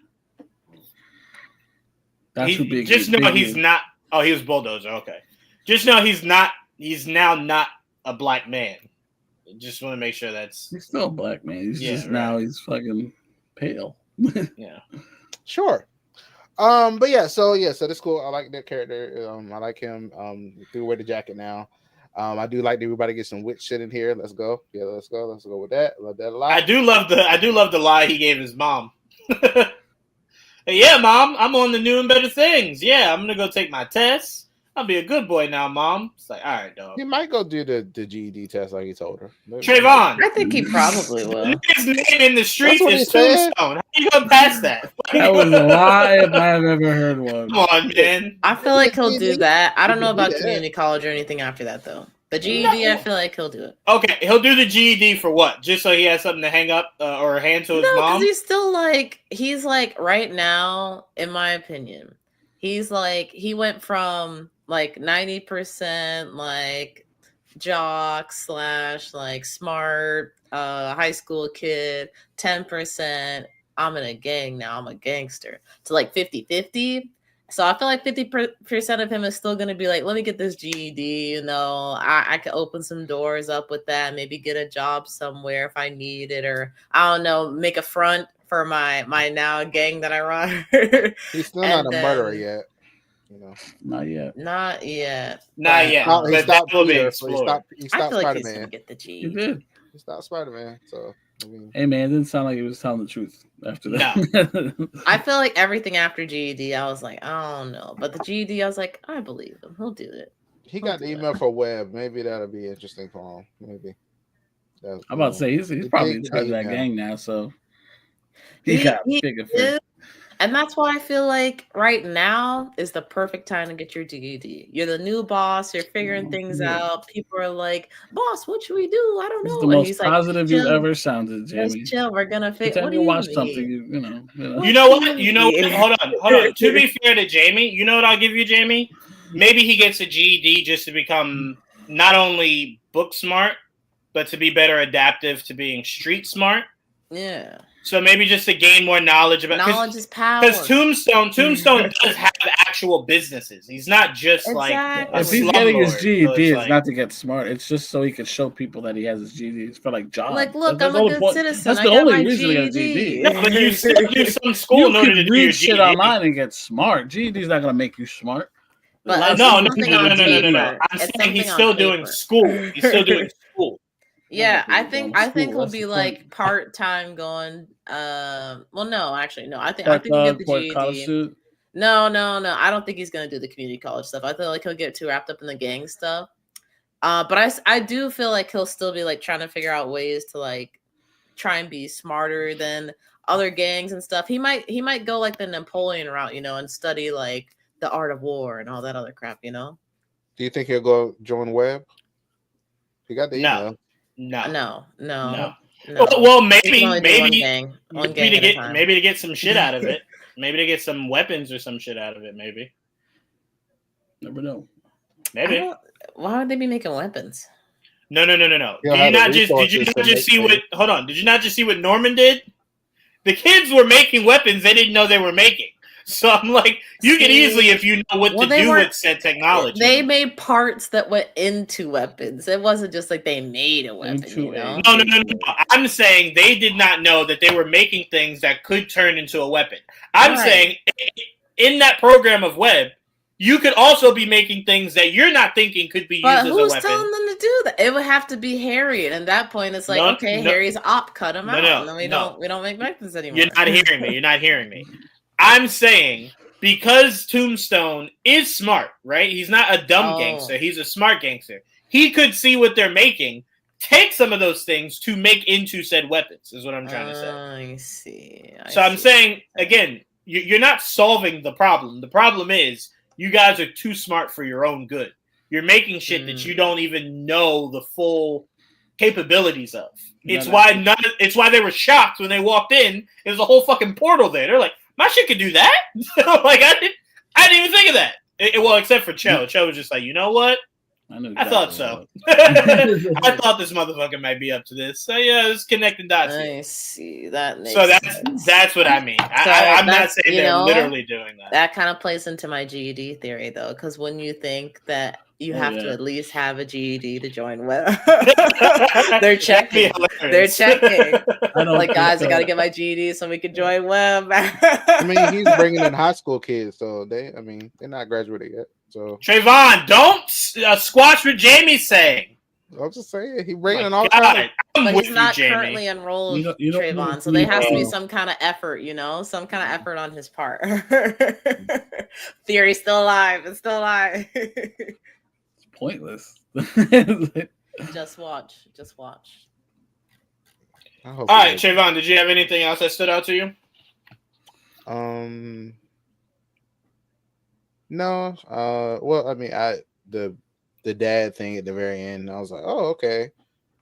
That's who big. Just know big he's is. not. Oh, he was Bulldozer. Okay. Just know he's not. He's now not a black man. Just want to make sure that's. He's still a black man. He's just right. now he's fucking pale. Yeah. Sure. But yeah, so that's cool. I like that character. I like him. Do wear the jacket now. I do like everybody get some witch shit in here. Let's go. Yeah, let's go with that. Love that a lot. I do love the lie he gave his mom. Hey, yeah, Mom, I'm on the new and better things. Yeah, I'm gonna go take my tests. I'll be a good boy now, Mom. It's like, all right, dog. He might go do the GED test like he told her. Trevon. I think he probably will. His name in the streets That's what is he said. Tombstone. How you gonna pass that? That was a lie if I have ever heard one. Come on, man. I feel like he'll do that. I don't know about Yeah. community college or anything after that, though. The GED, I feel like he'll do it. Okay, he'll do the GED for what? Just so he has something to hang up or hand to his No, mom? because he's like right now, in my opinion, he went from like 90% like jock / like smart high school kid, 10% I'm in a gang now, I'm a gangster, to like 50-50. So I feel like 50% of him is still going to be like, let me get this GED, I could open some doors up with that, maybe get a job somewhere if I need it, or I don't know, make a front for my now gang that I run. He's still not a murderer yet. Not yet. Not yet. Not yet. He But that stopped will be Peter, so explored. he I stopped feel like he's going Spider-Man. to get the He GED. did. He stopped Spider-Man. So I mean, Hey man, it didn't sound like he was telling the truth after that. No. I feel like everything after GED, I was like, I don't know. But the GED, I was like, I believe him. He'll do it. he got the email for Webb. Maybe that'll be interesting for him. Maybe. I'm about to say he's probably in charge of that gang now, so he got bigger fish. And that's why I feel like right now is the perfect time to get your GED. You're the new boss. You're figuring things out. People are like, boss, what should we do? I don't know. It's the most positive you've ever sounded, Jamie. Just chill. We're going to fix it. What do you watch something, you know. You know what? Hold on. To be fair to Jamie, you know what I'll give you, Jamie? Maybe he gets a GED just to become not only book smart, but to be better adaptive to being street smart. Yeah. So maybe just to gain more knowledge about knowledge is power. Because Tombstone does have actual businesses. He's not just like if he's getting his GED, it's not to get smart. It's just so he can show people that he has his GED. It's for like jobs. Like, look, I'm a good citizen. That's the only reason he got a GED. No, but you still do some school in order to do your shit online and get smart. GED is not gonna make you smart. But no. I'm saying he's still doing school. He's still doing school. Yeah, I think he'll be like part-time going. Well, no, actually, no. I think he'll get the GED. No. I don't think he's gonna do the community college stuff. I feel like he'll get too wrapped up in the gang stuff. But I do feel like he'll still be like trying to figure out ways to like try and be smarter than other gangs and stuff. He might go like the Napoleon route, and study like the art of war and all that other crap. Do you think he'll go join Webb? He got the email. No. Well, maybe to get some shit out of it. Maybe to get some weapons or some shit out of it. Maybe. Never know. Maybe. Why would they be making weapons? No. Did you not just see what? Hold on. Did you not just see what Norman did? The kids were making weapons they didn't know they were making. So I'm like, you can easily, if you know what to do with said technology. They made parts that went into weapons. It wasn't just like they made a weapon. No. I'm saying they did not know that they were making things that could turn into a weapon. I'm saying in that program of Webb, you could also be making things that you're not thinking could be used as a weapon. Who's telling them to do that? It would have to be Harry, and at that point, it's like, Harry's op, cut him out, and then we don't make weapons anymore. You're not hearing me. I'm saying because Tombstone is smart, right? He's not a dumb gangster. He's a smart gangster. He could see what they're making, take some of those things to make into said weapons, is what I'm trying to say. I see. I'm saying, again, you're not solving the problem. The problem is you guys are too smart for your own good. You're making shit that you don't even know the full capabilibilities of. It's why they were shocked when they walked in. There's a whole fucking portal there. They're like, my shit could do that? Like, I didn't even think of that. Well, except for Cho. Cho was just like, you know what? I thought so. I thought this motherfucker might be up to this. So yeah, it's connecting dots. I see that. So that's what I mean. I'm not saying they're literally doing that. That kind of plays into my GED theory, though, because when you think that you have to at least have a GED to join with, they're checking. They're checking. Like, guys, I got to get my GED so we can join web. I mean, he's bringing in high school kids, so they're not graduated yet. So Trevon, don't squash what Jamie's saying. I'm just saying he's bringing in all kinds. But he's not currently enrolled, Trevon, so there has to be some kind of effort, some kind of effort on his part. Theory's still alive. It's still alive. It's pointless. Just watch. All right, Trevon, did you have anything else that stood out to you? No. Well, I mean, the dad thing at the very end, I was like, oh, okay.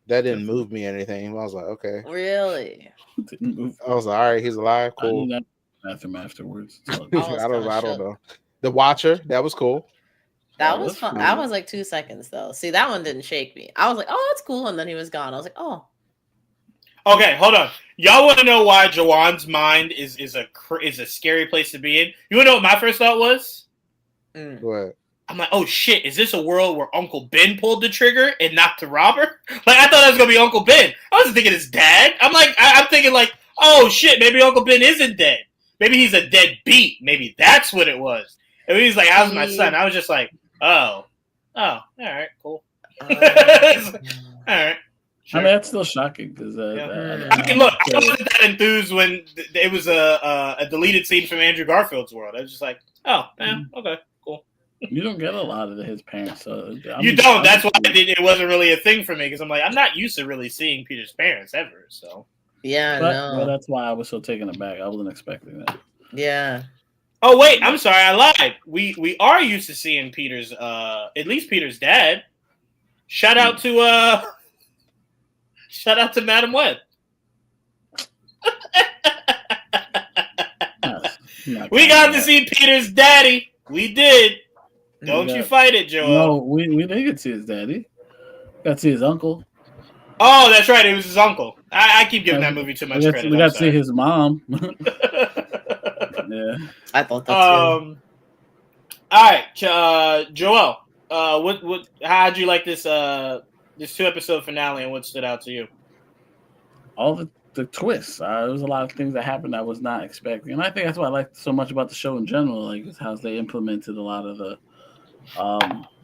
That didn't move me or anything. I was like, okay. Really? Didn't move. I was like, all right, he's alive. Cool. I bathroom afterwards. I don't know. The Watcher, that was cool. That was fun. That was like 2 seconds though. See, that one didn't shake me. I was like, oh, that's cool, and then he was gone. I was like, oh. Okay, hold on. Y'all want to know why Juwaan's mind is a scary place to be in? You want to know what my first thought was? What? I'm like, oh shit, is this a world where Uncle Ben pulled the trigger and not the robber? Like, I thought that was gonna be Uncle Ben. I wasn't thinking his dad. I'm thinking like, oh shit, maybe Uncle Ben isn't dead. Maybe he's a dead beat. Maybe that's what it was. And he's like, how's my son? I was just like, oh, all right, cool. All right. Sure. I mean, that's still shocking because look, I wasn't that enthused when it was a deleted scene from Andrew Garfield's world. I was just like, oh, yeah, okay, cool. You don't get a lot of his parents, so you don't. That's why it wasn't really a thing for me because I'm like, I'm not used to really seeing Peter's parents ever. So yeah, but that's why I was so taken aback. I wasn't expecting that. Yeah. Oh wait, I'm sorry, I lied. We are used to seeing Peter's at least Peter's dad. Shout out to Madam Web. We got to see Peter's daddy. We did. Don't you fight it, Joel. No, we didn't get to see his daddy. Got to see his uncle. Oh, that's right. It was his uncle. I keep giving that movie too much credit. We got to see his mom. Yeah. I thought that too. All right, Joel. How'd you like this 2-episode finale, and what stood out to you? All the twists. There was a lot of things that happened I was not expecting, and I think that's what I liked so much about the show in general. Like, is how they implemented a lot of the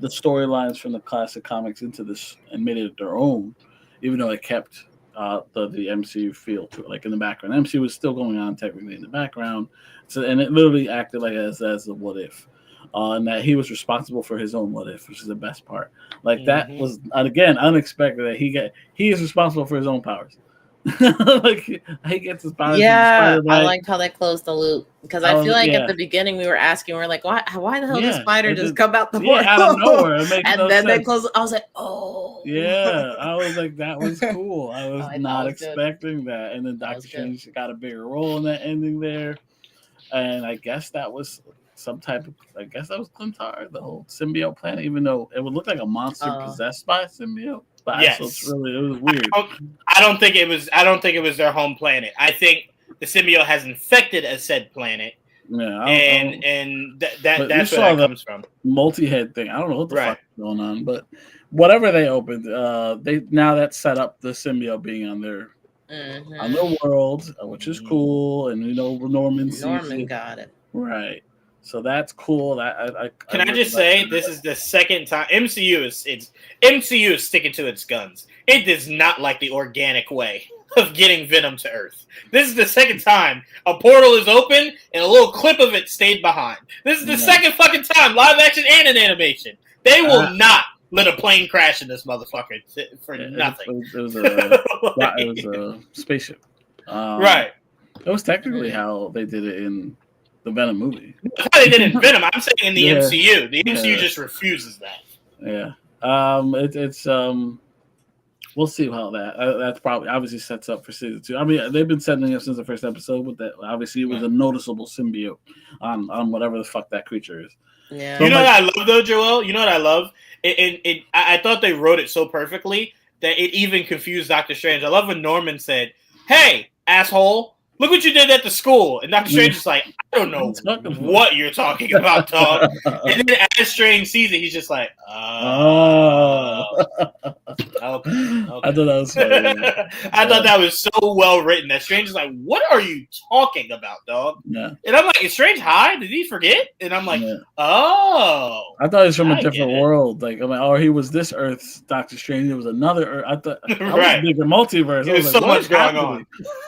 storylines from the classic comics into this and made it their own, even though it kept the MCU feel to it. Like in the background, MCU was still going on technically in the background, and it literally acted like as a what if. And that he was responsible for his own what if, which is the best part. Like that was again unexpected that he is responsible for his own powers. Like he gets his powers. Yeah, I liked how they closed the loop because I feel like at the beginning we were like, why the hell did spider just come out the portal out of nowhere? And then they closed. I was like, oh yeah, I was like, that was cool. I was not expecting that, and then Doctor Strange got a bigger role in that ending there, and I guess that was some type of, I guess that was Clintar, the whole symbiote planet, even though it would look like a monster possessed by a symbiote. But yes. So it was weird. I don't think it was their home planet. I think the symbiote has infected a said planet. Yeah, that's where that comes from. Multi-head thing. I don't know what the fuck is going on, but whatever they opened, that set up the symbiote being on their world, which is cool, and Norman got it right. So that's cool. Can I just say this is the second time MCU is sticking to its guns. It does not like the organic way of getting Venom to Earth. This is the second time a portal is open and a little clip of it stayed behind. This is the second fucking time, live action and in animation. They will not let a plane crash in this motherfucker for nothing. It was a spaceship. Right. It was technically how they did it in the Venom movie. That's how they did in Venom. I'm saying in the Yeah. MCU. The MCU Yeah. just refuses that. Yeah. It's we'll see how that's probably obviously sets up for season 2. I mean, they've been setting it up since the first episode, but that obviously it was a noticeable symbiote on whatever the fuck that creature is. Yeah. You know what I love though, Joel? You know what I love? I thought they wrote it so perfectly that it even confused Doctor Strange. I love when Norman said, "Hey, asshole, look what you did at the school." And Doctor Strange is like, "I don't know what you're talking about, dog." And then as Strange sees it, he's just like, Okay. I thought that was funny. I thought that was so well written that Strange is like, "What are you talking about, dog?" Yeah. And I'm like, "Is Strange high? Did he forget?" And I'm like, "Oh." I thought it was from a I different get it. world. Like, I'm like, oh, he was this Earth's Doctor Strange. It was another Earth. I thought that Right. was a bigger multiverse. There's I was so like, much what's going happening?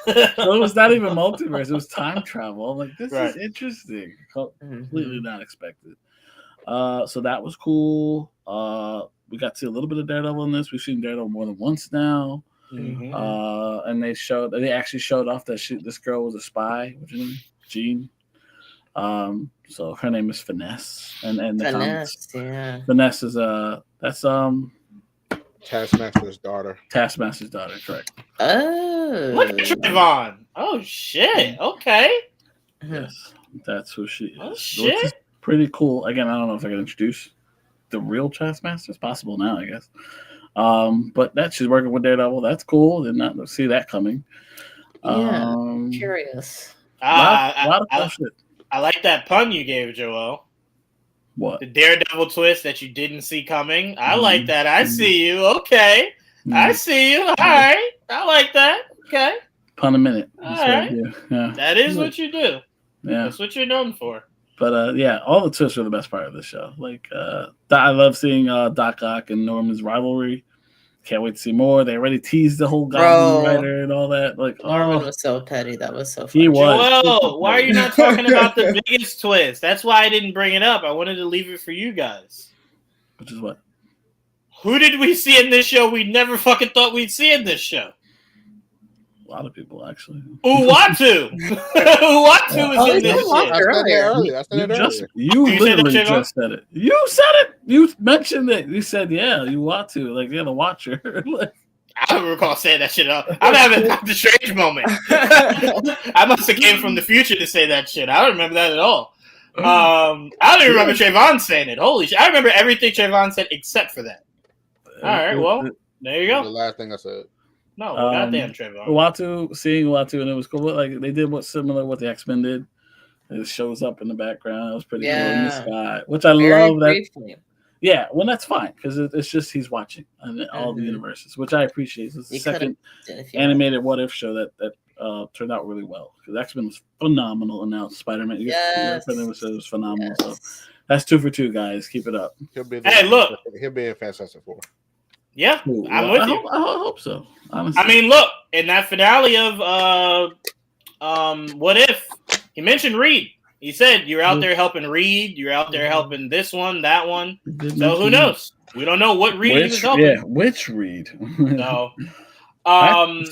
on. So it was not even multiverse. It was time travel. I'm like, this Right. is interesting. Completely not expected. So that was cool. We got to see a little bit of Daredevil in this. We've seen Daredevil more than once now. Mhm. And they actually showed off that this girl was a spy. What's her name? Jean. So her name is Finesse, and the Finesse, comics, yeah. Finesse is that's Taskmaster's daughter. Taskmaster's daughter, correct? Oh, Look at Trevon. Oh shit. Okay. Yes, that's who she is. Oh Which shit. is pretty cool. Again, I don't know if I can introduce the real Taskmaster. It's possible now, I guess. But that she's working with Daredevil. That's cool. Did not see that coming. Yeah, curious. Lot of cool shit. I like that pun you gave, Joel. What? The Daredevil twist that you didn't see coming. I like that. I see you. Okay. I see you. All right. I like that. Okay. Pun a minute. All That's what I right. do. Yeah. That is what you do. Yeah. That's what you're known for. But yeah, all the twists are the best part of the show. Like I love seeing Doc Ock and Norman's rivalry. Can't wait to see more. They already teased the whole Goblin Rider and all that. Like Norman was so petty. That was so funny. He was. Joel, why are you not talking about the biggest twist? That's why I didn't bring it up. I wanted to leave it for you guys. Which is what? Who did we see in this show we never fucking thought we'd see in this show? A lot of people, actually. Uatu! Uatu is in this shit. I said that earlier. You You literally said that, just said it. You said it. You mentioned it. You said, yeah, you want to. Like, yeah, the Watcher. Like, I don't recall saying that shit. I'm having a Doctor Strange moment. I must have came from the future to say that shit. I don't remember that at all. I don't even remember Trevon saying it. Holy shit. I remember everything Trevon said except for that. All right, well, there you The go. last thing I said. No, goddamn Trevon. seeing Uatu, and it was cool. Like, they did what's similar to what the X-Men did. It shows up in the background. It was pretty cool in the sky, which I love. Briefly. Yeah, well, that's fine because it's just he's watching all the universes, which I appreciate. It's the second animated What If show that turned out really well because X-Men was phenomenal, and now Spider-Man. Yes, it was phenomenal. Yes. So that's 2 for 2, guys. Keep it up. He'll be in Fantastic Four. Yeah, I'm with you. I hope so. Honestly. I mean, look, in that finale of What If, he mentioned Reed. He said, you're out there helping Reed. You're out there helping this one, that one. So who knows? We don't know what Reed he was helping. Yeah, which Reed? So,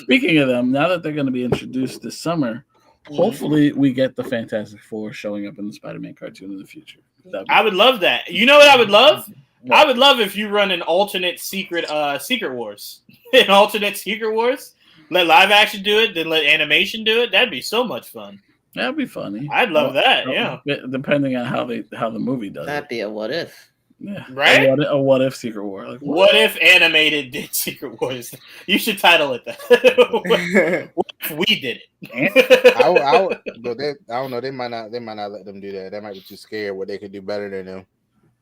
speaking of them, now that they're going to be introduced this summer, hopefully we get the Fantastic Four showing up in the Spider-Man cartoon in the future. I would love that. You know what I would love? What? I would love if you run an alternate Secret Wars. An alternate Secret Wars. Let live action do it, then let animation do it. That'd be so much fun. That'd be funny. I'd love that, yeah. Depending on how the movie does. That'd be a what if. Yeah. Right? A what if Secret War. Like, what if animated did Secret Wars? You should title it that. What if we did it? I don't know. They might not let them do that. They might be too scared what they could do better than them.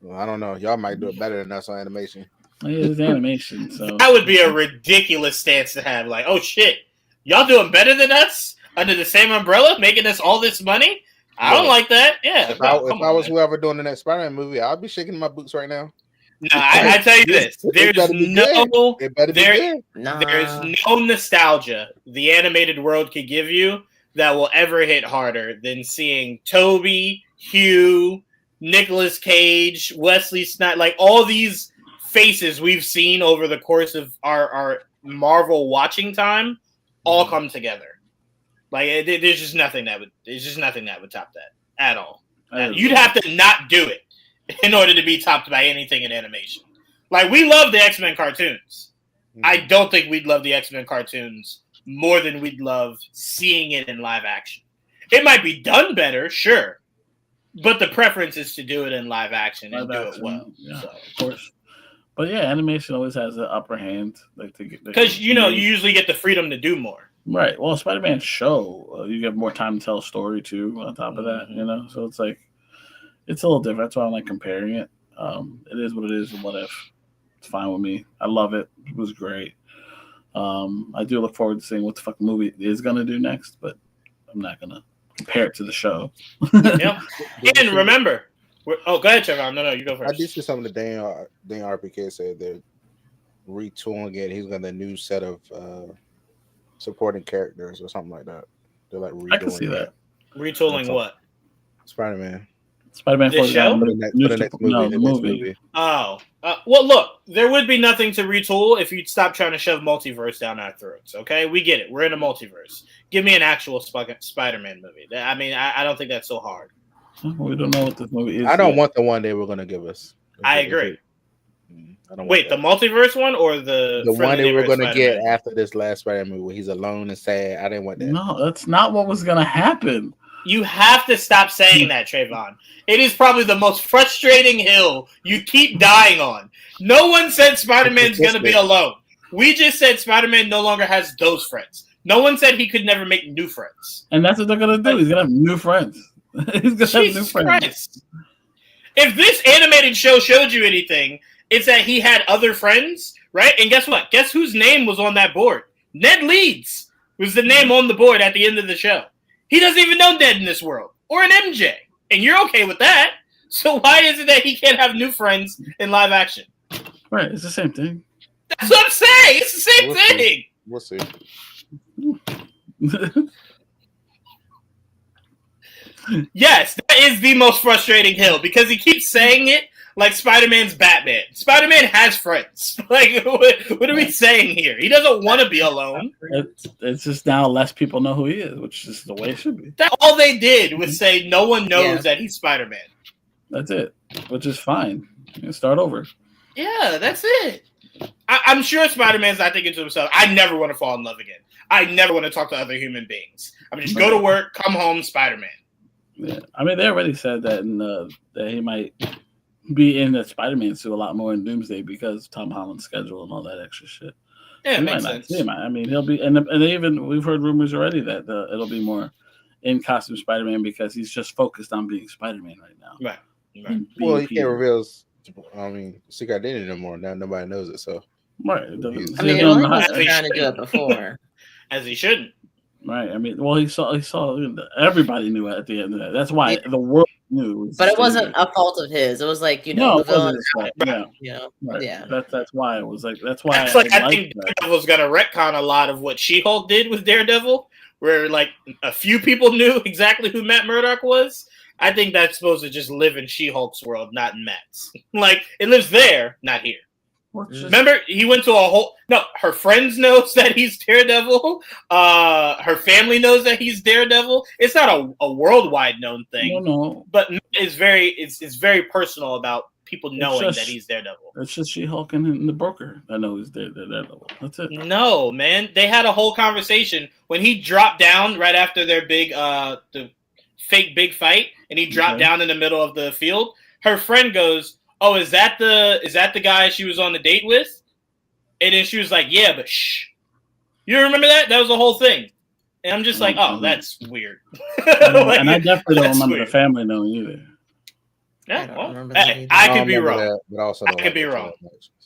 Well, I don't know. Y'all might do it better than us on animation. It's animation, so that would be a ridiculous stance to have. Like, oh shit, y'all doing better than us under the same umbrella, making us all this money. I don't like that. Yeah. If I was whoever doing the next Spider-Man movie, I'd be shaking my boots right now. No, I tell you this: there's no nostalgia the animated world could give you that will ever hit harder than seeing Toby, Hugh, Nicolas Cage, Wesley Snipes, like all these faces we've seen over the course of our Marvel watching time all come together. Like there's just nothing that would top that. at all. I You'd have to not do it in order to be topped by anything in animation. Like, we love the X-Men cartoons. I don't think we'd love the X-Men cartoons more than we'd love seeing it in live action. It might be done better, sure, but the preference is to do it in live action and do it well. Yeah, so. Of course. But yeah, animation always has the upper hand. Because, you usually get the freedom to do more. Right. Well, Spider-Man show, you get more time to tell a story, too, on top of that, So it's like, it's a little different. That's why I like comparing it. It is what it is and what if. It's fine with me. I love it. It was great. I do look forward to seeing what the fucking movie is going to do next, but I'm not going to compare it to the show. Yeah. And remember, go ahead, Trevon. No, you go first. I did see something that Dan RPK said they're retooling it. He's got a new set of supporting characters or something like that. They're like redoing I can see that. Retooling what? Spider-Man. Spider-Man for the show? For the next movie. The movie. Oh. Well, look, there would be nothing to retool if you'd stop trying to shove multiverse down our throats, okay? We get it. We're in a multiverse. Give me an actual Spider-Man movie. I mean, I don't think that's so hard. We don't know what this movie is. I don't want the one they were going to give us. I agree. I don't Wait, the multiverse one or the one they were going to get after this last Spider-Man movie where he's alone and sad? I didn't want that. No, that's not what was going to happen. You have to stop saying that, Trevon. It is probably the most frustrating hill you keep dying on. No one said Spider-Man's going to be alone. We just said Spider-Man no longer has those friends. No one said he could never make new friends. And that's what they're going to do. He's going to have new friends. He's going to have new friends. Christ. If this animated show showed you anything, it's that he had other friends, right? And guess what? Guess whose name was on that board? Ned Leeds was the name on the board at the end of the show. He doesn't even know Ned in this world. Or an MJ. And you're okay with that. So why is it that he can't have new friends in live action? Right, it's the same thing. That's what I'm saying. It's the same thing. We'll see. Yes, that is the most frustrating hill because he keeps saying it like Spider-Man's Batman. Spider-Man has friends. Like, what are we saying here? He doesn't want to be alone. It's just now less people know who he is, which is the way it should be. That's all they did was say no one knows that he's Spider-Man. That's it, which is fine. You can start over. Yeah, that's it. I'm sure Spider-Man's not thinking to himself, I never want to fall in love again. I never want to talk to other human beings. I'm just go to work, come home, Spider-Man. Yeah, I mean, they already said that that he might be in the Spider-Man suit a lot more in Doomsday because of Tom Holland's schedule and all that extra shit. Yeah, it makes sense. I mean, he'll be, and even we've heard rumors already that it'll be more in costume Spider-Man because he's just focused on being Spider-Man right now. Right. Well, he can't reveal. I mean, secret identity no more. Now nobody knows it. So right. I mean, he was trying to do it before, as he shouldn't. Right. I mean, well, he saw. Everybody knew it at the end of that. That's why the world knew. But it wasn't a fault of his. It was like the villain. That's why it was like. That's why. I think Daredevil's gonna retcon a lot of what She-Hulk did with Daredevil, where like a few people knew exactly who Matt Murdock was. I think that's supposed to just live in She-Hulk's world, not in Matt's. Like it lives there, not here. Remember, he went to a whole. No, her friends knows that he's Daredevil. Her family knows that he's Daredevil. It's not a worldwide known thing. No. But it's very personal about people knowing that he's Daredevil. It's just She-Hulk and the broker that know he's Daredevil. That's it. No, man, they had a whole conversation when he dropped down right after their big the fake big fight, and he dropped down in the middle of the field. Her friend goes, "Oh, is that the guy she was on the date with?" And then she was like, "Yeah, but shh." You remember that? That was the whole thing. And I'm just like, "Oh, that's weird." Like, and I definitely don't remember the family knowing either. Yeah, well, I could be wrong. That, but also I could be wrong.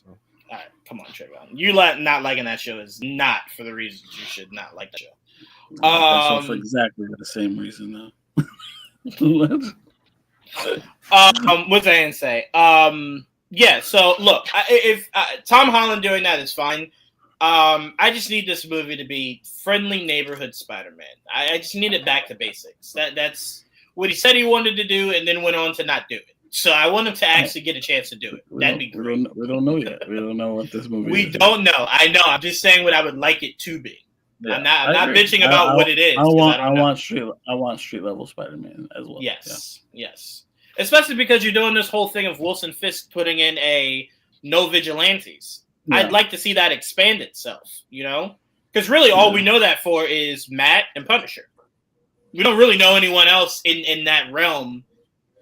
All right, come on, Trevon. You not liking that show is not for the reasons you should not like the show. For exactly the same reason, though. What's I gonna say? Yeah. So look, if Tom Holland doing that is fine. I just need this movie to be friendly neighborhood Spider-Man. I just need it back to basics. That's what he said he wanted to do, and then went on to not do it. So I want him to actually get a chance to do it. That'd be great. We don't know yet. We don't know what this movie is. We don't know. I know. I'm just saying what I would like it to be. Yeah, I'm not agree. bitching about what it is. I 'cause want don't know. I want street level Spider-Man as well. Yes, yes. Especially because you're doing this whole thing of Wilson Fisk putting in a no vigilantes. Yeah. I'd like to see that expand itself, you know? Because really all we know that for is Matt and Punisher. We don't really know anyone else in that realm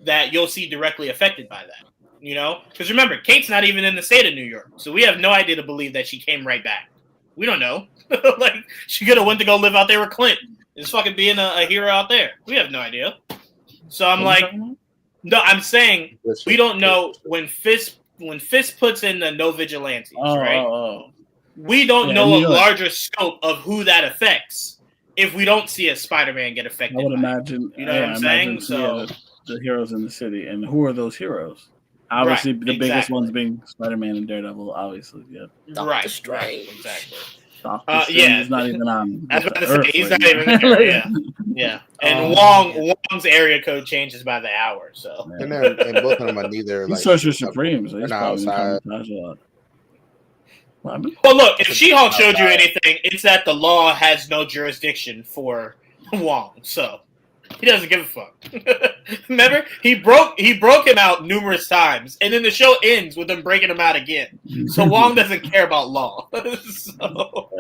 that you'll see directly affected by that, you know? Because remember, Kate's not even in the state of New York, so we have no idea to believe that she came right back. We don't know. Like, she could have went to go live out there with Clint. Just fucking being a hero out there. We have no idea. So I'm like, no, I'm saying we don't know when Fisk puts in the no vigilantes, right? We don't know a larger scope of who that affects if we don't see a Spider-Man get affected. I would imagine. You know what I'm saying? So the heroes in the city, and who are those heroes? Obviously, the biggest ones being Spider-Man and Daredevil. Obviously, yeah. Right, exactly. Doctor Strange is not even on. I was about to say he's not even there. Yeah. And Wong's area code changes by the hour. So and both of them are neither like Sorcerer Supreme. So he's probably outside. Well, look, if She-Hulk showed you anything, it's that the law has no jurisdiction for Wong. So he doesn't give a fuck. Remember, he broke him out numerous times, and then the show ends with him breaking him out again. So Wong doesn't care about law. So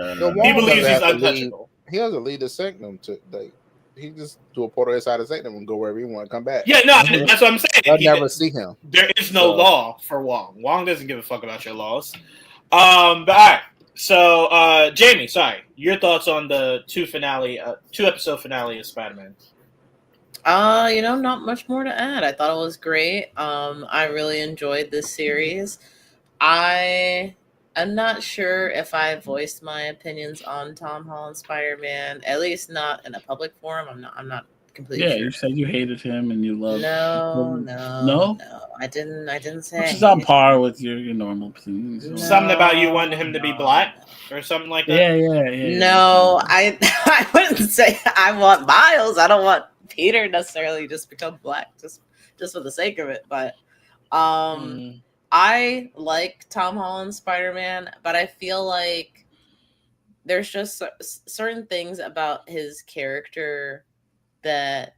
he believes he's untouchable. He doesn't lead the Sanctum to like. He just do a portal inside the Sanctum and go wherever he want to come back. Yeah, no, that's what I'm saying. I'll never see him. There is no law for Wong. Wong doesn't give a fuck about your laws. But all right. So, Jamie, sorry, your thoughts on the two episode finale of Spider-Man? Not much more to add. I thought it was great. I really enjoyed this series. I am not sure if I voiced my opinions on Tom Holland's Spider-Man, at least not in a public forum. I'm not completely sure. You said you hated him and you loved him. No. I didn't say. Which is on par with your normal opinions. No, something about you wanting him to be black or something like that? Yeah. No, I wouldn't say I want Miles. I don't want Peter necessarily just become black just for the sake of it. But I like Tom Holland's Spider-Man, but I feel like there's just certain things about his character that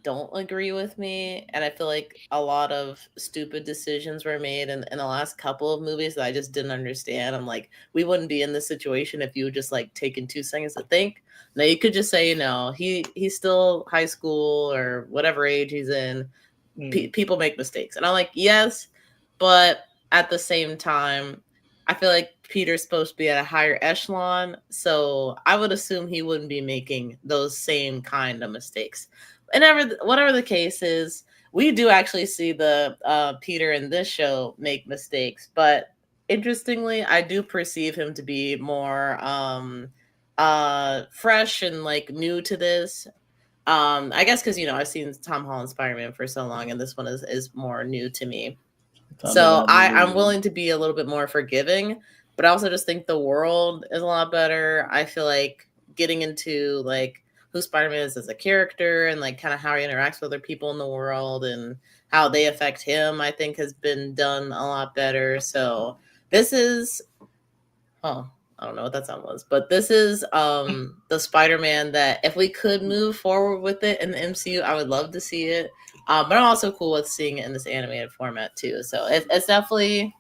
don't agree with me, and I feel like a lot of stupid decisions were made in the last couple of movies that I just didn't understand. I'm like, we wouldn't be in this situation if you just like taken 2 seconds to think. Now you could just say, he's still high school or whatever age he's in. People make mistakes, and I'm like, yes, but at the same time, I feel like Peter's supposed to be at a higher echelon, so I would assume he wouldn't be making those same kind of mistakes. And whatever the case is, we do actually see the Peter in this show make mistakes, but interestingly, I do perceive him to be more fresh and like new to this. I guess because I've seen Tom Holland Spider-Man for so long, and this one is more new to me. So I'm willing to be a little bit more forgiving, but I also just think the world is a lot better. I feel like getting into like who Spider-Man is as a character and like kind of how he interacts with other people in the world and how they affect him, I think has been done a lot better. So this is, I don't know what that sound was, but this is the Spider-Man that if we could move forward with it in the MCU, I would love to see it. But I'm also cool with seeing it in this animated format too. So it's definitely,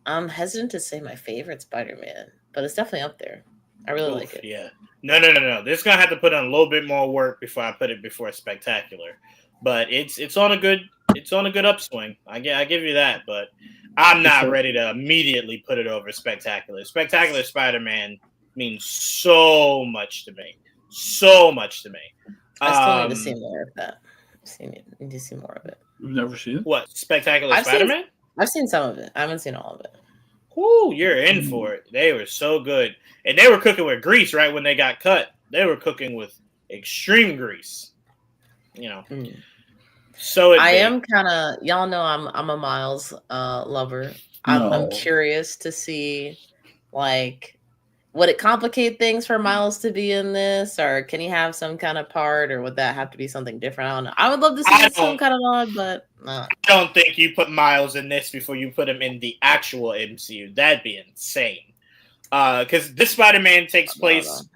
I'm hesitant to say my favorite Spider-Man, but it's definitely up there. I really like it. Yeah. No. This is gonna have to put in a little bit more work before I put it before Spectacular. But it's on a good upswing. I give you that, but I'm not ready to immediately put it over Spectacular. Spectacular Spider-Man means so much to me. So much to me. I still need to see more of that. Need to see more of it. You've never seen it? What? Spectacular Spider-Man? I've seen some of it. I haven't seen all of it. Whoo, you're in for it. They were so good. And they were cooking with grease right when they got cut. They were cooking with extreme grease. So I am kind of, y'all know I'm a Miles lover. I'm curious to see like would it complicate things for Miles to be in this, or can he have some kind of part, or would that have to be something different? I don't know. I would love to see some kind of nod, but I don't think you put Miles in this before you put him in the actual MCU. That'd be insane. Because this Spider-Man takes place.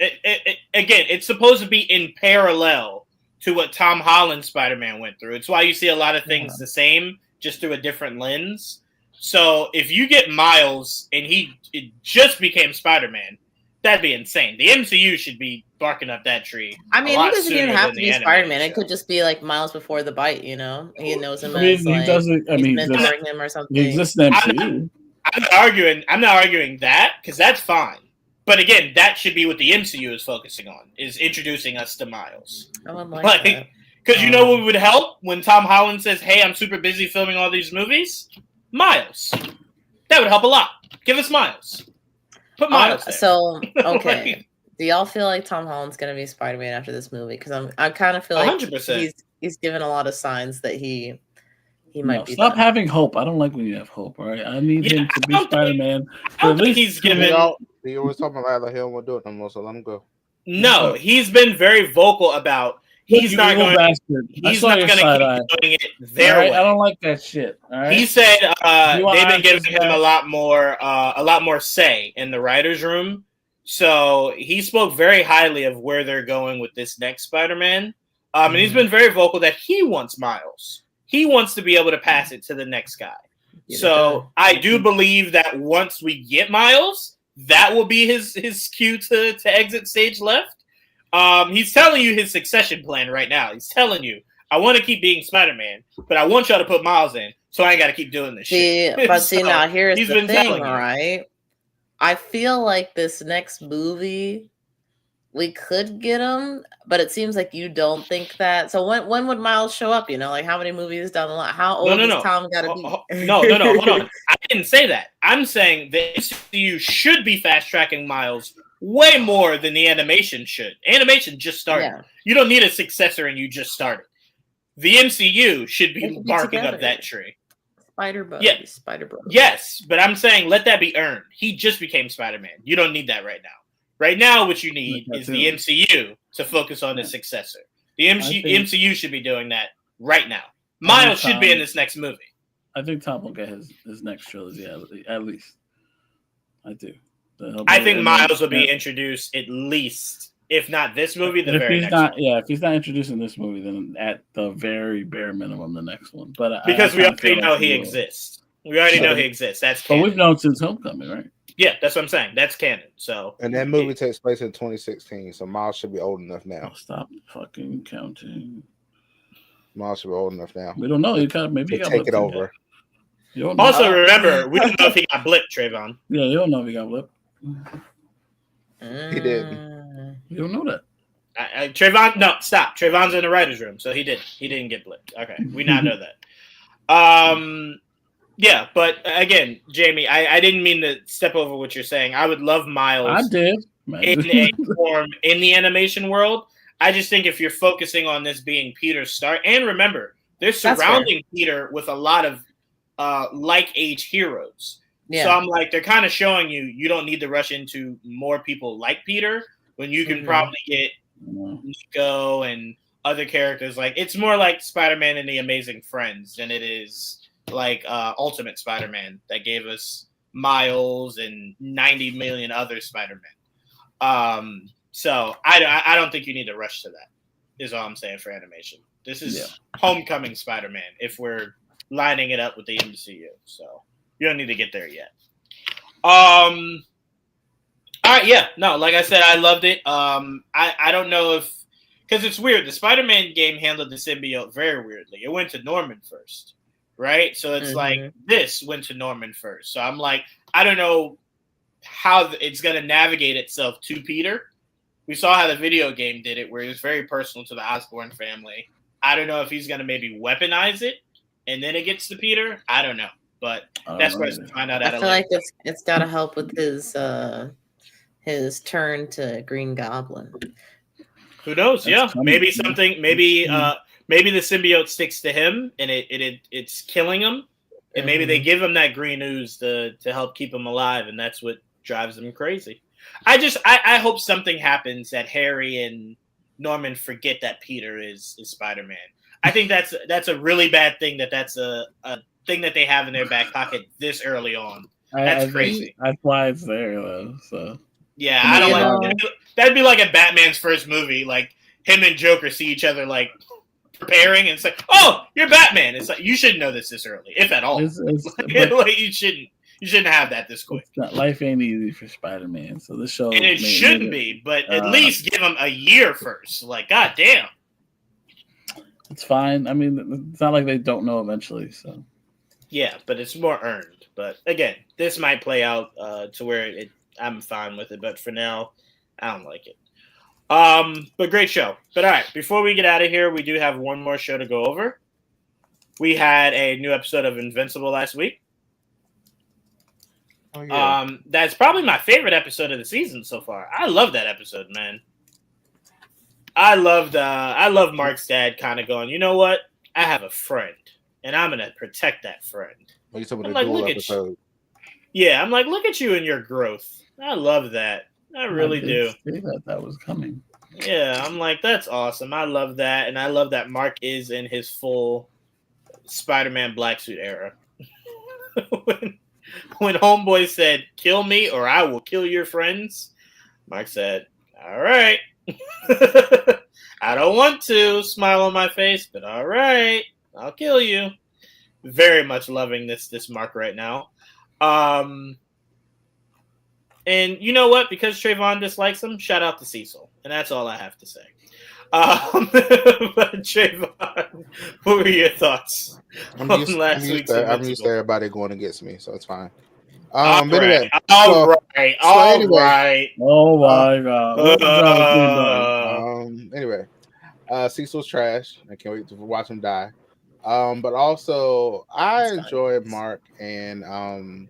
Again, it's supposed to be in parallel to what Tom Holland's Spider-Man went through. It's why you see a lot of things the same, just through a different lens. So if you get Miles and it just became Spider-Man, that'd be insane. The MCU should be barking up that tree. I mean, it doesn't even have to be Spider-Man. It could just be like Miles before the bite, you know? He knows him as he like, doesn't. I mean, he's mentoring him or something. He exists in MCU. I'm not arguing that, because that's fine. But again, that should be what the MCU is focusing on, is introducing us to Miles. I would like that. Because you know what would help when Tom Holland says, hey, I'm super busy filming all these movies? Miles. That would help a lot. Give us Miles. Put Miles there. So, okay. Do y'all feel like Tom Holland's going to be Spider-Man after this movie? Because I kind of feel like 100%. he's given a lot of signs that he might be. Stop having hope. I don't like when you have hope, all right? I need him to be Spider-Man. I don't think he's given... You always talking about like he don't want to do it no more, so let him go. No, he's been very vocal about he's not going to keep doing it their way. I don't like that shit. All right? He said they've been giving him a lot more say in the writer's room. So he spoke very highly of where they're going with this next Spider-Man. And he's been very vocal that he wants Miles. He wants to be able to pass it to the next guy. So I do believe that once we get Miles, that will be his cue to exit stage left. He's telling you his succession plan right now. He's telling you, I want to keep being Spider-Man, but I want y'all to put Miles in, so I ain't got to keep doing this shit. But see, now here's the thing, right? I feel like this next movie, we could get him, but it seems like you don't think that. So when would Miles show up? You know, like how many movies down the line? How old is Tom got to be? No, hold on. I didn't say that. I'm saying the MCU should be fast tracking Miles way more than the animation should. Animation just started. Yeah. You don't need a successor, and you just started. The MCU should be barking up that tree. Spider-Bud. Yeah. Spider-Bud. Yes, but I'm saying let that be earned. He just became Spider-Man. You don't need that right now. Right now, what you need is the MCU to focus on the successor. The MCU should be doing that right now. Miles should be in this next movie. I think Tom will get his next trilogy at least. I do. I think Miles will be introduced at least, if not this movie, the very next one. Yeah, if he's not introducing this movie, then at the very bare minimum, the next one. But because we already know he exists. We already know he exists. That's canon. But we've known since Homecoming, right? Yeah, that's what I'm saying. That's canon. So, and that movie takes place in 2016, so Miles should be old enough now. Stop fucking counting. Miles should be old enough now. We don't know. He got take it over. Also, remember, we don't know if he got blipped, Trevon. Yeah, you don't know if he got blipped. He didn't. You don't know that. Trevon, no, stop. Trevon's in the writer's room, so he didn't get blipped. Okay, we now know that. Yeah, but again, Jamie, I didn't mean to step over what you're saying. I would love Miles. I did. In a form in the animation world. I just think if you're focusing on this being Peter's start, and remember, they're surrounding Peter with a lot of like-age heroes. Yeah. So I'm like, they're kind of showing you don't need to rush into more people like Peter when you can probably get Nico and other characters. Like, it's more like Spider-Man and the Amazing Friends than it is like Ultimate Spider-Man that gave us Miles and 90 million other Spider-Man. So I don't think you need to rush to that, is all I'm saying for animation. This is Homecoming Spider-Man if we're lining it up with the MCU. So you don't need to get there yet. All right, yeah. No, like I said, I loved it. I don't know if, because it's weird. The Spider-Man game handled the symbiote very weirdly. It went to Norman first, right? So it's like this went to Norman first. So I'm like, I don't know how it's going to navigate itself to Peter. We saw how the video game did it, where it was very personal to the Osborn family. I don't know if he's going to maybe weaponize it and then it gets to Peter. I don't know, but that's for us to find out. I feel like it's got to help with his turn to Green Goblin. Who knows? Maybe something. Maybe maybe the symbiote sticks to him and it's killing him, and maybe they give him that green ooze to help keep him alive, and that's what drives him crazy. I hope something happens that Harry and Norman forget that Peter is Spider-Man. I think that's a really bad thing. That's a thing that they have in their back pocket this early on. That's crazy. That's why it's there, though. So yeah, I don't like. That'd be like a Batman's first movie, like him and Joker see each other like preparing, and it's like, oh, you're Batman. It's like you shouldn't know this early, if at all. Like, you shouldn't have that this quick. Life ain't easy for Spider-Man, so this show and it shouldn't be. But at least give him a year first. Like, goddamn. It's fine. I mean, it's not like they don't know eventually. So yeah, but it's more earned. But again, this might play out to where I'm fine with it. But for now, I don't like it. But great show. But all right, before we get out of here, we do have one more show to go over. We had a new episode of Invincible last week. Oh, yeah. That's probably my favorite episode of the season so far. I love that episode, man. I love Mark's dad kind of going, you know what? I have a friend, and I'm gonna protect that friend. Well, you talking about the dual episode? Yeah, I'm like, look at you and your growth. I love that. I really do. See that was coming. Yeah, I'm like, that's awesome. I love that, and I love that Mark is in his full Spider-Man black suit era. when Homeboy said, "Kill me or I will kill your friends," Mark said, "All right." I don't want to, smile on my face, but all right, I'll kill you. Very much loving this Mark right now. And you know what? Because Trevon dislikes him, shout out to Cecil. And that's all I have to say. But Trevon, what were your thoughts I'm used to everybody going against me, so it's fine. All right. Oh my god. Anyway, Cecil's trash. I can't wait to watch him die. But also I enjoyed Mark and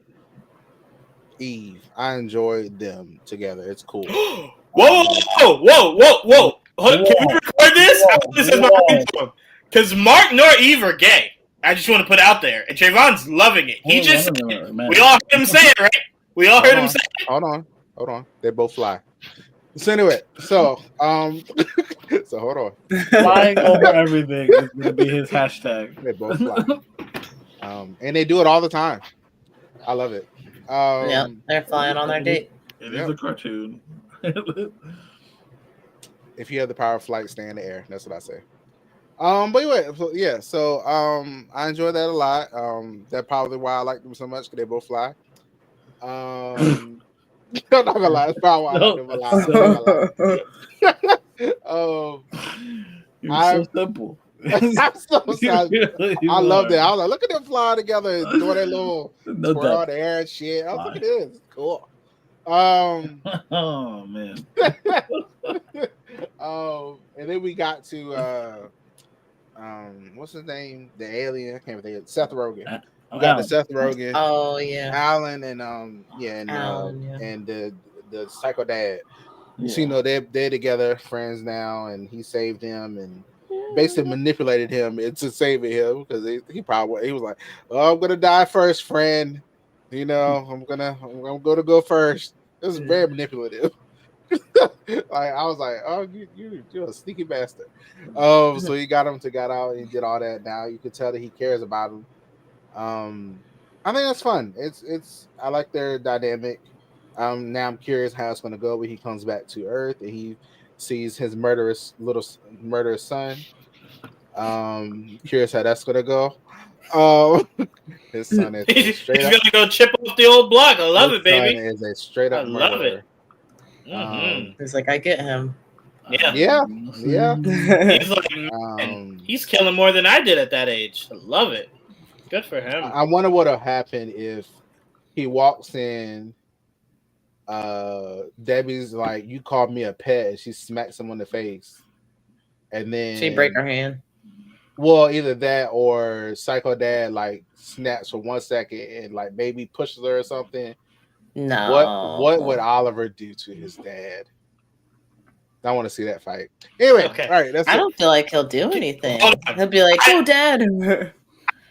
Eve. I enjoyed them together. It's cool. Whoa! Can we record this? This is my ringtone. Because Mark nor Eve are gay. I just want to put it out there. And Trayvon's loving it. We all heard him say it, right? We all heard him say it. Hold on. They both fly. So anyway, so hold on. Flying over everything is gonna be his hashtag. They both fly. And they do it all the time. I love it. Yep, they're flying on their date. It is a cartoon. If you have the power of flight, stay in the air. That's what I say. But anyway, so I enjoy that a lot. That's probably why I like them so much, because they both fly. I'm not gonna lie, that's probably why I like them a lot. You're so simple. I'm so sad. I love that. I was like, look at them flying together and doing that little twirl in the air and shit. I was like, look at this. Cool. Oh man. And then we got to what's his name? The alien. I can't think of it. Seth Rogen. We got the Seth Rogen. Oh yeah. Alan and and the psycho dad. Yeah. So, you know, they're together, friends now, and he saved him and basically manipulated him into saving him, because he was like, "Oh, I'm gonna die first, friend. You know, I'm gonna go first." It was very manipulative. Like, I was like, "Oh, you're a sneaky bastard." So he got him to get out and did all that. Now you can tell that he cares about him. I think that's fun. It's I like their dynamic. Now I'm curious how it's gonna go when he comes back to Earth and he sees his murderous son. Curious how that's gonna go. His son is he's gonna go chip off the old block. I love it, baby. Is a straight up murderer. Love it. Mm-hmm. He's like, I get him. Yeah. He's like, man, he's killing more than I did at that age. I love it. Good for him. I wonder what would happen if he walks in. Debbie's like, "You called me a pet," and she smacks him on the face, and then she break her hand. Well, either that or Psycho Dad like snaps for 1 second and like maybe pushes her or something. No. What would Oliver do to his dad? I want to see that fight. Anyway, okay. All right. I don't feel like he'll do anything. He'll be like, "Oh, Dad."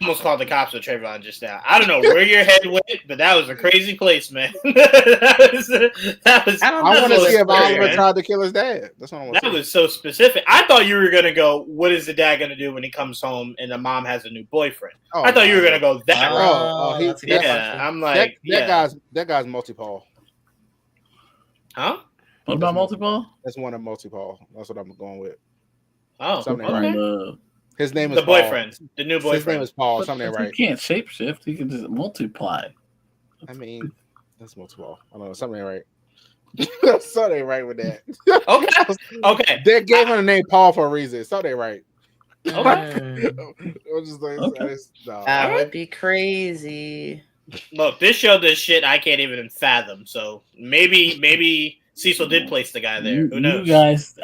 almost called the cops with Trevon just now. I don't know where your head went, but that was a crazy place, man. that was. I want to see if Oliver tried to kill his dad. That's what I want to see. That was so specific. I thought you were gonna go, what is the dad gonna do when he comes home and the mom has a new boyfriend? I thought you were gonna go that route. I'm like, that guy's multi-Paul. Huh? What about multi-Paul? That's one of multi-Paul. That's what I'm going with. Oh, something okay. right. His name is the Paul. Boyfriend, the new boyfriend. His name is Paul. Something right. He can't shapeshift. He can just multiply. I mean, that's multi-Paul. I don't know. Something ain't right. Something ain't right with that. Okay. They gave him the name Paul for a reason. Something ain't right. Okay. I'm just like, that would be crazy. Look, this show does shit I can't even fathom. So maybe Cecil did place the guy there. Who knows? You guys,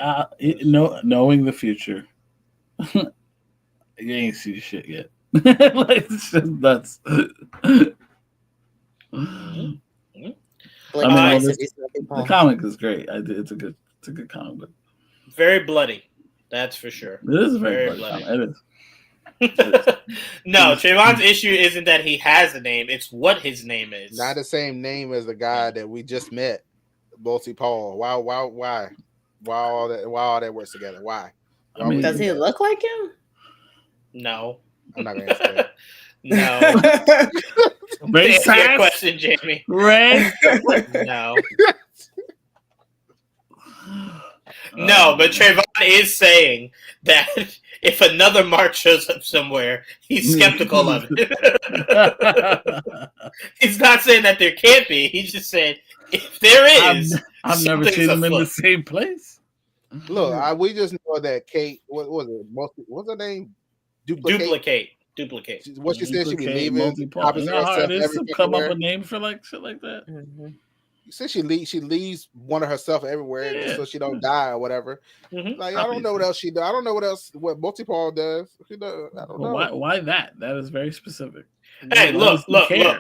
knowing the future, you ain't see shit yet. Like, it's just nuts. The comic is great. It's a good comic book. Very bloody, that's for sure. It is very bloody. It is. No, Trayvon's issue isn't that he has a name; it's what his name is. Not the same name as the guy that we just met, multi-Paul. Why all that works together? Why? Does he look like him? No, I'm not gonna answer that. No. Answer your question, Jamie. Red? No. No, but Trevon is saying that if another mark shows up somewhere, he's skeptical of it. He's not saying that there can't be. He's just saying if there is, I've never seen them in the same place. Look, we just know that Kate. What was it? What's her name? Duplicate. What she said, she be leaving. Hard is to come up with names for like shit like that. Mm-hmm. You said she leaves one of herself everywhere just so she don't die or whatever. Mm-hmm. Like I don't know what else she does. I don't know what multi-Paul does. She does. I don't know. Why that? That is very specific. Hey, look. Hold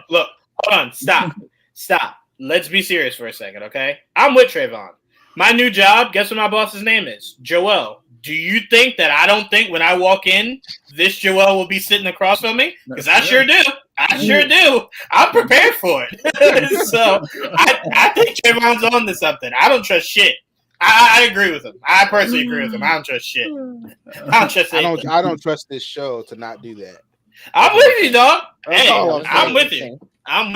on. Stop. Let's be serious for a second, okay? I'm with Trayvon. My new job, guess what my boss's name is? Joel. Do you think that I don't think when I walk in, this Joel will be sitting across from me? Because I sure do. I'm prepared for it. So I think Trayvon's on to something. I don't trust shit. I agree with him. I personally agree with him. I don't trust shit. I don't trust anything. I don't trust this show to not do that. I'm with you, dog. Hey, I'm with you. I'm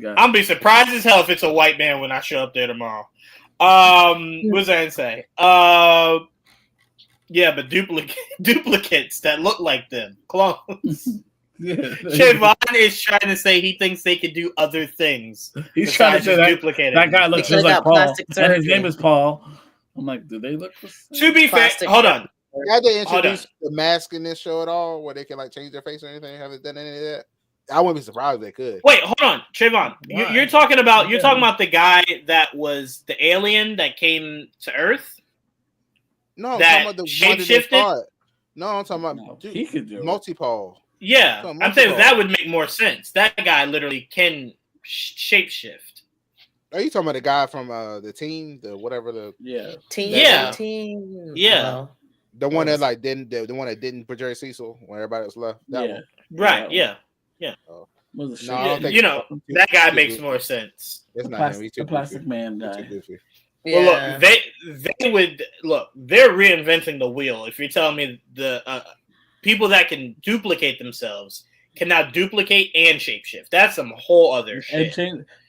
gonna be surprised as hell if it's a white man when I show up there tomorrow. What was I gonna say? Yeah, but duplicates that look like them, clones. Trevon is trying to say he thinks they can do other things. He's trying to say that guy looks just like Paul, and his name is Paul. I'm like, do they look the same? To be fair, hold on. Have they introduced the mask in this show at all, where they can like change their face or anything? Haven't done any of that. I wouldn't be surprised if they could. Wait, hold on, Trevon. You're talking about the guy that was the alien that came to Earth. No, I'm that talking about the shapeshifted. No, I'm talking about he could do multi-Paul. Yeah, I'm saying that would make more sense. That guy literally can shapeshift. Are you talking about the guy from the team, the whatever the team? Yeah. The one that like the one that didn't portray Cecil when everybody else left. That one. Right. Yeah. Oh. No, I don't think that guy makes more sense. It's not him. He's too plastic man guy. Well, look, they would they're reinventing the wheel. If you're telling me the people that can duplicate themselves can now duplicate and shapeshift, that's some whole other shit.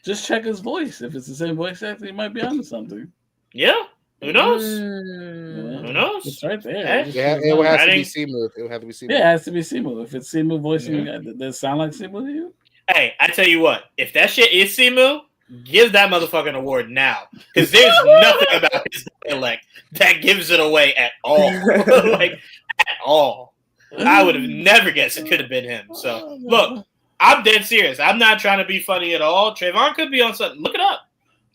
Just check his voice. If it's the same voice actor, he might be onto something. Yeah, who knows? Who knows? It's right there. It would have to be Simu. It would have to be Simu. Yeah, it has to be Simu. If it's Simu voicing, does it sound like Simu to you? Hey, I tell you what, if that shit is Simu, give that motherfucker an award now, because there's nothing about his dialect that gives it away at all. Like at all. I would have never guessed it could have been him. So look, I'm dead serious. I'm not trying to be funny at all. Trayvon could be on something. Look it up,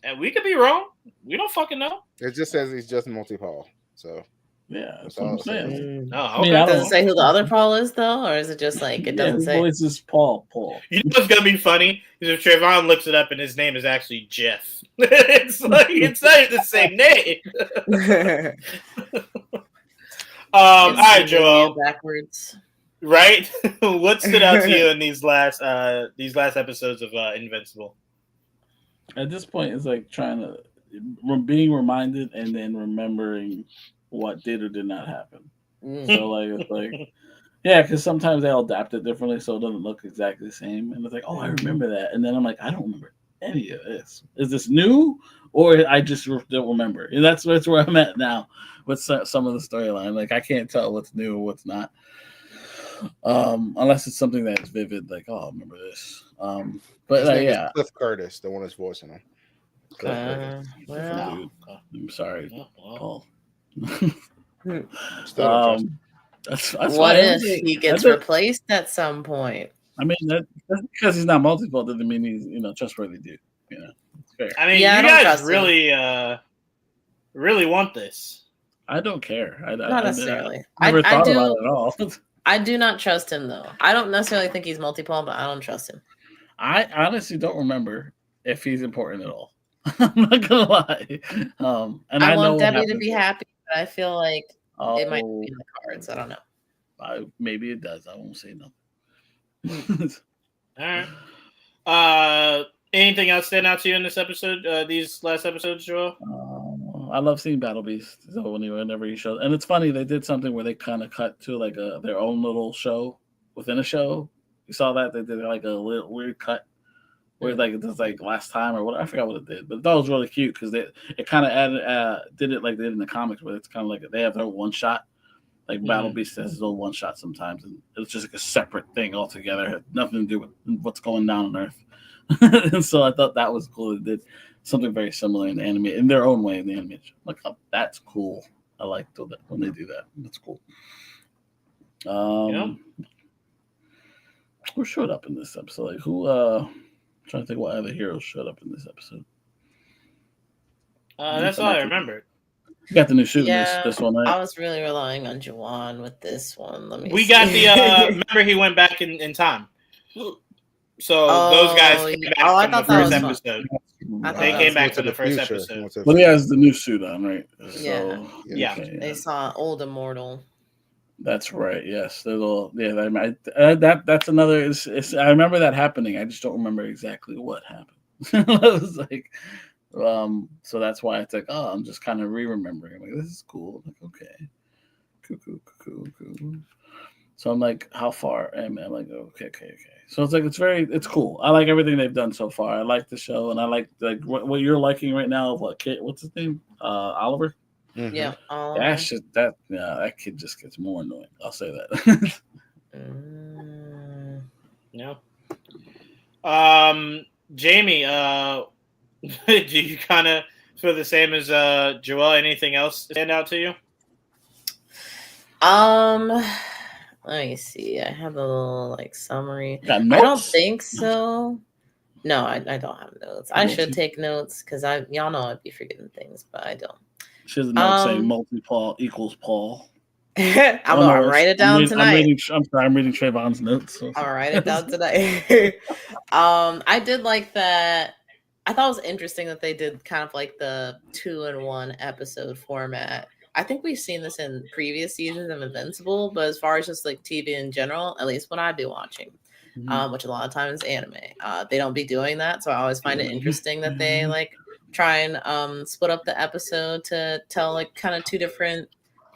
and we could be wrong. We don't fucking know. It just says he's just multi-Paul. So yeah, that's what I'm saying. Oh, okay. Does it say who the other Paul is though, or is it just like it doesn't say? Voice is Paul. You know what's gonna be funny is if Trayvon looks it up and his name is actually Jeff. It's like it's not even the same name. All right, Joel. Backwards. Right? What stood out to you in these last episodes of Invincible? At this point, it's like trying to being reminded and then remembering what did or did not happen. So like it's like yeah, because sometimes they'll adapt it differently, so it doesn't look exactly the same. And it's like, oh, I remember that, and then I'm like, I don't remember any of this. Is this new, or I just don't remember? And that's where I'm at now with some of the storyline. Like I can't tell what's new or what's not, unless it's something that's vivid. Like, oh, I remember this. But His name is yeah, Cliff Curtis, the one that's voicing him. Well, dude. I'm sorry, Paul. Still don't trust That's what fine. if he gets replaced at some point? I mean, that's because he's not multiple doesn't mean he's trustworthy dude. It's fair. I mean, Yeah, I you don't guys trust really want this. I don't care. Not necessarily. I never thought about it at all. I do not trust him though. I don't necessarily think he's multiple, but I don't trust him. I honestly don't remember if he's important at all. I'm not gonna lie. And I want know Debbie to be happy, but I feel like it might Oh, be in the cards. I don't know. maybe it does. I won't say no. All right. Anything else stand out to you in this episode? These last episodes, Joel? I love seeing Battle Beast. So whenever he shows, and it's funny they did something where they kind of cut to like their own little show within a show. You saw that they did like a little weird cut where like it was like last time or what I forgot what it did, but that was really cute because it kind of added did it like they did in the comics where it's kind of like they have their one shot. Like Battle Beast has his own one shot sometimes, and it's just like a separate thing altogether. It had nothing to do with what's going down on Earth. And so I thought that was cool. It did something very similar in the anime, in their own way in the animation. Like, oh, that's cool. I like when they do that. That's cool. Who showed up in this episode? Like who? I'm trying to think what other heroes showed up in this episode. That's all I remembered. You got the new suit in this one, right? I was really relying on Juwaan with this one. Got the remember he went back in time. So those guys came back from the first episode. They came back to the first episode. But he has the new suit on, right? Yeah. So, They saw Old Immortal. That's right. Yes, that's another. I remember that happening. I just don't remember exactly what happened. I was like, so that's why it's like, oh, I'm just kind of remembering. I'm like, this is cool. I'm like, okay, cool. So I'm like, how far am I? I'm like, okay. So it's like it's cool. I like everything they've done so far. I like the show, and I like what you're liking right now. Of what kid? What's his name? Oliver. Mm-hmm. Yeah. That kid just gets more annoying. I'll say that. No. Jamie, do you kind of feel the same as Joel? Anything else stand out to you? Let me see. I have a little summary. Got notes? I don't think so. No, I don't have notes. I should take notes because y'all know I'd be forgetting things, but I don't. She has a note saying multi-Paul equals Paul. I'm gonna write it down tonight. I'm reading Trevon's notes. So. I'll write it down tonight. I did like that. I thought it was interesting that they did kind of like the 2-in-1 episode format. I think we've seen this in previous seasons of Invincible, but as far as just like TV in general, at least when I've been watching, which a lot of times is anime, they don't be doing that. So I always find it interesting that they try and split up the episode to tell kind of two different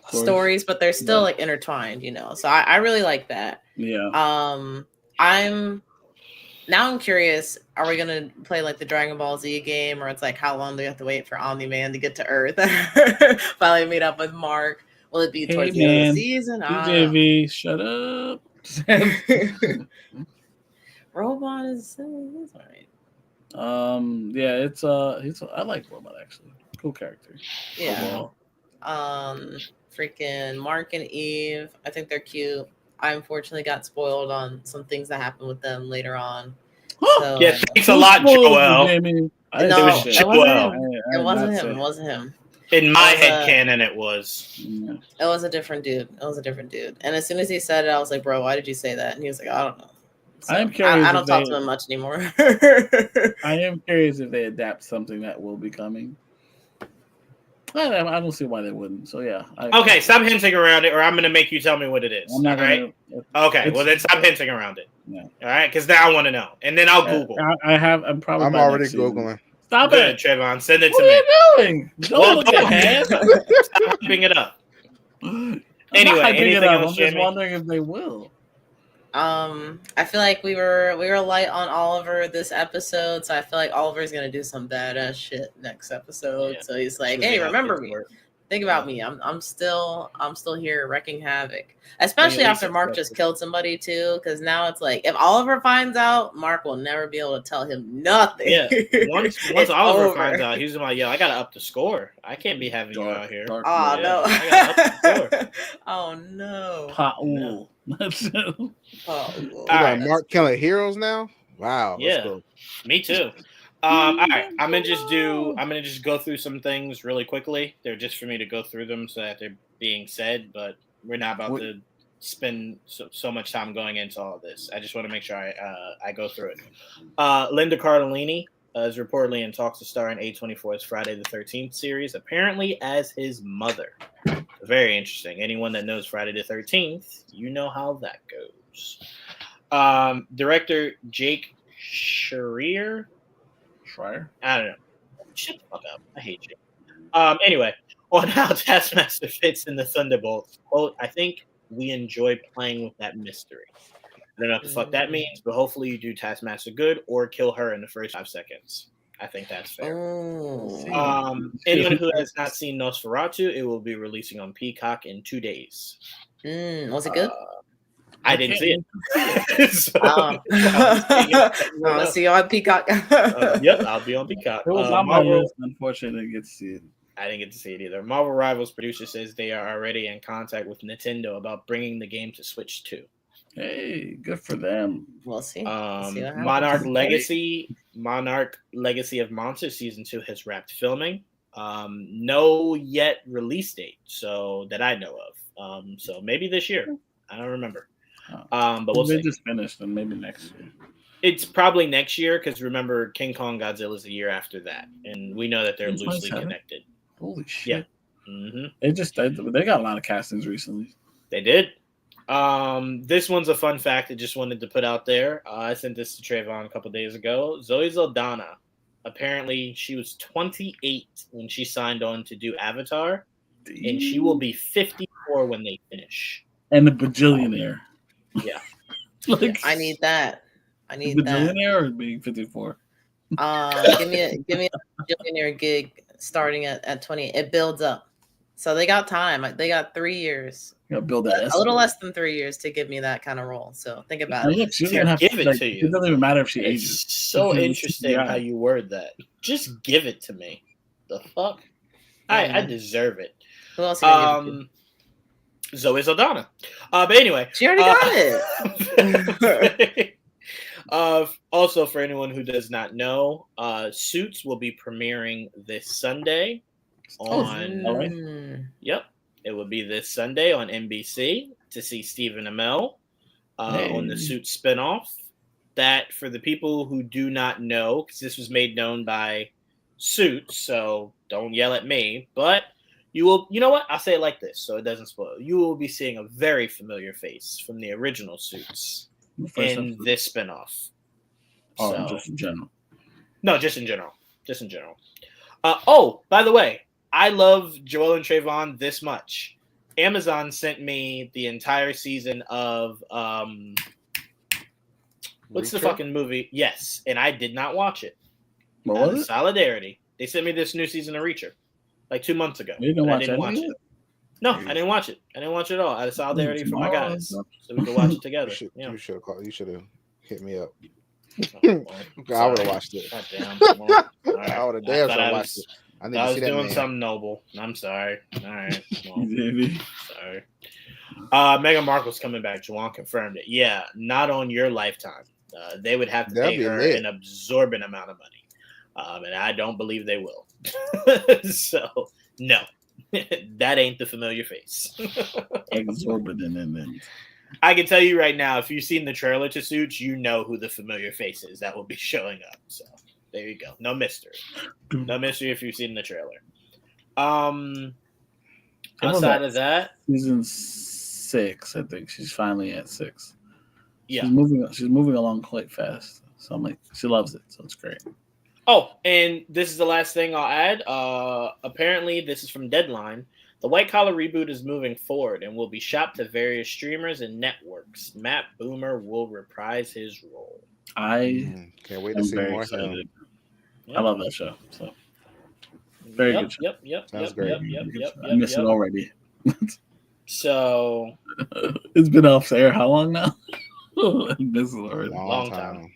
stories, but they're still intertwined, So I really like that. Yeah. I'm curious, are we gonna play the Dragon Ball Z game, or it's how long do we have to wait for Omni-Man to get to Earth? Finally meet up with Mark. Will it be towards the end of the season? DJV, shut up. Robot is all right. It's I like Robot actually. Cool character. Yeah. Freaking Mark and Eve. I think they're cute. I unfortunately got spoiled on some things that happened with them later on. So, yeah, thanks a lot, Joel. It wasn't him. It wasn't him. In my head canon, it was. It was a different dude. And as soon as he said it, I was like, bro, why did you say that? And he was like, I don't know. So, I am curious. I don't talk to him much anymore. I am curious if they adapt something that will be coming. I don't see why they wouldn't. So yeah. Okay, stop hinting around it, or I'm gonna make you tell me what it is. I'm not all right? gonna. Okay, well then stop hinting around it. Yeah. All right, because now I want to know, and then I'll Google. I'm probably. I'm already Googling. Stop Good, it, Trevon. Send it what to me. are you doing? Don't look ahead. Stop hyping it up. I'm Anyway, not hyping anything it up. else, I'm just Jamie? wondering if they will. I feel like we were light on Oliver this episode, so I feel like Oliver's gonna do some badass shit next episode. Yeah. So he's like, Choosing "Hey, remember outfits me? work. Think about me. I'm still here wrecking havoc." Especially after Mark just killed somebody too, because now it's like if Oliver finds out, Mark will never be able to tell him nothing. Yeah, once It's Oliver over. finds out, he's like, "Yo, I gotta up the score. I can't be having you out here." Dark Oh mode. no! I gotta up the score. Oh no! Paul. Oh, We All got right. Mark killing heroes now. Wow. Yeah. Let's go. Me too. All right, I'm gonna just go through some things really quickly. They're just for me to go through them so that they're being said, but we're not about to spend so much time going into all of this. I just want to make sure I go through it. Linda Cardellini is reportedly in talks to star in A24's Friday the 13th series, apparently as his mother. Very interesting. Anyone that knows Friday the 13th, you know how that goes. Director Jake Schreier. I don't know. Shut the fuck up. I hate you. Anyway, on how Taskmaster fits in the Thunderbolts, quote, I think we enjoy playing with that mystery. I don't know what the fuck that means, but hopefully you do Taskmaster good or kill her in the first 5 seconds. I think that's fair. Anyone who has not seen Nosferatu, it will be releasing on Peacock in 2 days. Was it good? I didn't see it. So, I'll see you on Peacock. Yep, I'll be on Peacock. It was on my list. Unfortunately, I didn't get to see it. I didn't get to see it either. Marvel Rivals producer says they are already in contact with Nintendo about bringing the game to Switch 2. Hey, good for them. We'll see. We'll see what happens. Monarch Legacy of Monsters Season 2 has wrapped filming. No yet release date, so that I know of. So maybe this year. I don't remember. But we'll see. They just finished, and maybe next year. It's probably next year because remember, King Kong Godzilla is a year after that, and we know that they're It's loosely 27? connected. Holy shit! Yeah, mm-hmm. They got a lot of castings recently. They did. This one's a fun fact I just wanted to put out there. I sent this to Trevon a couple days ago. Zoe Saldana, apparently she was 28 when she signed on to do Avatar, and she will be 54 when they finish. And the bajillionaire. Yeah. Like, I need that. I need that. Bajillionaire or being 54? Give me a billionaire gig starting at 20. It builds up. So they got time. They got 3 years. You gotta build that. A little less than 3 years to give me that kind of role. So think about it. Look, she's gonna have give it like, to you. It doesn't even matter if she It's ages. so interesting how you word that. Just give it to me. The fuck? I deserve it. Who else? Are you Zoe Saldana. But anyway, she already got it. Also, for anyone who does not know, Suits will be premiering this Sunday on. Yep, it will be this Sunday on NBC to see Stephen Amell on the Suits spinoff. That for the people who do not know, because this was made known by Suits, so don't yell at me, but. You will, you know what? I'll say it like this, so it doesn't spoil. You will be seeing a very familiar face from the original Suits in this spinoff. Oh, just in general. No, just in general. Just in general. By the way, I love Joel and Trevon this much. Amazon sent me the entire season of what's the fucking movie? Yes, and I did not watch it. What was it? Solidarity. They sent me this new season of Reacher. Like 2 months ago. You didn't watch it. No, I didn't watch it. I didn't watch it at all. Out of solidarity for my guys, so we could watch it together. You should have called. You should have hit me up. Oh, I would have watched it. God damn. Right. I would have damn sure watched it. I was doing something noble. I'm sorry. All right. Well, sorry. Meghan Markle's coming back. Juwaan confirmed it. Yeah, not on your lifetime. They would have to pay her an absorbent amount of money. And I don't believe they will. So, no. That ain't the familiar face. Exorbitant. I can tell you right now, if you've seen the trailer to Suits, you know who the familiar face is that will be showing up. So, there you go. No mystery. No mystery if you've seen the trailer. Outside of that, season 6, I think she's finally at 6. yeah. She's moving along quite fast. So I'm like, she loves it, so it's great. Oh, and this is the last thing I'll add. Apparently, this is from Deadline. The White Collar reboot is moving forward and will be shopped to various streamers and networks. Matt Boomer will reprise his role. I can't wait to am see very more. excited. Yep. I love that show. So very good show. Yep. Sounds great. I miss it already. So it's been off air how long now? I miss it already. long time.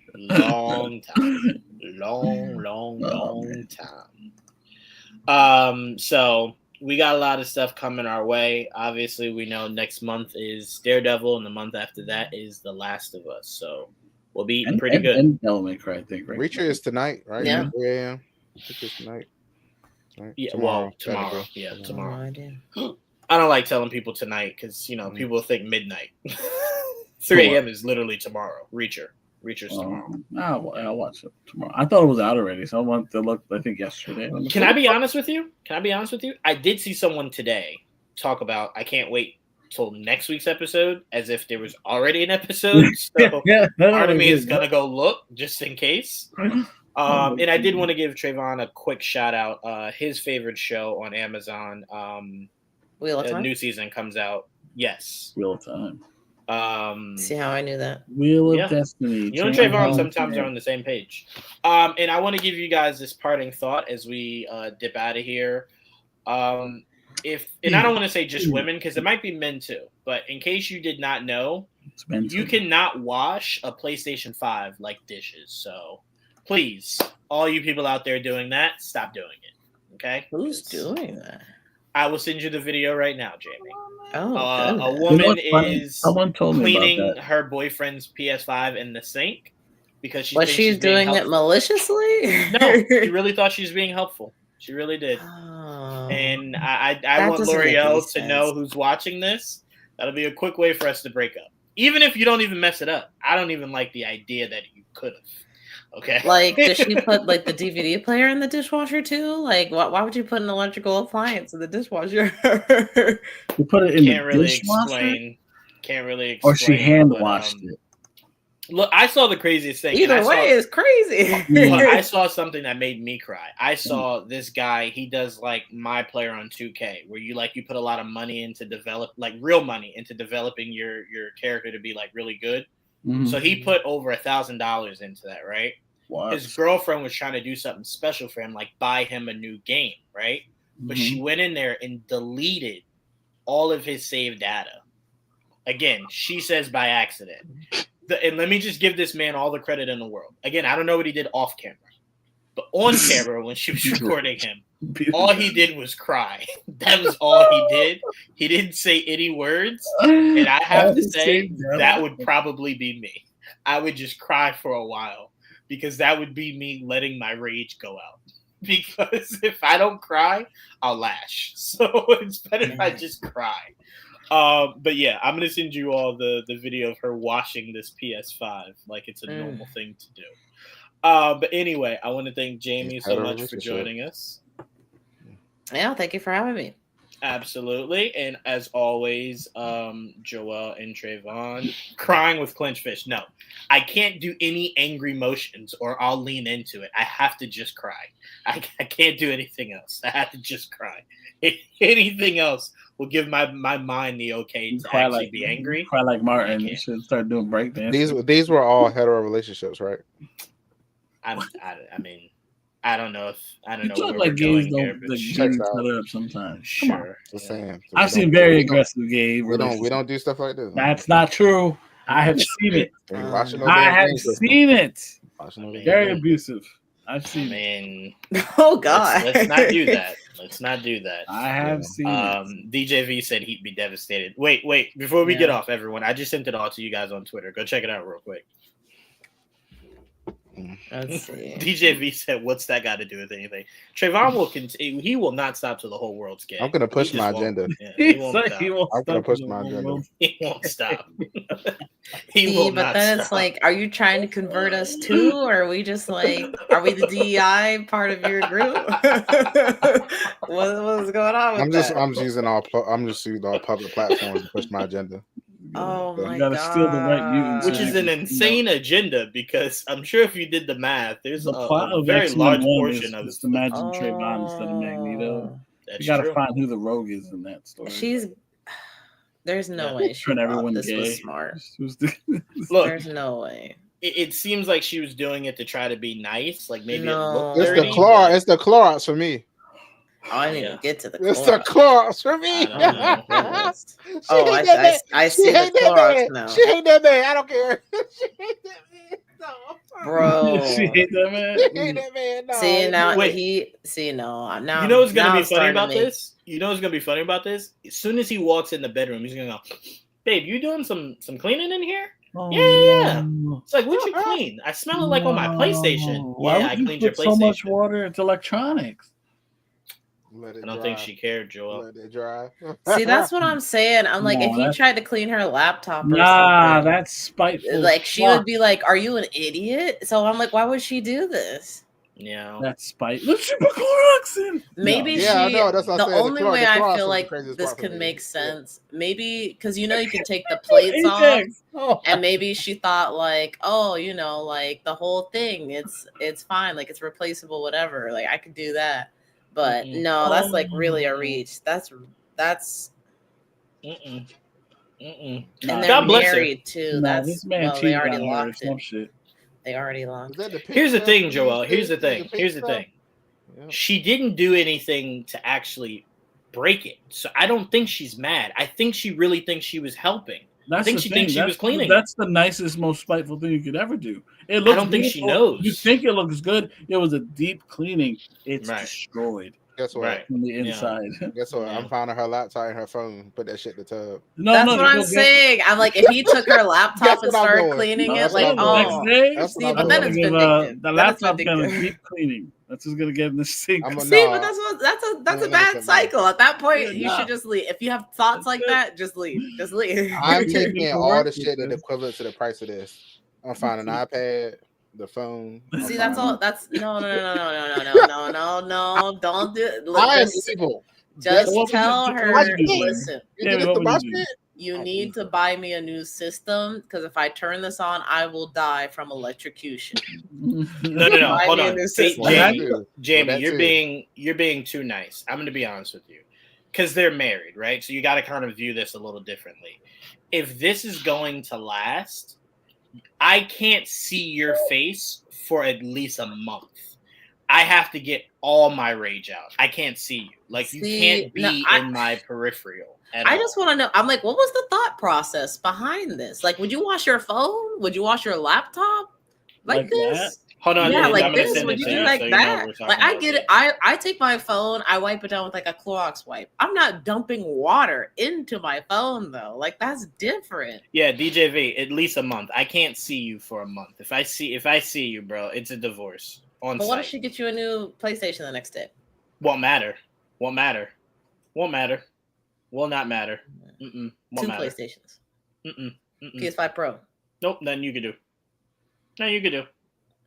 So we got a lot of stuff coming our way. Obviously, we know next month is Daredevil, and the month after that is The Last of Us. So we'll be pretty good. And Devil May Cry, I think. Right? Reacher is tonight, right? Yeah. 3 a.m. I think it's tonight. Right? Yeah, Tomorrow. tomorrow. Yeah, No tomorrow. idea. I don't like telling people tonight because people think midnight. 3 a.m. is literally tomorrow. Reacher's tomorrow. I'll watch it tomorrow. I thought it was out already, so I went to look. I think yesterday. Can I be honest with you? I did see someone today talk about. I can't wait till next week's episode, as if there was already an episode. So part of me is gonna go look just in case. And I did want to give Trevon a quick shout out. His favorite show on Amazon. Wheel of Time? New season comes out. Yes. Wheel of Time. See how I knew that? Wheel of Destiny. You and Trevon sometimes are on the same page. And I want to give you guys this parting thought as we dip out of here. And I don't want to say just women because it might be men too. But in case you did not know, you cannot wash a PlayStation 5 like dishes. So please, all you people out there doing that, stop doing it. Okay? Who's doing that? I will send you the video right now, Jamie. Oh, A woman is Someone told me cleaning about that. her boyfriend's PS5 in the sink because she But thinks she's doing it maliciously? No, she really thought she was being helpful. She really did. Oh. And I That want doesn't make any L'Oreal to sense. know who's watching this. That'll be a quick way for us to break up. Even if you don't even mess it up. I don't even like the idea that you could have. Okay. Like, does she put like the DVD player in the dishwasher too? Like, why would you put an electrical appliance in the dishwasher? You put it in Can't the really dishwasher? explain. Or she hand washed it. Look, I saw the craziest thing. Either way, it's crazy. I saw something that made me cry. I saw this guy. He does like My Player on 2K, where you put a lot of money into real money into developing your character to be like really good. Mhm. So he put over $1,000 into that, right? What? His girlfriend was trying to do something special for him, like buy him a new game, right? But she went in there and deleted all of his saved data. Again, she says by accident. And let me just give this man all the credit in the world. Again, I don't know what he did off camera, but on camera when she was recording him, all he did was cry. That was all he did. He didn't say any words. And I have to say, that would probably be me. I would just cry for a while because that would be me letting my rage go out. Because if I don't cry, I'll lash. So it's better if I just cry. But yeah, I'm gonna send you all the video of her washing this PS5 like it's a normal thing to do. But anyway, I want to thank Jamie so much for joining us. Yeah, thank you for having me. Absolutely, and as always, Joel and Trevon crying with clenched fist. No, I can't do any angry motions, or I'll lean into it. I have to just cry. I can't do anything else. I have to just cry. Anything else will give my mind the okay to actually be angry. Cry like Martin. You should start doing breakdance. These were all hetero relationships, right? I mean, I don't know where like we're gays going here, don't but each sure. other up sometimes. Sure. Just saying. I've seen very aggressive gay relationships. We don't do stuff like this. That's not true. I have seen it. I have seen it. Very mean, abusive. I've seen it. Oh God. Let's not do that. Let's not do that. I have seen it. DJV said he'd be devastated. Wait. Before we get off, everyone, I just sent it all to you guys on Twitter. Go check it out real quick. Let's see. DJV said, "What's that got to do with anything?" Trevon will continue. He will not stop till the whole world's gay. I'm gonna push He my just won't. agenda. Yeah, he He's won't like, stop. he won't I'm gonna stop push in the my whole agenda. world. He won't stop. He See, will but not then stop. it's like, are you trying to convert us too, or are we just like, are we the DEI part of your group? What's going on with I'm just that? using all public platforms to push my agenda. Oh You my gotta steal the right mutants, Which so is you an can, insane agenda, because I'm sure if you did the math, there's The a plot of very X-Men large 1 portion of is to imagine Trayvon instead of Oh. Magneto. that's You gotta true. find who the rogue is in that story. There's no Yeah. way she Turn thought everyone this gay. was smart. Look, There's no way. it seems like she was doing it to try to be nice, like maybe No. it looked It's dirty. the claw. but It's the Clorox for me. Oh, I didn't Yeah. even get to the It's the Clorox. Clorox for me. I don't know. Oh, my goodness. She Oh, hate that man. I She see the hate that Clorox man. now. She hate that man. I don't care. She hate that man. No. Bro. She hate that man. She hate that man. No. See now Wait. now You know what's gonna now be I'm funny starting to about make- this? You know what's gonna be funny about this? As soon as he walks in the bedroom, he's gonna go, "Babe, you doing some cleaning in here?" Oh, Yeah. no. It's like, what you clean? I smell it like on my PlayStation. No. Why Yeah, would I you cleaned your put so much PlayStation. water into electronics? Let it I don't dry. think she cared, Joel. Let it dry. See, that's what I'm saying. I'm like, No, if he that's- tried to clean her laptop or Nah, something, that's spiteful. like she fuck. would be like, "Are you an idiot?" So I'm like, why would she do this? Yeah. That's spite. Let's put Clorox in. Maybe No. Yeah, I she. know, that's what I'm The saying. The only Clorox- way the I Clorox feel is the like craziest this part for could me. make Yeah. sense, maybe because you can take the plates off, Ajax. Oh. and maybe she thought like, oh, like the whole thing, it's fine, like it's replaceable, whatever. Like I could do that, but Mm-mm. no, that's like really a Oh. reach. That's Mm-mm. Mm-mm. Nah, and they're God bless her. married too. No, That's this man well, they cheated already on her or locked some it. shit. They already Is locked that it. the pink Here's the stuff thing, we Joel. used Here's to- the thing. pink Here's the stuff? thing. Yeah. She didn't do anything to actually break it. So I don't think she's mad. I think she really thinks she was helping. That's think the she thing. thinks she was cleaning That's the nicest, most spiteful thing you could ever do. It looks don't think she beautiful. knows. You think it looks good. It was a deep cleaning. It's Right. destroyed Guess what? Right. from the Yeah. inside. Guess what? Yeah. I'm finding her laptop and her phone. Put that shit in the tub. No, That's no, what I'm go get- saying. I'm like, if he took her laptop That's and what I'm started doing. cleaning No, it, that's like, what the I'm next oh, day, That's see, what but I'm then doing. it's give, vindictive. the Then it's laptop got a vindictive. deep cleaning. That's just gonna get in the sink. I'm a- See, No, but that's a let me bad say, cycle. At that point, Yeah, you nah. should just leave. If you have thoughts like That's it. that, just leave. Just leave. I'm You taking need to all work the with shit that's this. equivalent to the price of this. I'm finding an iPad, the phone. I'm See, that's finding- all. That's no. Don't do it. I am Just, evil. just What would you- tell what her. would you do? Listen, You Yeah, get what the would you box do? shit? you I'm need to buy me a new system because if I turn this on, I will die from electrocution. No. Buy Hold me a on. new See, system. Well, that Jamie, too. Jamie, Well, that you're too. being too nice. I'm going to be honest with you, because they're married, right? So you got to kind of view this a little differently. If this is going to last, I can't see your face for at least a month. I have to get all my rage out. I can't see you. Like you See, can't be no, in my peripheral. At I all. just want to know. I'm like, what was the thought process behind this? Like, would you wash your phone? Would you wash your laptop like Like this? that? Hold on. Yeah, I'm like gonna this. send Would it you to do you like so you know what that? we're talking Like, I about. get it. I take my phone, I wipe it down with like a Clorox wipe. I'm not dumping water into my phone though. Like that's different. Yeah, DJV, at least a month. I can't see you for a month. If I see you, bro, it's a divorce on But what if site. she gets you a new PlayStation the next day? Won't matter. Will not matter. Two Won't matter. PlayStations. Mm-mm. PS5 Pro. Nope. Nothing you could do. Nothing you could do.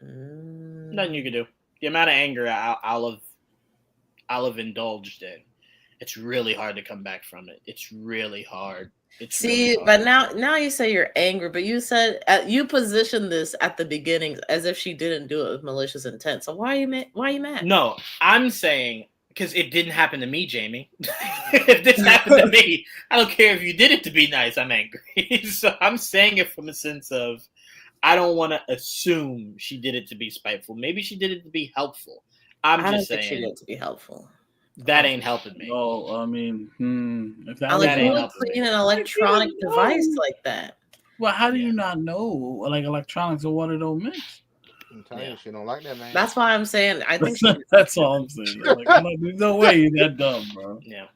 Mm. Nothing you could do. The amount of anger I'll have indulged in. It's really hard to come back from it. It's really hard. It's See, really but hard. now you say you're angry, but you said you positioned this at the beginning as if she didn't do it with malicious intent. So why are you mad? Why are you mad? No, I'm saying because it didn't happen to me, Jamie. If this happened to me, I don't care if you did it to be nice. I'm angry. So I'm saying it from a sense of I don't want to assume she did it to be spiteful. Maybe she did it to be helpful. I I'm don't just think she saying did it to be helpful. that ain't helping me. No, I mean, if that I was like that who ain't would helping clean me. an electronic know. device like that? well, how do you Yeah. not know? Like electronics and water don't mix. I'm telling you, Yeah. she don't like that, man. That's why I'm saying I think she. That's all I'm saying. Like, there's no way you're that dumb, bro. Yeah.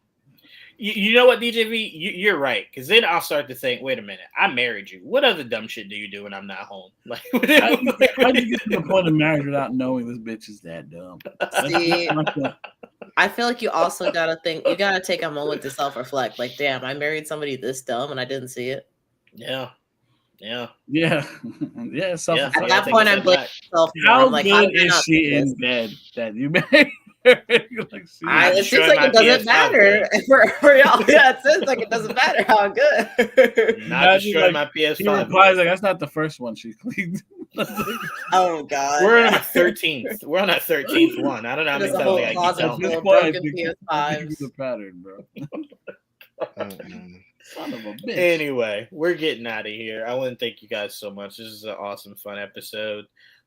You know what, DJV? You're right. Because then I'll start to think, wait a minute, I married you. What other dumb shit do you do when I'm not home? Like, How do you get to the point of marriage without knowing this bitch is that dumb? See, I feel like you also gotta think. You gotta take a moment to self-reflect. Like, damn, I married somebody this dumb and I didn't see it. Yeah. Yeah. Yeah, At that point, I'm blaming myself. How I'm like, good is she in bed that you married? Like, it seems like it doesn't matter for y'all. Yeah, it seems like it doesn't matter how good. Not destroying my PS5. He replies like, "That's not the first one she cleaned." Oh God, we're on our 13th. We're on our 13th one. I don't know how many times I keep telling you. Broken PS5s. The pattern, bro. Son of a bitch. Anyway, we're getting out of here. I want to thank you guys so much. This is an awesome, fun episode.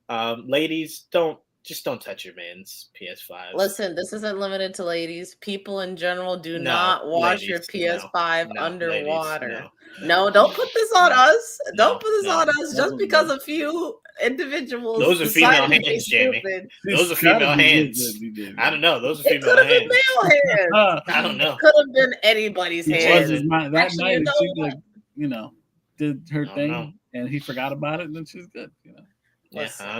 Ladies, don't touch your man's PS5. Listen, this isn't limited to ladies. People in general do not wash your PS5 underwater. Ladies, no, don't put this on us. Don't put this on us just because a few individuals. Those are female hands, Jamie. Those are female hands. I don't know. Those are female hands. Male hands. I don't know. Could have been anybody's hands. That night, she did her thing, and he forgot about it, and then she's good. Listen, I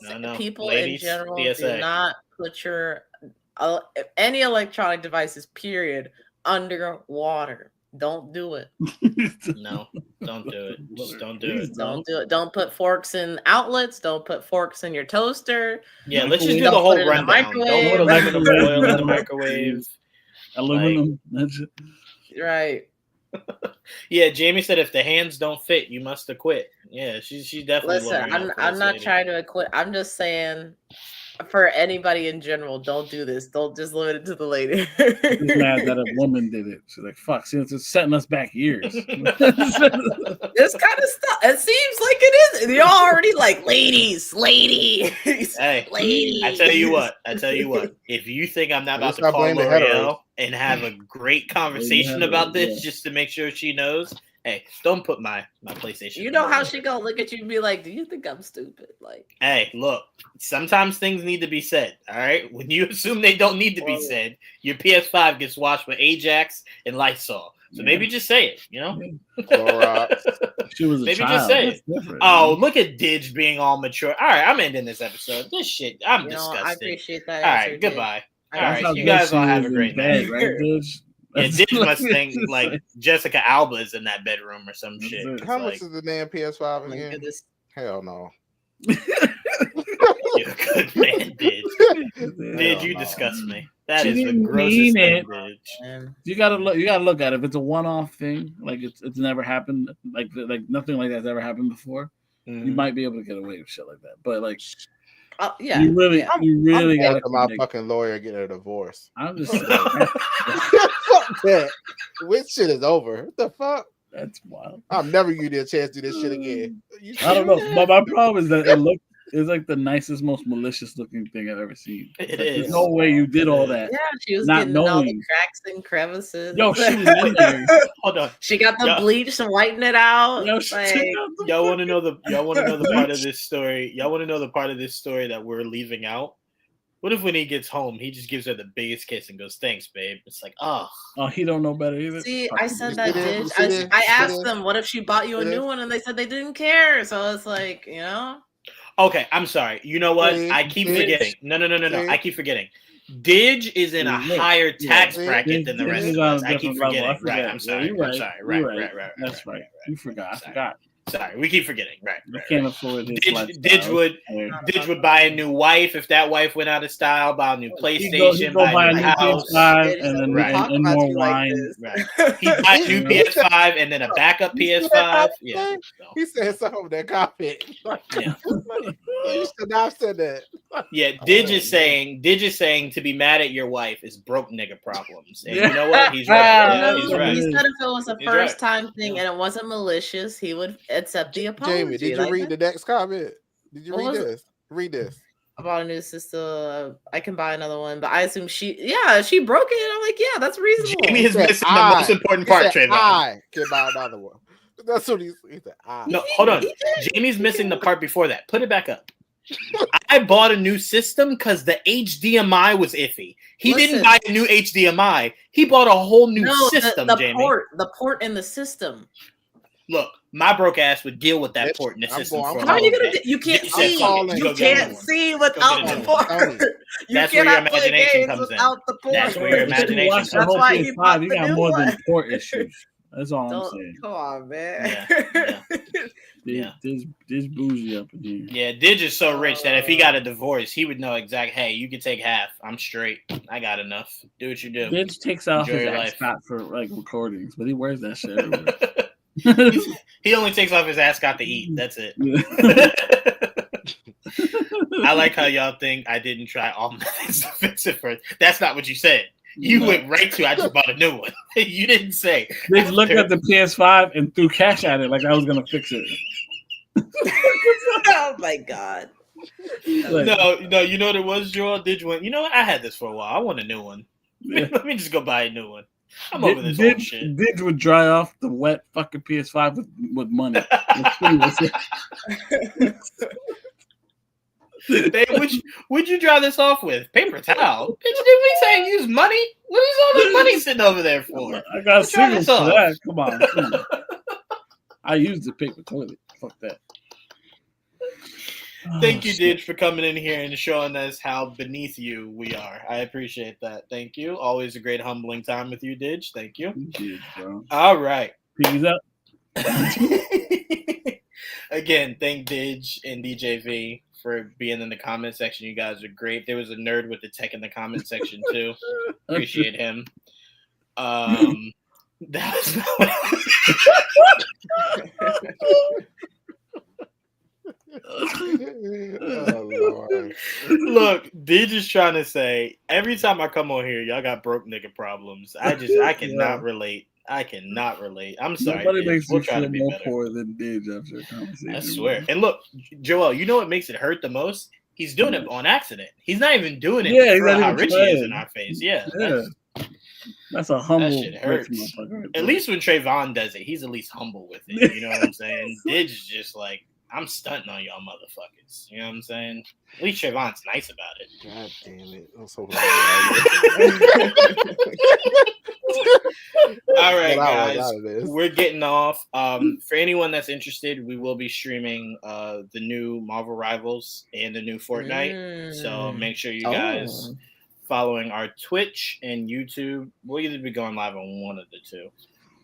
don't know. People Ladies, in general PSA. do not put your any electronic devices, period, underwater. Don't do it. No, don't do it. Just don't do it. Don't do it. Don't put forks in outlets. Don't put forks in your toaster. Yeah, let's just do the whole rundown. Don't put aluminum foil in the microwave. Aluminum. Right. Yeah, Jamie said if the hands don't fit, you must have quit. Yeah, she definitely. Listen, I'm not trying to quit. I'm just saying, for anybody in general, don't do this. Don't just limit it to the lady. She's mad that a woman did it. She's like, "Fuck, see, it's setting us back years." This kind of stuff. It seems like it is. You're already like, ladies. Hey, ladies. I tell you what. If you think I'm not about to call L'Oreal and have a great conversation about this, just to make sure she knows, hey, don't put my PlayStation. You know how she gonna look at you and be like, "Do you think I'm stupid?" Like, hey, look, sometimes things need to be said. All right, when you assume they don't need to be said, your PS5 gets washed with Ajax and Lysol. So maybe just say it. She was a maybe child. just say it. Oh, look at Didge being all mature. All right, I'm ending this episode. This shit, I'm disgusted. I appreciate that. All right, goodbye. All right, you guys all have a great night. Right, Didge? Yeah, Didge must think like Jessica Alba is in that bedroom or some shit. How much is the damn PS5 again? Hell no. You're a good man, Didge. Did you disgust me? That is the grossest thing, Didge. You gotta look at it. If it's a one-off thing, like it's never happened, like nothing like that's ever happened before, you might be able to get away with shit like that. But like, yeah, you really got to my fucking lawyer get a divorce. I'm just fuck that. Which shit is over? What the fuck? That's wild. I'll never give you a chance to do this shit again. I don't know, but my problem is that it's like the nicest, most malicious looking thing I've ever seen. There's no way you did all that. Yeah, she was not getting all the cracks and crevices. Yo, she was in there. Hold on. She got the bleach and whiten it out. Y'all want to know the part of this story? Y'all want to know the part of this story that we're leaving out? What if when he gets home, he just gives her the biggest kiss and goes, "Thanks, babe"? It's like, oh, he don't know better either. See, I said that, Didge. I asked them, what if she bought you a new one? And they said they didn't care. So it's like, Okay, I'm sorry. You know what? I keep forgetting. No. I keep forgetting. Didge is in a higher tax bracket than the rest of us. I keep forgetting. Right. I'm sorry. Right. That's right. You forgot. I forgot. Sorry, we keep forgetting. Right. Can't afford his Didge would buy a new wife if that wife went out of style. Buy a new PlayStation. Buy a new house, and more wine. Right. He buy a new PS5 and then a backup PS5. Yeah. He said something on that carpet. Yeah. You should not have said that. Yeah. Didge is saying to be mad at your wife is broke nigga problems. And you know what? He's right. Yeah, he's right. He said if it was a first time thing and it wasn't malicious, he would accept the apology. Jamie, did you read the next comment? Did you read this? Read this. About a new sister. I can buy another one, but I assume she broke it. I'm like, yeah, that's reasonable. Jamie is missing the most important part, Trevon. I can buy another one. That's what he said. No, hold on. Jamie's missing the part before that. Put it back up. I bought a new system because the HDMI was iffy. He didn't buy a new HDMI. He bought a whole new system, Jamie. The port in the system. Look, my broke ass would deal with that port in the system. How are you gonna? You can't see. You can't see without the port. That's where your imagination comes in. That's where your imagination comes in. That's why he bought the new more than port issues. That's all I'm saying. Come on, man. This bougie up in here. Yeah, Didge is so rich that if he got a divorce, he would know exact. Hey, you can take half. I'm straight. I got enough. Do what you do. Didge takes off his ascot for like recordings, but he wears that shit everywhere. He only takes off his ascot to eat. That's it. I like how y'all think I didn't try all methods to fix it first. That's not what you said. You went right to I just bought a new one. You didn't say. They looked at the PS5 and threw cash at it like I was gonna fix it. Oh my god. No, you know what it was, Joel? Did you want? You know what? I had this for a while. I want a new one. Yeah. Let me just go buy a new one. I'm over this old shit. Didge would dry off the wet fucking PS5 with money. Hey, would you dry this off with? Paper towel? Bitch, did we say use money? What is all this money sitting over there for? I got singles for that. Come on. I use the paper toilet. Fuck that. Thank you, Didge, for coming in here and showing us how beneath you we are. I appreciate that. Thank you. Always a great humbling time with you, Didge. Thank you. Did, bro. All right. Peace up. Again, thank Didge and DJV for being in the comment section. You guys are great. There was a nerd with the tech in the comment section too. Appreciate him. That's not what Oh, Lord. Look, Didge is trying to say every time I come on here, y'all got broke nigga problems. I cannot relate. I cannot relate. I'm sorry. Nobody makes me feel more poor than Didge after a conversation. I swear. And look, Joel, you know what makes it hurt the most? He's doing it on accident. He's not even doing it for how rich he is in our face. Yeah. That's a humble. That shit hurts. At least when Trevon does it, he's at least humble with it. You know what I'm saying? Didge is just like, I'm stunting on y'all motherfuckers. You know what I'm saying? At least Trevon's nice about it. God damn it. I'm so All right, guys. We're getting off. For anyone that's interested, we will be streaming the new Marvel Rivals and the new Fortnite. So make sure you guys following our Twitch and YouTube. We'll either be going live on one of the two.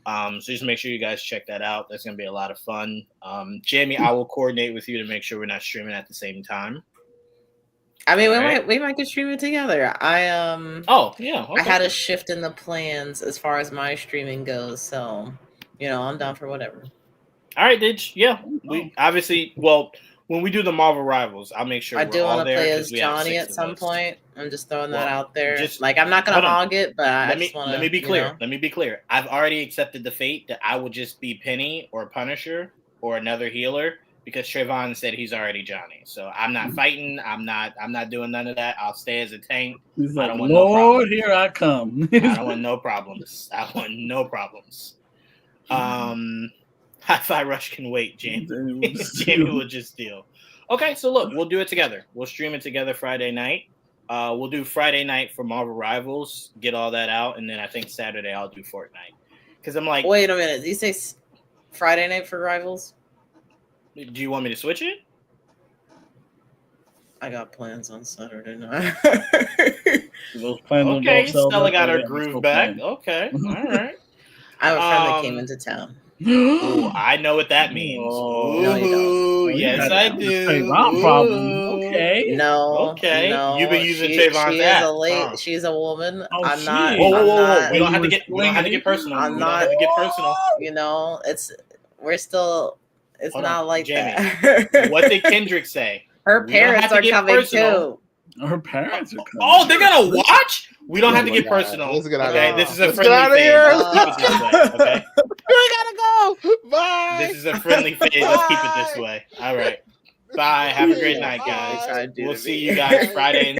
So just make sure you guys check that out. That's going to be a lot of fun. Jamie, I will coordinate with you to make sure we're not streaming at the same time. I mean, we might get streaming together. I had a shift in the plans as far as my streaming goes, so I'm down for whatever. All right, Ditch. Yeah, we obviously. Well, when we do the Marvel Rivals, I'll make sure I do want to play as Johnny at some point. I'm just throwing that out there. I'm not gonna hog it, but I just want to. Let me be clear. Let me be clear. I've already accepted the fate that I will just be Penny or Punisher or another healer. Because Trevon said he's already Johnny, so I'm not fighting. I'm not doing none of that. I'll stay as a tank. He's like, Lord, here I come. I don't want no problems. Hi-Fi Rush can wait, Jamie. Jamie will just deal. Okay, so look, we'll do it together. We'll stream it together Friday night. We'll do Friday night for Marvel Rivals, get all that out, and then I think Saturday I'll do Fortnite. Because I'm like, wait a minute. Did you say Friday night for Rivals? Do you want me to switch it? I got plans on Saturday night. Okay, Stella got her groove back. Okay, all right. I have a friend that came into town. Ooh, I know what that means. Ooh, no, you don't. Yes, I do. Trayvon problem. Okay. No. Okay. No, you've been using Trayvon's app. She's a woman. Oh, I'm not. Whoa. We don't have to get personal. I'm not. We're still. It's Hold not on, like Jamie, that. What did Kendrick say? Her parents are coming too. Her parents are coming. Oh, they're gonna watch? We don't have to get personal. Okay, this is a friendly phase. Let's keep it this way. Okay. We gotta go. Bye. This is a friendly phase. Let's keep it this way. All right. Bye. Have a great night, guys. We'll see you guys Friday.